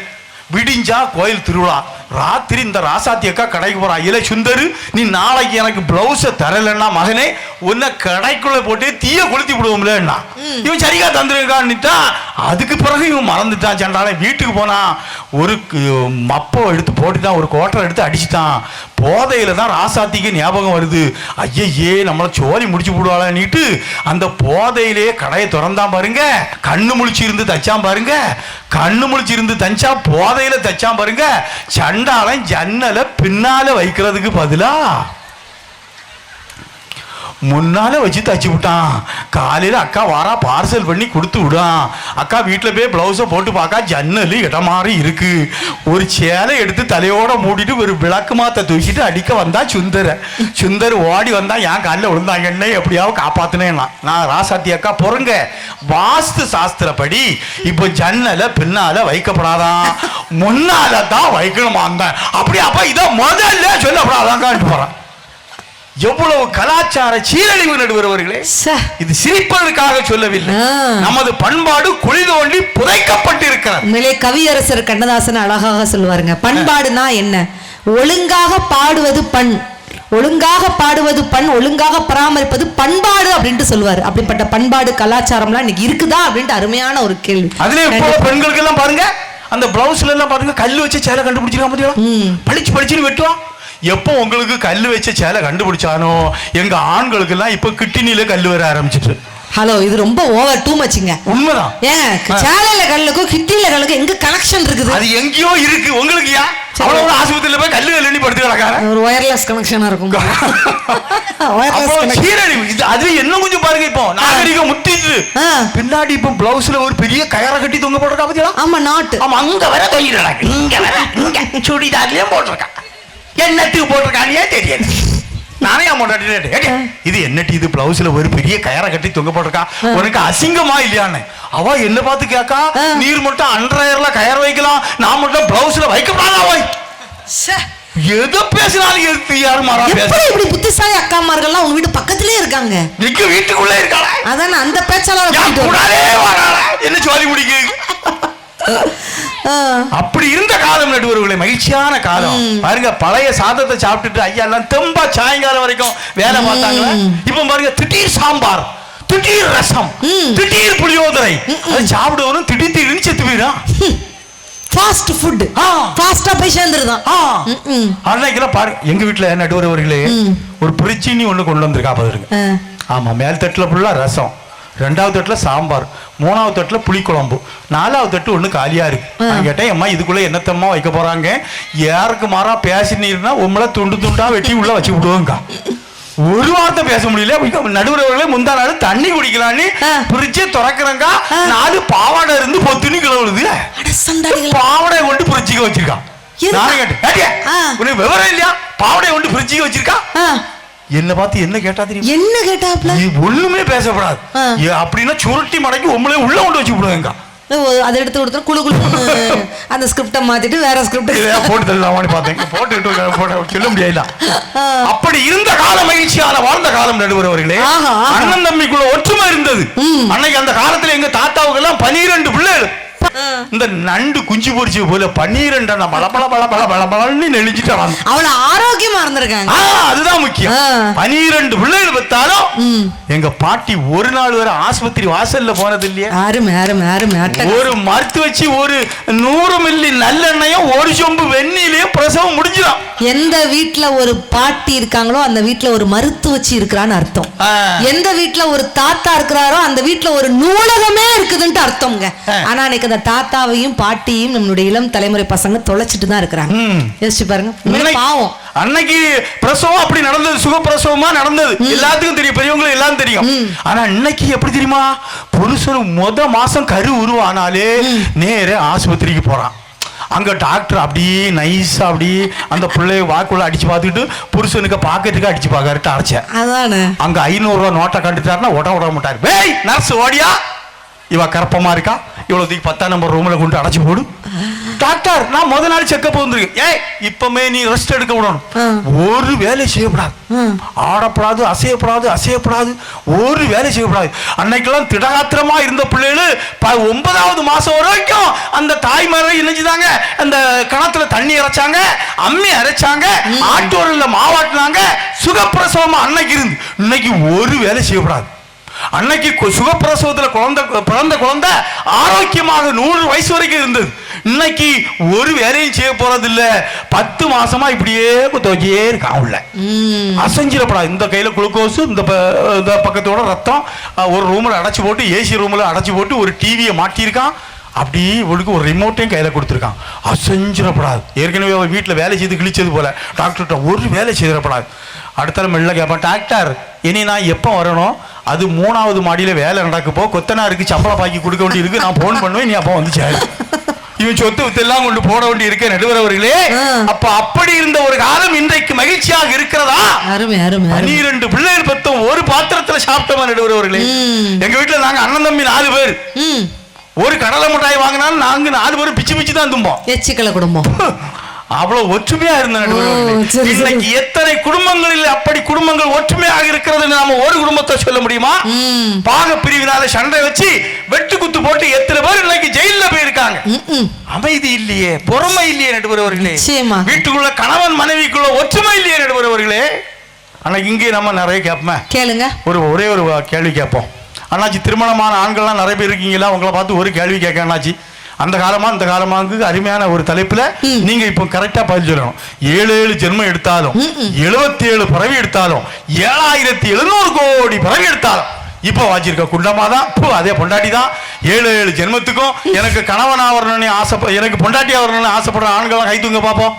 விடிஞ்சா கோயில் திருவிழா, ராத்திரி இந்த ராசாத்தி அக்கா கடைக்கு போறா. இல்ல சுந்தரு, நீ நாளைக்கு எனக்கு பிளவுஸ தரலன்னா மகனே உன்னை கடைக்குள்ள போட்டு தீய கொளுத்தி விடுவோம்லன்னா. இவன் சரியா தந்துருக்கான்னுட்டா. அதுக்கு பிறகு இவன் மறந்துட்டான். சண்டால வீட்டுக்கு போனா ஒரு மப்பை எடுத்து போட்டுட்டான், ஒரு கோட்டரை எடுத்து அடிச்சுட்டான். போதையில தான் ராசாத்திக்கு ஞாபகம் வருது. ஐயே நம்மள சோலி முடிச்சு போடுவாளான்னுட்டு அந்த போதையிலே கடையை திறந்தான் பாருங்க. கண்ணு முழிச்சு இருந்து தச்சான் பாருங்க. கண்ணு முழிச்சு இருந்து தச்சா போதையில தச்சான் பாருங்க. சண்டாளன் ஜன்னலை பின்னால வைக்கிறதுக்கு பதிலா முன்னால வச்சு தச்சு விட்டான். காலையில அக்கா வாரா பார்சல் பண்ணி கொடுத்து விடான். அக்கா வீட்டில் போய் பிளவுஸை போட்டு பார்க்கா ஜன்னல் இடம் மாதிரி இருக்கு. ஒரு சேலை எடுத்து தலையோட மூடிட்டு ஒரு விளக்கு மாத்த தூக்கிட்டு அடிக்க வந்தா சுந்தர் ஓடி வந்தா என் காலில் விழுந்தாங்க. என்ன எப்படியாவது காப்பாத்தினேன். நான் ராசாத்தி அக்கா பொறுங்க, வாஸ்து சாஸ்திரப்படி இப்போ ஜன்னலை பின்னால வைக்கப்படாதான், முன்னால தான் வைக்கணுமா. அப்படி அப்ப இதை முதல்ல சொல்லப்படாதான்ட்டு போறான். எவ்வளவு கலாச்சார சீரழிவு நடுவர்களே. இது சிரிப்பதற்காக சொல்லவில்லை. நமது பண்பாடு குழி தோண்டி புதைக்கப்பட்டிருக்கிறது. கவியரசர் கண்ணதாசன் அழகாக சொல்வாருங்க, பண்பாடுனா என்ன? ஒழுங்காக பாடுவது பண், ஒழுங்காக பாடுவது பண், ஒழுங்காக பராமரிப்பது பண்பாடு அப்படின்ட்டு சொல்லுவாரு. அப்படிப்பட்ட பண்பாடு கலாச்சாரம்லாம் இன்னைக்கு இருக்குதா அப்படின்ட்டு அருமையான ஒரு கேள்வி. அதுல பெண்களுக்கு எல்லாம் பாருங்க, அந்த பிளவுஸ்ல எல்லாம் பாருங்க கல்லு வச்சு சேலை கண்டுபிடிச்சிருக்காங்க. பளிச்சுன்னு வெட்டுவான். எப்போ உங்களுக்கு கல்லு வச்ச சேலை கண்டுபிடிச்சானோ எங்க ஆண்களுக்கு எல்லாம் இப்ப கிட்னில கல்லு வர ஆரம்பிச்சிட்டு. ஹலோ, இது ரொம்ப ஓவர் டூ மச்சுங்க. உண்மைதான். ஏங்க சேலையில கல்லுக்கும் கிட்னில கல்லுக்கும் எங்க கனெக்ஷன் இருக்குது? அது எங்கேயோ இருக்கு. உங்களுக்கு ஏன் அவ்வளவு ஆஸ்பத்திரியில போய் கல்லு கல்லு படுத்து கிடக்காரு? ஒரு ஒயர்லெஸ் கனெக்ஷனா இருக்கும். அது என்ன கொஞ்சம் பாருங்க. இப்போ நாகரிகம் முத்திட்டு பின்னாடி இப்போ பிளவுஸ்ல ஒரு பெரிய கயரை கட்டி தொங்க போட்டிருக்கா பாத்தீங்களா? ஆமா, நாட்டு. ஆமா, அங்க வர தொங்கிடுறாங்க, இங்க வர இங்க சுடிதார்லயும் போட்டிருக்கான். என்னத்துக்கு போட்டிருக்கானே தெரியல. நானே இது என்னட்டு இது பிளவுஸ்ல ஒரு பெரிய கயரை கட்டி தொங்க போட்டிருக்கா, உனக்கு அசிங்கமா இல்லையான்னு அவ என்ன பார்த்து கேட்கா. நீர் மட்டும் அண்டர்ல கயர் வைக்கலாம், நான் மட்டும் பிளவுஸ்ல வைக்கப்படாதா? எது பேசினாலும் எது யாரும் மாறா பேச. இப்படி புத்திசாலி அக்காமார்கள்லாம் உங்க வீட்டு பக்கத்திலே இருக்காங்க. நீங்க வீட்டுக்குள்ள இருக்காளா? அதானே அந்த பேச்சாளர் என்ன சொல்லி முடிக்க. அப்படி இருந்த காலம் நடுவர்களே, மகிழ்ச்சியான காலம் பாருங்க. பழைய சாதத்தை சாப்பிட்டுட்டு ஐயா எல்லாம் தெம்பா சாயங்காலம் வரைக்கும் வேலை பார்த்தாங்க. இப்ப பாருங்க, திடீர் சாம்பார், திடீர் ரசம், திடீர் புளியோதரை, அதை சாப்பிடுவதும் திடீர் திடீர்னு செத்து போயிடும். ஃபாஸ்ட் ஃபுட், ஃபாஸ்டா போய் சேர்ந்துருதான். அன்னைக்கெல்லாம் பாருங்க, எங்க வீட்டுல நடுவர்களே ஒரு பிரிச்சினி ஒண்ணு கொண்டு வந்திருக்கா பாருங்க. ஆமா, மேல் தட்டுல ஃபுல்லா ரசம், ரெண்டாவது தட்டுல சாம்பார், மூணாவது தட்டுல புளிக்குழம்பு, நாலாவது தட்டு ஒண்ணு காலியா இருக்கு. நான் கேட்டேன், அம்மா இதுக்குள்ள என்னத்தம்மா வைக்க போறாங்க? யாருக்கு மாறா பேசினீர்னா உங்களை துண்டு துண்டா வெட்டி உள்ள வச்சு விடுவோங்க. ஒரு வார்த்தை பேச முடியல. நடுவர்களே முந்தா நாள் தண்ணி குடிக்கலான்னு பிரிச்சு திறக்கிறங்க, 4 பாவாடை இருந்து பொத்துன்னு கிளவுது. பாவாடை கொண்டு பிரிச்சுக்க வச்சிருக்கான். நானே கேட்டேன், உனக்கு விவரம் இல்லையா? பாவாடை கொண்டு பிரிச்சுக்க வச்சிருக்கா. என்ன பார்த்து என்ன கேட்டா தெரியும்? என்ன கேட்டாப்ல? ஒண்ணுமே பேசப்படாது. அப்படின்னா சுருட்டி மடக்கி உங்களே உள்ள கொண்டு வச்சு விடுவேங்க. அதை எடுத்து கொடுத்தா குழு குழு அந்த ஸ்கிரிப்டை மாத்திட்டு வேற ஸ்கிரிப்ட் போட்டு தரலாமான்னு பார்த்தேன். போட்டு சொல்ல முடியல. அப்படி இருந்த காலம் மகிழ்ச்சியான வாழ்ந்த காலம் நடுவர்களே. அண்ணன் தம்பிக்குள்ள ஒற்றுமை இருந்தது. அன்னைக்கு அந்த காலத்துல எங்க தாத்தாவுக்கு எல்லாம் 12 பிள்ளைகள். இந்த நண்டு குஞ்சு பொரிச்சு போல 12 பளபளன்னு நெளிஞ்சிட்டான். அவள ஆரோக்கியமா இருந்திருக்காங்க. அதுதான் முக்கியம். 12 பிள்ளைகள் பெற்றாலும் எங்க பாட்டி ஒரு நாள் வரை ஆஸ்பத்திரி வாசல்ல போனது இல்லையா? ஒரு மருத்துவ வச்சு ஒரு 100 மில்லி நல்லெண்ணையும் ஒரு சொம்பு வெந்நிலையும் பிரசவம் முடிஞ்சிடும். எந்த வீட்டுல ஒரு பாட்டி இருக்காங்களோ அந்த வீட்டுல ஒரு மருத்துவச்சி இருக்கிறான்னு அர்த்தம். எந்த வீட்டுல ஒரு தாத்தா இருக்கிறாரோ அந்த வீட்டுல ஒரு நூலகமே இருக்குதுன்னு அர்த்தம்ங்க. ஆனா அன்னைக்கு அந்த தாத்தாவையும் பாட்டியும் நம்மளுடைய இளம் தலைமுறை பசங்க தொலைச்சிட்டு தான் இருக்கிறாங்க. யோசிச்சு பாருங்க. பாவம், அன்னைக்கு பிரசவம் அப்படி நடந்தது, சுகப்பிரசவமா நடந்தது. எல்லாத்துக்கும் தெரியும், பெரியவங்களும் எல்லாம் தெரியும். ஆனா இன்னைக்கு எப்படி தெரியுமா? புருஷன் மாசம் கரு உருவானாலே நேர ஆஸ்பத்திரிக்கு போறான். அங்க டாக்டர் அப்படியே நைஸா அப்படியே அந்த பிள்ளைய வாக்குள்ள அடிச்சு பார்த்துட்டு புருஷனுக்கு பாக்கெட்டுக்கு அடிச்சு பாக்காருட்டு அரைச்சேன். அங்க 500 ரூபாய் நோட்டை கண்டுட்டாருன்னா விட மாட்டாரு. வேய் நர்ஸ் ஓடியா, இவ கற்பமா இருக்கா, இவ்வளவு 10ஆம் நம்பர் ரூம்ல கொண்டு அடைச்சு போடு. டாக்டர் நான் முத நாள் செக்கப் வந்திருக்கேன். ஏய் இப்பமே நீ ரெஸ்ட் எடுக்க விடணும். ஒரு வேலை செய்யப்படாது, ஆடப்படாது, அசையப்படாது, ஒரு வேலை செய்யப்படாது. அன்னைக்கெல்லாம் திடகாத்திரமா இருந்த பிள்ளைகள் 9ஆவது மாசம் வரைக்கும் அந்த தாய்மாரை இணைஞ்சுதாங்க. அந்த கணத்துல தண்ணி இறைச்சாங்க, அம்மி அரைச்சாங்க, ஆட்டோரில் மாவாட்டினாங்க. சுகப்பிரசவமா அன்னைக்கு இருந்து. இன்னைக்கு ஒரு வேலை செய்யப்படாது. அன்னைக்கு சுகப்பிரசவத்துல பிறந்த குழந்தை ஆரோக்கியமாக 100 வயசு வரைக்கும் இருந்தது. இன்னைக்கு ஒரு வேலையும் செய்ய போறது இல்ல. 10 மாசமா இப்படியே துவக்கியே இருக்கான் உள்ள. அசைஞ்சிடப்படாது. இந்த கையில குளுக்கோஸ், இந்த பக்கத்தோட ரத்தம், ஒரு ரூம்ல அடைச்சு போட்டு, ஏசி ரூம்ல அடைச்சு போட்டு ஒரு டிவியை மாட்டியிருக்கான். அப்படி இவளுக்கு ஒரு ரிமோட்டையும் கையில கொடுத்துருக்கான். அசைஞ்சிடப்படாது. ஏற்கனவே அவன் வீட்டில் வேலை செய்து கிழிச்சது போல டாக்டர்கிட்ட ஒரு வேலை செய்திடப்படாது. அடுத்த மெல்ல கேட்பான், டாக்டர் இனி நான் எப்போ வரணும்? அது 3வது மாடியில் வேலை நடக்கப்போ கொத்தனாருக்கு சம்பளம் பாக்கி கொடுக்க வேண்டி இருக்கு, நான் போன் பண்ணுவேன், நீ அப்போ வந்து சேரு. இவன் சொத்து வித்தெல்லாம் கொண்டு போட வேண்டி இருக்க நடுவரவர்களே. அப்ப அப்படி இருந்த ஒரு காலம் இன்றைக்கு மகிழ்ச்சியாக இருக்கிறதா? 12 பிள்ளைகள் பத்தும் ஒரு பாத்திரத்துல சாப்பிட்டோமா நடுவரவர்களே? எங்க வீட்டுல நாங்க அண்ணன் தம்பி 4 பேர். ஒரு கடலை மிட்டாய் வாங்கினாலும் நாங்க 4 பேரும் பிச்சு பிச்சு தான் தும்போம். எச்சிக்கல குடும்பம் அவ்வளவு ஒற்றுமையா இருந்த நடுவர்களே. இன்னைக்கு எத்தனை குடும்பங்களில் அப்படி குடும்பங்கள் ஒற்றுமையாக இருக்கிறது நாம ஒரு குடும்பத்தை சொல்ல முடியுமா? பாக பிரிவினால சண்டை வச்சு வெட்டு குத்து போட்டு எத்தனை பேர் இன்னைக்கு ஜெயில போயிருக்காங்க. அமைதி இல்லையே, பொறுமை இல்லையே நடுவர்களே. வீட்டுக்குள்ள கணவன் மனைவிக்குள்ள ஒற்றுமை இல்லையே நடுவர்களே. ஆனா இங்கே நம்ம நிறைய கேட்போமே, கேளுங்க. ஒரே ஒரு கேள்வி கேட்போம். அண்ணாச்சி, திருமணமான ஆண்கள்லாம் நிறைய பேர் இருக்கீங்களா? உங்களை பார்த்து ஒரு கேள்வி கேட்க அண்ணாச்சி. அந்த காலமா இந்த காலமாக்கு அருமையான ஒரு தலைப்புல நீங்க இப்ப கரெக்டா பதில் சொல்லணும். 7 ஜென்மம் எடுத்தாலும் 77 பிறவி எடுத்தாலும் 7700 கோடி பிறவி எடுத்தாலும் இப்ப வாச்சிருக்க குண்டமாதான் அதே பொண்டாட்டி தான். 7 ஜென்மத்துக்கும் எனக்கு கணவன் ஆவரணும்னு எனக்கு பொண்டாட்டி ஆவரணும்னு ஆசைப்படுற ஆண்கள் கை தூங்க பாப்போம்.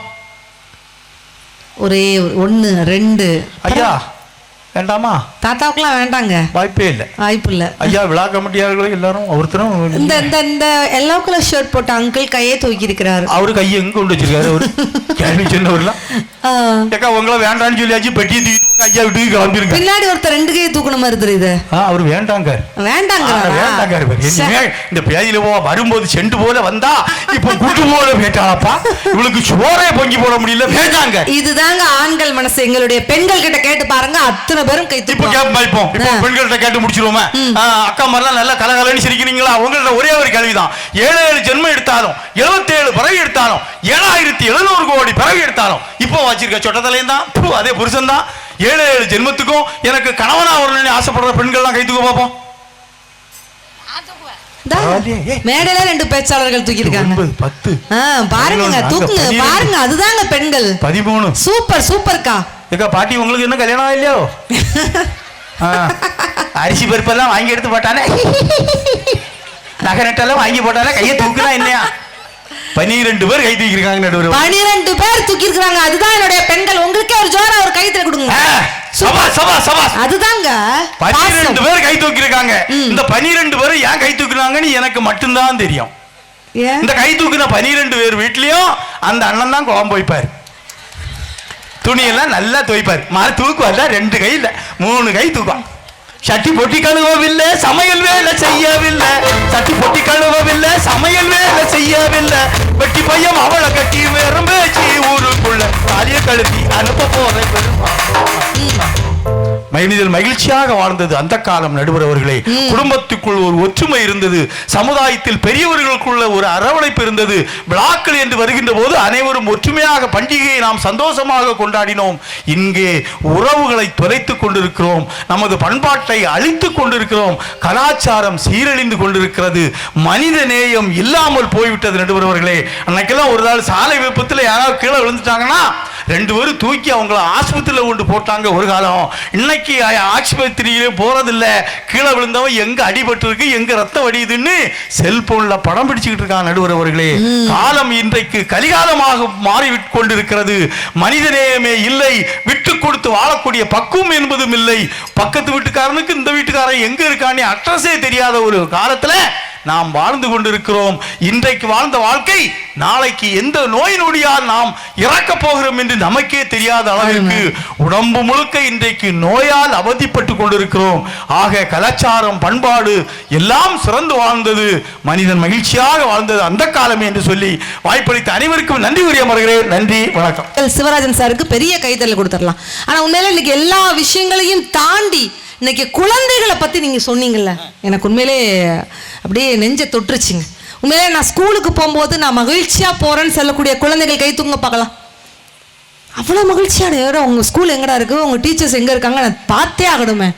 ஒரே 1 2 ஐயா வேண்டாமா? தாத்தாவுக்குலாம் வேண்டாங்க, வாய்ப்பே இல்லை, வாய்ப்பு இல்லை. ஐயா விழா கமிட்டியாளர்கள் எல்லாரும் ஒருத்தரும் இந்த இந்த எல்லோ கலர் ஷர்ட் போட்ட அங்கிள் கையே தூக்கி இருக்கிறாரு. அவரு கையை எங்க கொண்டு வச்சிருக்காரு? அவரு கேள்வி சொன்னவர்லாம் ஏக்கா உங்களை வேண்டான்னு சொல்லியாச்சு, பெட்டியை தூக்கிட்டு ஐயா வீட்டுக்கு கிளம்பிருங்க. பின்னாடி ஒருத்தர் 2 கையை தூக்கண மாதிரி தெரியுது. அவரு வேண்டாங்க இந்த பேதியில வரும்போது செண்டு போல வந்தா இப்ப குட்டு போல பேட்டாளப்பா, இவளுக்கு சோறே பொங்கி போட முடியல, வேண்டாங்க. இதுதாங்க ஆண்கள் மனசு. எங்களுடைய பெண்கள் கிட்ட கேட்டு பாருங்க, அத்தனை பேரும் கை தூக்கி பெண்கள்கிட்ட கேட்டு முடிச்சிருவோமே. அக்கா மாதிரிலாம் நல்லா கலகலன்னு சிரிக்கிறீங்களா? உங்கள்ட்ட ஒரே ஒரு கேள்விதான். 7 ஜென்மம் எடுத்தாலும் 77 பிறவி எடுத்தாலும் 7700 கோடி பிறவி எடுத்தாலும் இப்போ வச்சிருக்க சொட்டத்தலையும் தான் அதே புருஷன் தான். 7 ஜென்மத்துக்கும் எனக்கு கணவனா வரணும்னு ஆசைப்படுற பெண்கள்லாம் கை தூக்க பார்ப்போம். மேடையில 2 பேச்சாளர்கள் தூக்கி இருக்காங்க. 10 பாருங்க, தூக்குங்க பாருங்க, அதுதாங்க பெண்கள். 13 சூப்பர் சூப்பர்க்கா. ஏக்கா பாட்டி உங்களுக்கு இன்னும் கல்யாணம் இல்லையோ? அரிசி பருப்பெல்லாம் வாங்கி எடுத்து போட்டானே, நகை நட்டெல்லாம் வாங்கி போட்டானே, கையை தூக்குனா இல்லையா? 12 பேர் கை தூக்கி இருக்காங்க நடுவர். 12 பேர் தூக்கி இருக்காங்க. அதுதான் என்னுடைய பெண்கள். உங்களுக்கே ஒரு ஜோரா ஒரு கைத்தல கொடுங்க. அதுதாங்க 12 பேர் கை தூக்கி இருக்காங்க. இந்த 12 பேர் ஏன் கை தூக்குறாங்கன்னு எனக்கு மட்டும்தான் தெரியும். இந்த கை தூக்குன 12 பேர் வீட்லயும் அந்த அண்ணன் தான் குழம்பு வைப்பாரு, துணியெல்லாம் நல்லா துவைப்பாரு. மாறு தூக்குவார்ல 2 கை இல்ல 3 கை தூக்கும். சட்டி பொட்டி கழுவவில்லை, சமையல் வேலை செய்யவில்லை. சட்டி பொட்டி கழுவவில்லை, சமையல் வேலை செய்யவில்லை. வெட்டி பையன் அவளை கட்டி வெறும் பேச்சு ஊருக்குள்ள தாலிய கழுத்தி அனுப்ப போற மனிதன் மகிழ்ச்சியாக வாழ்ந்தது அந்த காலம் நடுவரவர்களே. குடும்பத்துக்குள் ஒரு ஒற்றுமை இருந்தது, சமுதாயத்தில் பெரியவர்களுக்குள்ள ஒரு அரவணைப்பு இருந்தது. விழாக்கள் என்று வருகின்ற போது அனைவரும் ஒற்றுமையாக பண்டிகையை நாம் சந்தோஷமாக கொண்டாடினோம். இங்கே உறவுகளை தொலைத்துக் கொண்டிருக்கிறோம், நமது பண்பாட்டை அழித்துக் கொண்டிருக்கிறோம், கலாச்சாரம் சீரழிந்து கொண்டிருக்கிறது, மனித நேயம் இல்லாமல் போய்விட்டது நடுவரவர்களே. அன்னைக்கெல்லாம் ஒரு நாள் சாலை விபத்தில் யாராவது கீழே விழுந்துட்டாங்கன்னா 2 பேரும் தூக்கி அவங்கள ஆஸ்பத்திரியில் கொண்டு போட்டாங்க ஒரு காலம். இன்னைக்கு ஆஸ்பத்திரியிலே போறதில்ல, கீழே விழுந்தவன் எங்க அடிபட்டு இருக்கு, எங்க ரத்தம் வடியுதுன்னு செல்போன்ல படம் பிடிச்சுக்கிட்டு இருக்காங்க நடுவரவர்களே. காலம் இன்றைக்கு கலிகாலமாக மாறிவிட்டு கொண்டிருக்கிறது. மனிதநேயமே இல்லை, விட்டு கொடுத்து வாழக்கூடிய பக்குவம் என்பதும் இல்லை. பக்கத்து வீட்டுக்காரனுக்கு இந்த வீட்டுக்காரன் எங்க இருக்கான்னு அட்ரஸே தெரியாத ஒரு காலத்துல நாம் வாழ்ந்து கொண்டிருக்கிறோம். இன்றைக்கு வாழ்ந்த வாழ்க்கை நாளைக்கு எந்த நோய் நொடியால் நாம் இறக்க போகிறோம் என்று நமக்கே தெரியாத அளவிற்கு உடம்பு முழுக்க இன்றைக்கு நோயால் அவதிப்பட்டு கொண்டிருக்கிறோம். ஆக கலாச்சாரம் பண்பாடு எல்லாம் சிறந்து வாழ்ந்தது, மனிதன் மகிழ்ச்சியாக வாழ்ந்தது அந்த காலமே என்று சொல்லி வாய்ப்பளித்த அனைவருக்கும் நன்றி கூறிய மறுகிறேன். நன்றி, வணக்கம். சிவராஜன் சாருக்கு பெரிய கைதல் கொடுத்துடலாம். ஆனா உண்மையில இன்னைக்கு எல்லா விஷயங்களையும் தாண்டி இன்னைக்கு குழந்தைகளை பத்தி நீங்க சொன்னீங்கல்ல, எனக்கு உண்மையிலே அப்படியே நெஞ்ச தொட்டுருச்சுங்க. உண்மையிலே நான் ஸ்கூலுக்கு போகும்போது நான் மகிழ்ச்சியா போறேன்னு சொல்லக்கூடிய குழந்தைகள் கை தூங்க பார்க்கலாம். அவ்வளோ மகிழ்ச்சியான நேரம். உங்க ஸ்கூல் எங்கடா இருக்கு, உங்க டீச்சர்ஸ் எங்க இருக்காங்க, நான் பார்த்தே ஆகணுமே.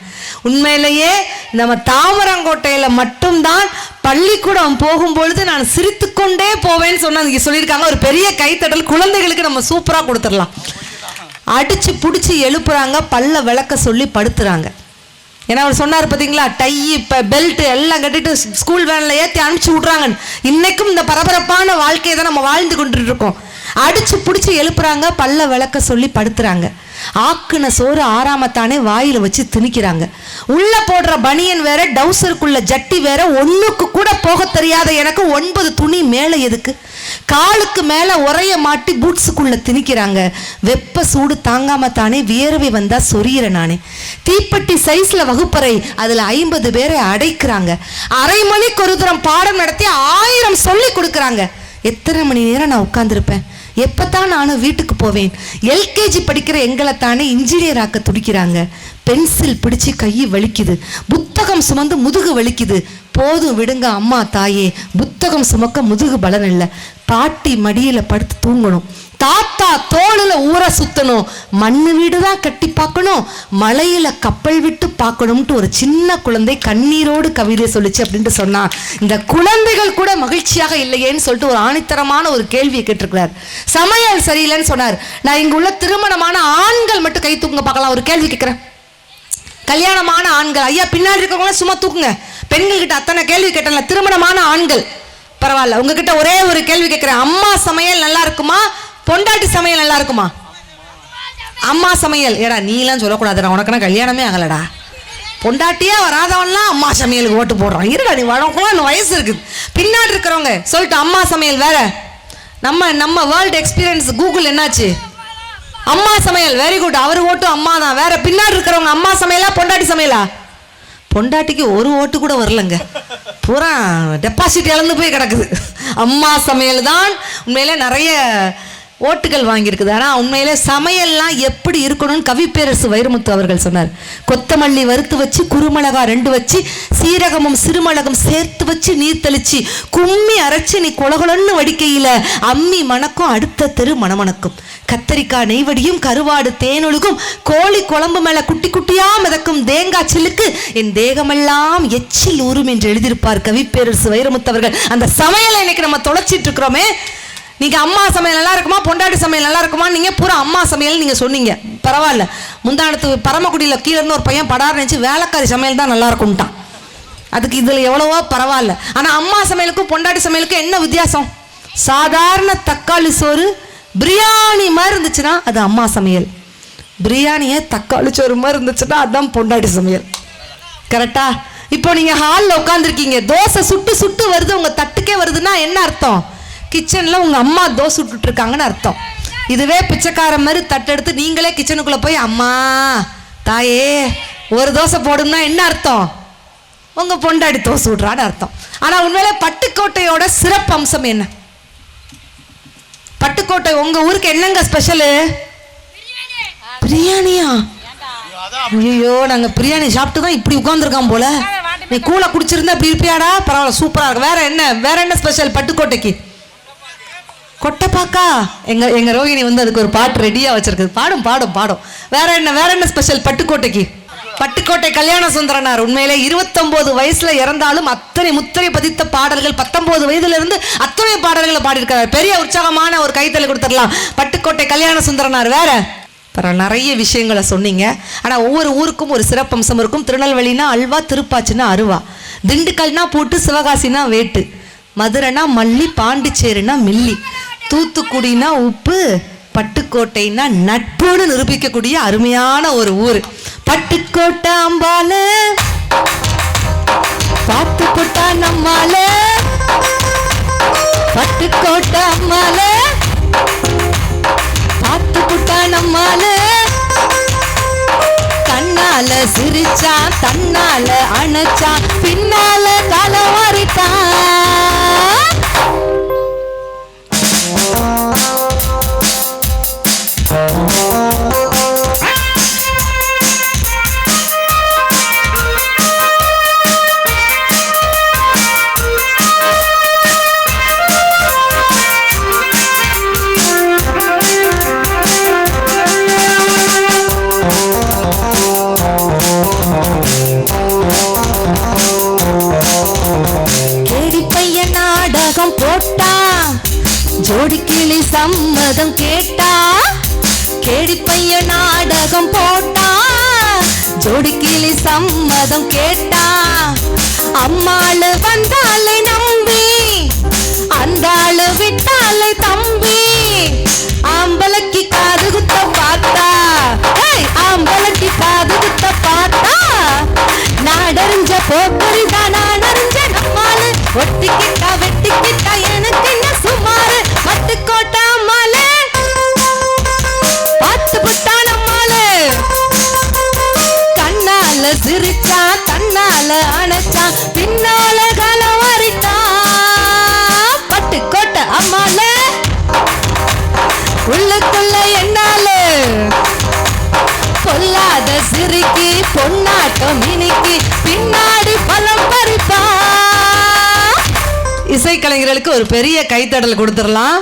உண்மையிலேயே நம்ம தாமரங்கோட்டையில மட்டும்தான் பள்ளிக்கூடம் போகும்பொழுது நான் சிரித்துக்கொண்டே போவேன்னு சொன்னா சொல்லியிருக்காங்க. ஒரு பெரிய கைத்தட்டல் குழந்தைகளுக்கு நம்ம சூப்பரா கொடுத்துடலாம். அடிச்சு புடிச்சு எழுப்புறாங்க, பல்ல விளக்க சொல்லி படுத்துறாங்க. ஏன்னா அவர் சொன்னார் பார்த்தீங்களா, டை இப்போ பெல்ட் எல்லாம் கட்டிட்டு ஸ்கூல் வேனில் ஏற்றி அனுப்பிச்சி விட்றாங்க. இன்னைக்கும் இந்த பரபரப்பான வாழ்க்கையை தான் நம்ம வாழ்ந்து கொண்டு இருக்கோம். அடிச்சு பிடிச்சி எழுப்புறாங்க, பல்ல விளக்க சொல்லி படுத்துறாங்க. ஆக்குன சோறு ஆறாமத்தானே வாயில வச்சு திணிக்கிறாங்க. உள்ள போடுற பனியன் வேற, டவுசருக்குள்ள ஜட்டி வேற, ஒண்ணுக்கு கூட போக தெரியாத எனக்கு 9 துணி மேல எதுக்கு? காலுக்கு மேல உரைய மாட்டி பூட்ஸுக்குள்ள திணிக்கிறாங்க. வெப்ப சூடு தாங்காம தானே வியர்வை வந்தா சொரியற நானே. தீப்பெட்டி சைஸ்ல வகுப்பறை, அதுல 50 பேரை அடைக்கிறாங்க. அரை மணிக்கு ஒரு தரம் பாடம் நடத்தி 1000 சொல்லி கொடுக்குறாங்க. எத்தனை மணி நேரம் நான் உட்கார்ந்துருப்பேன்? எப்பத்தான் நானும் வீட்டுக்கு போவேன்? எல்கேஜி படிக்கிற எங்களை தானே இன்ஜினியர் ஆக்க துடிக்கிறாங்க. பென்சில் பிடிச்சி கை வலிக்குது, புத்தகம் சுமந்து முதுகு வலிக்குது. போதும் விடுங்க அம்மா தாயே, புத்தகம் சுமக்க முதுகு பலன் இல்லை. பாட்டி மடியில படுத்து தூங்கணும், தாத்தா தோளுல ஊற சுத்தணும், மண்ணு வீடு தான் கட்டி பார்க்கணும், மலையில கப்பல் விட்டு பார்க்கணும்ட்டு ஒரு சின்ன குழந்தை கண்ணீரோடு கவிதை சொல்லிச்சு அப்படின்ட்டு சொன்னா. இந்த குழந்தைகள் கூட மகிழ்ச்சியாக இல்லையேன்னு சொல்லிட்டு ஒரு ஆணித்தரமான ஒரு கேள்வியை கேட்டிருக்கிறார். சமையல் சரியில்லைன்னு சொன்னார். நான் இங்க உள்ள திருமணமான ஆண்கள் மட்டும் கை தூக்குங்க பார்க்கலாம். ஒரு கேள்வி கேட்கிறேன். கல்யாணமான ஆண்கள் ஐயா பின்னாடி இருக்கவங்கள சும்மா தூக்குங்க. பெண்கள் கிட்ட அத்தனை கேள்வி கேட்டல. திருமணமான ஆண்கள் பரவாயில்ல, உங்ககிட்ட ஒரே ஒரு கேள்வி கேட்கிறேன். அம்மா சமையல் நல்லா இருக்குமா, பொண்டாட்டி சமையல் நல்லா இருக்குமா? அம்மா சமையல். ஏடா நீ எல்லாம் சொல்லக்கூடாதுடா, உனக்குன்னா கல்யாணமே ஆகலடா. பொண்டாட்டியா வராதவன்லாம் அம்மா சமையலுக்கு ஓட்டு போடுறான். இருடா நீ வழக்கெல்லாம் இன்னும் வயசு இருக்குது. பின்னாடி இருக்கிறவங்க சொல்லிட்டு அம்மா சமையல் வேற. நம்ம வேர்ல்டு எக்ஸ்பீரியன்ஸ் கூகுள் என்னாச்சு? அம்மா சமையல் வெரி குட், அவர் ஓட்டு அம்மா தான். வேற பின்னாடி இருக்கிறவங்க அம்மா சமையலா பொண்டாட்டி சமையலா? பொண்டாட்டிக்கு ஒரு ஓட்டு கூட வரலங்க, பூரா டெபாசிட் இழந்து போய் கிடக்குது. அம்மா சமையல் தான் உண்மையிலே நிறைய ஓட்டுகள் வாங்கியிருக்குது. ஆனால் உண்மையிலே சமையல்லாம் எப்படி இருக்கணும்னு கவிப்பேரரசு வைரமுத்து அவர்கள் சொன்னார். கொத்தமல்லி வறுத்து வச்சு, குருமிளகா 2 வச்சு, சீரகமும் சிறுமிளகும் சேர்த்து வச்சு, நீர் தெளிச்சு கும்மி அரைச்சு நீ குளகுலன்னு வடிக்கையில அம்மி மணக்கும், அடுத்த தெரு மணமணக்கும். கத்தரிக்காய் நெய்வடியும், கருவாடு தேனொழுகும், கோழி குழம்பு மேல குட்டி குட்டியா மிதக்கும் தேங்காய் சில்லுக்கு என் தேகமெல்லாம் எச்சில் ஊறும் என்று எழுதியிருப்பார் கவிப்பேரரசு வைரமுத்து அவர்கள். அந்த சமையலை இன்னைக்கு நம்ம தொலைச்சிட்டு இருக்கிறோமே. நீங்க அம்மா சமையல் நல்லா இருக்குமா, பொண்டாட்டி சமையல் நல்லா இருக்குமா? நீங்க பூரா அம்மா சமையல் நீங்க சொன்னீங்க, பரவாயில்ல. முந்தானத்து பரமக்குடியில கீழே இருந்து ஒரு பையன் படார் நினைச்சு வேலைக்காரி சமையல் தான் நல்லா இருக்கும்ட்டான். அதுக்கு இதுல எவ்வளவோ பரவாயில்ல. ஆனா அம்மா சமையலுக்கும் பொண்டாட்டி சமையலுக்கும் என்ன வித்தியாசம்? சாதாரண தக்காளி சோறு பிரியாணி மாதிரி இருந்துச்சுன்னா அது அம்மா சமையல், பிரியாணியே தக்காளி சோறு மாதிரி இருந்துச்சுன்னா அதுதான் பொண்டாட்டி சமையல். கரெக்டா? இப்போ நீங்க ஹாலில் உட்காந்துருக்கீங்க, தோசை சுட்டு சுட்டு வருது, உங்க தட்டுக்கே வருதுன்னா என்ன அர்த்தம்? கிச்சன்ல உங்க அம்மா தோசை சுட்டுட்டு இருக்காங்கன்னு அர்த்தம். இதுவே பிச்சைக்கார மாதிரி தட்டெடுத்து நீங்களே கிச்சனுக்குள்ள போய் அம்மா தாயே ஒரு தோசை போடும்னா என்ன அர்த்தம்? உங்க பொண்டாடி தோசை விடுறான்னு அர்த்தம். ஆனா உண்மையிலே பட்டுக்கோட்டையோட சிறப்பு அம்சம் என்ன? பட்டுக்கோட்டை உங்க ஊருக்கு என்னங்க ஸ்பெஷலு? பிரியாணியா? ஐயோ, நாங்க பிரியாணி சாப்பிட்டு தான் இப்படி உட்கார்ந்துருக்கோம் போல. நீ கூலை குடிச்சிருந்தா இப்படி இருப்பியாடா? பரவாயில்ல, சூப்பரா இருக்கு. வேற என்ன ஸ்பெஷல் பட்டுக்கோட்டைக்கு? கொட்டைப்பாக்கா. எங்க ரோகிணி வந்து அதுக்கு ஒரு பாட்டு ரெடியா வச்சிருக்கு. பாடும். வேற என்ன ஸ்பெஷல் பட்டுக்கோட்டைக்கு? பட்டுக்கோட்டை கல்யாண சுந்தரனார் உண்மையிலே 29 வயசுல இறந்தாலும் அத்தனை முத்திரை பதித்த பாடல்கள், 19 வயதுல இருந்து அத்தனை பாடல்களை பாடியிருக்கிறார். பெரிய உற்சாகமான ஒரு கைத்தலை கொடுத்துடலாம். பட்டுக்கோட்டை கல்யாண சுந்தரனார். வேற நிறைய விஷயங்களை சொன்னீங்க. ஆனா ஒவ்வொரு ஊருக்கும் ஒரு சிறப்பம்சம் இருக்கும். திருநெல்வேலினா அல்வா, திருப்பாச்சின்னா அருவா, திண்டுக்கல்னா பூட்டு, சிவகாசினா வேட்டு, மதுரைனா மல்லி, பாண்டிச்சேரினா மில்லி, தூத்துக்குடினா உப்பு, பட்டுக்கோட்டைனா நட்போடு நிரூபிக்கக்கூடிய அருமையான ஒரு ஊர் பட்டுக்கோட்டை. அம்பால பாத்து போட்டா நம்மால, பட்டுக்கோட்டை அம்மால பாத்து போட்டா நம்மால, கண்ணால சிரிச்சா தன்னால அணைச்சா பின்னால களவாரிட்டான். சம்மதம் கேட்டா கேடி பையன் நாடகம் போட்டா ஜோடி கிளி சம்மதம் கேட்டா அம்மாளு வந்தாலே நம்பி அந்தாளு விட்டாலே தம்பி ஆம்பளைக்கு காது குத்த பார்த்தா ஆம்பளைக்கு காது குத்த பார்த்தா நாடறிஞ்ச போக்குரிதான் நாடறிஞ்ச நம்மாளு ஒட்டிக்கிட்டா வெட்டிக்கிட்டா எனக்கு என்ன சுமாரு பட்டுக்கோட்டை அம்மாளு பாட்டு புட்டா நம்மாளு கண்ணால சிரிச்சா தன்னால அணைச்சா பின்னால கலவரிட்டா பட்டுக்கோட்டை அம்மாளு உள்ளுக்குள்ள என்னாலு பொல்லாத சிரிக்கி பொன்னாட்டம் மினிக்கி பின்னாடி பலம் பறிப்பா. இசைக்கலைஞர்களுக்கு ஒரு பெரிய கைத்தடல் கொடுத்துடலாம்.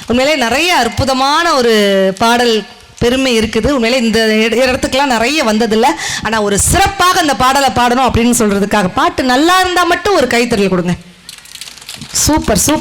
உண்மையிலே நிறைய அற்புதமான ஒரு பாடல் பெருமை இருக்குது. உண்மையிலே இந்த இடத்துக்குலாம் நிறைய வந்ததில்லை. ஆனால் ஒரு சிறப்பாக இந்த பாடலை பாடணும் அப்படின்னு சொல்றதுக்காக பாட்டு நல்லா இருந்தால் மட்டும் ஒரு கைத்தடல் கொடுங்க. Super super.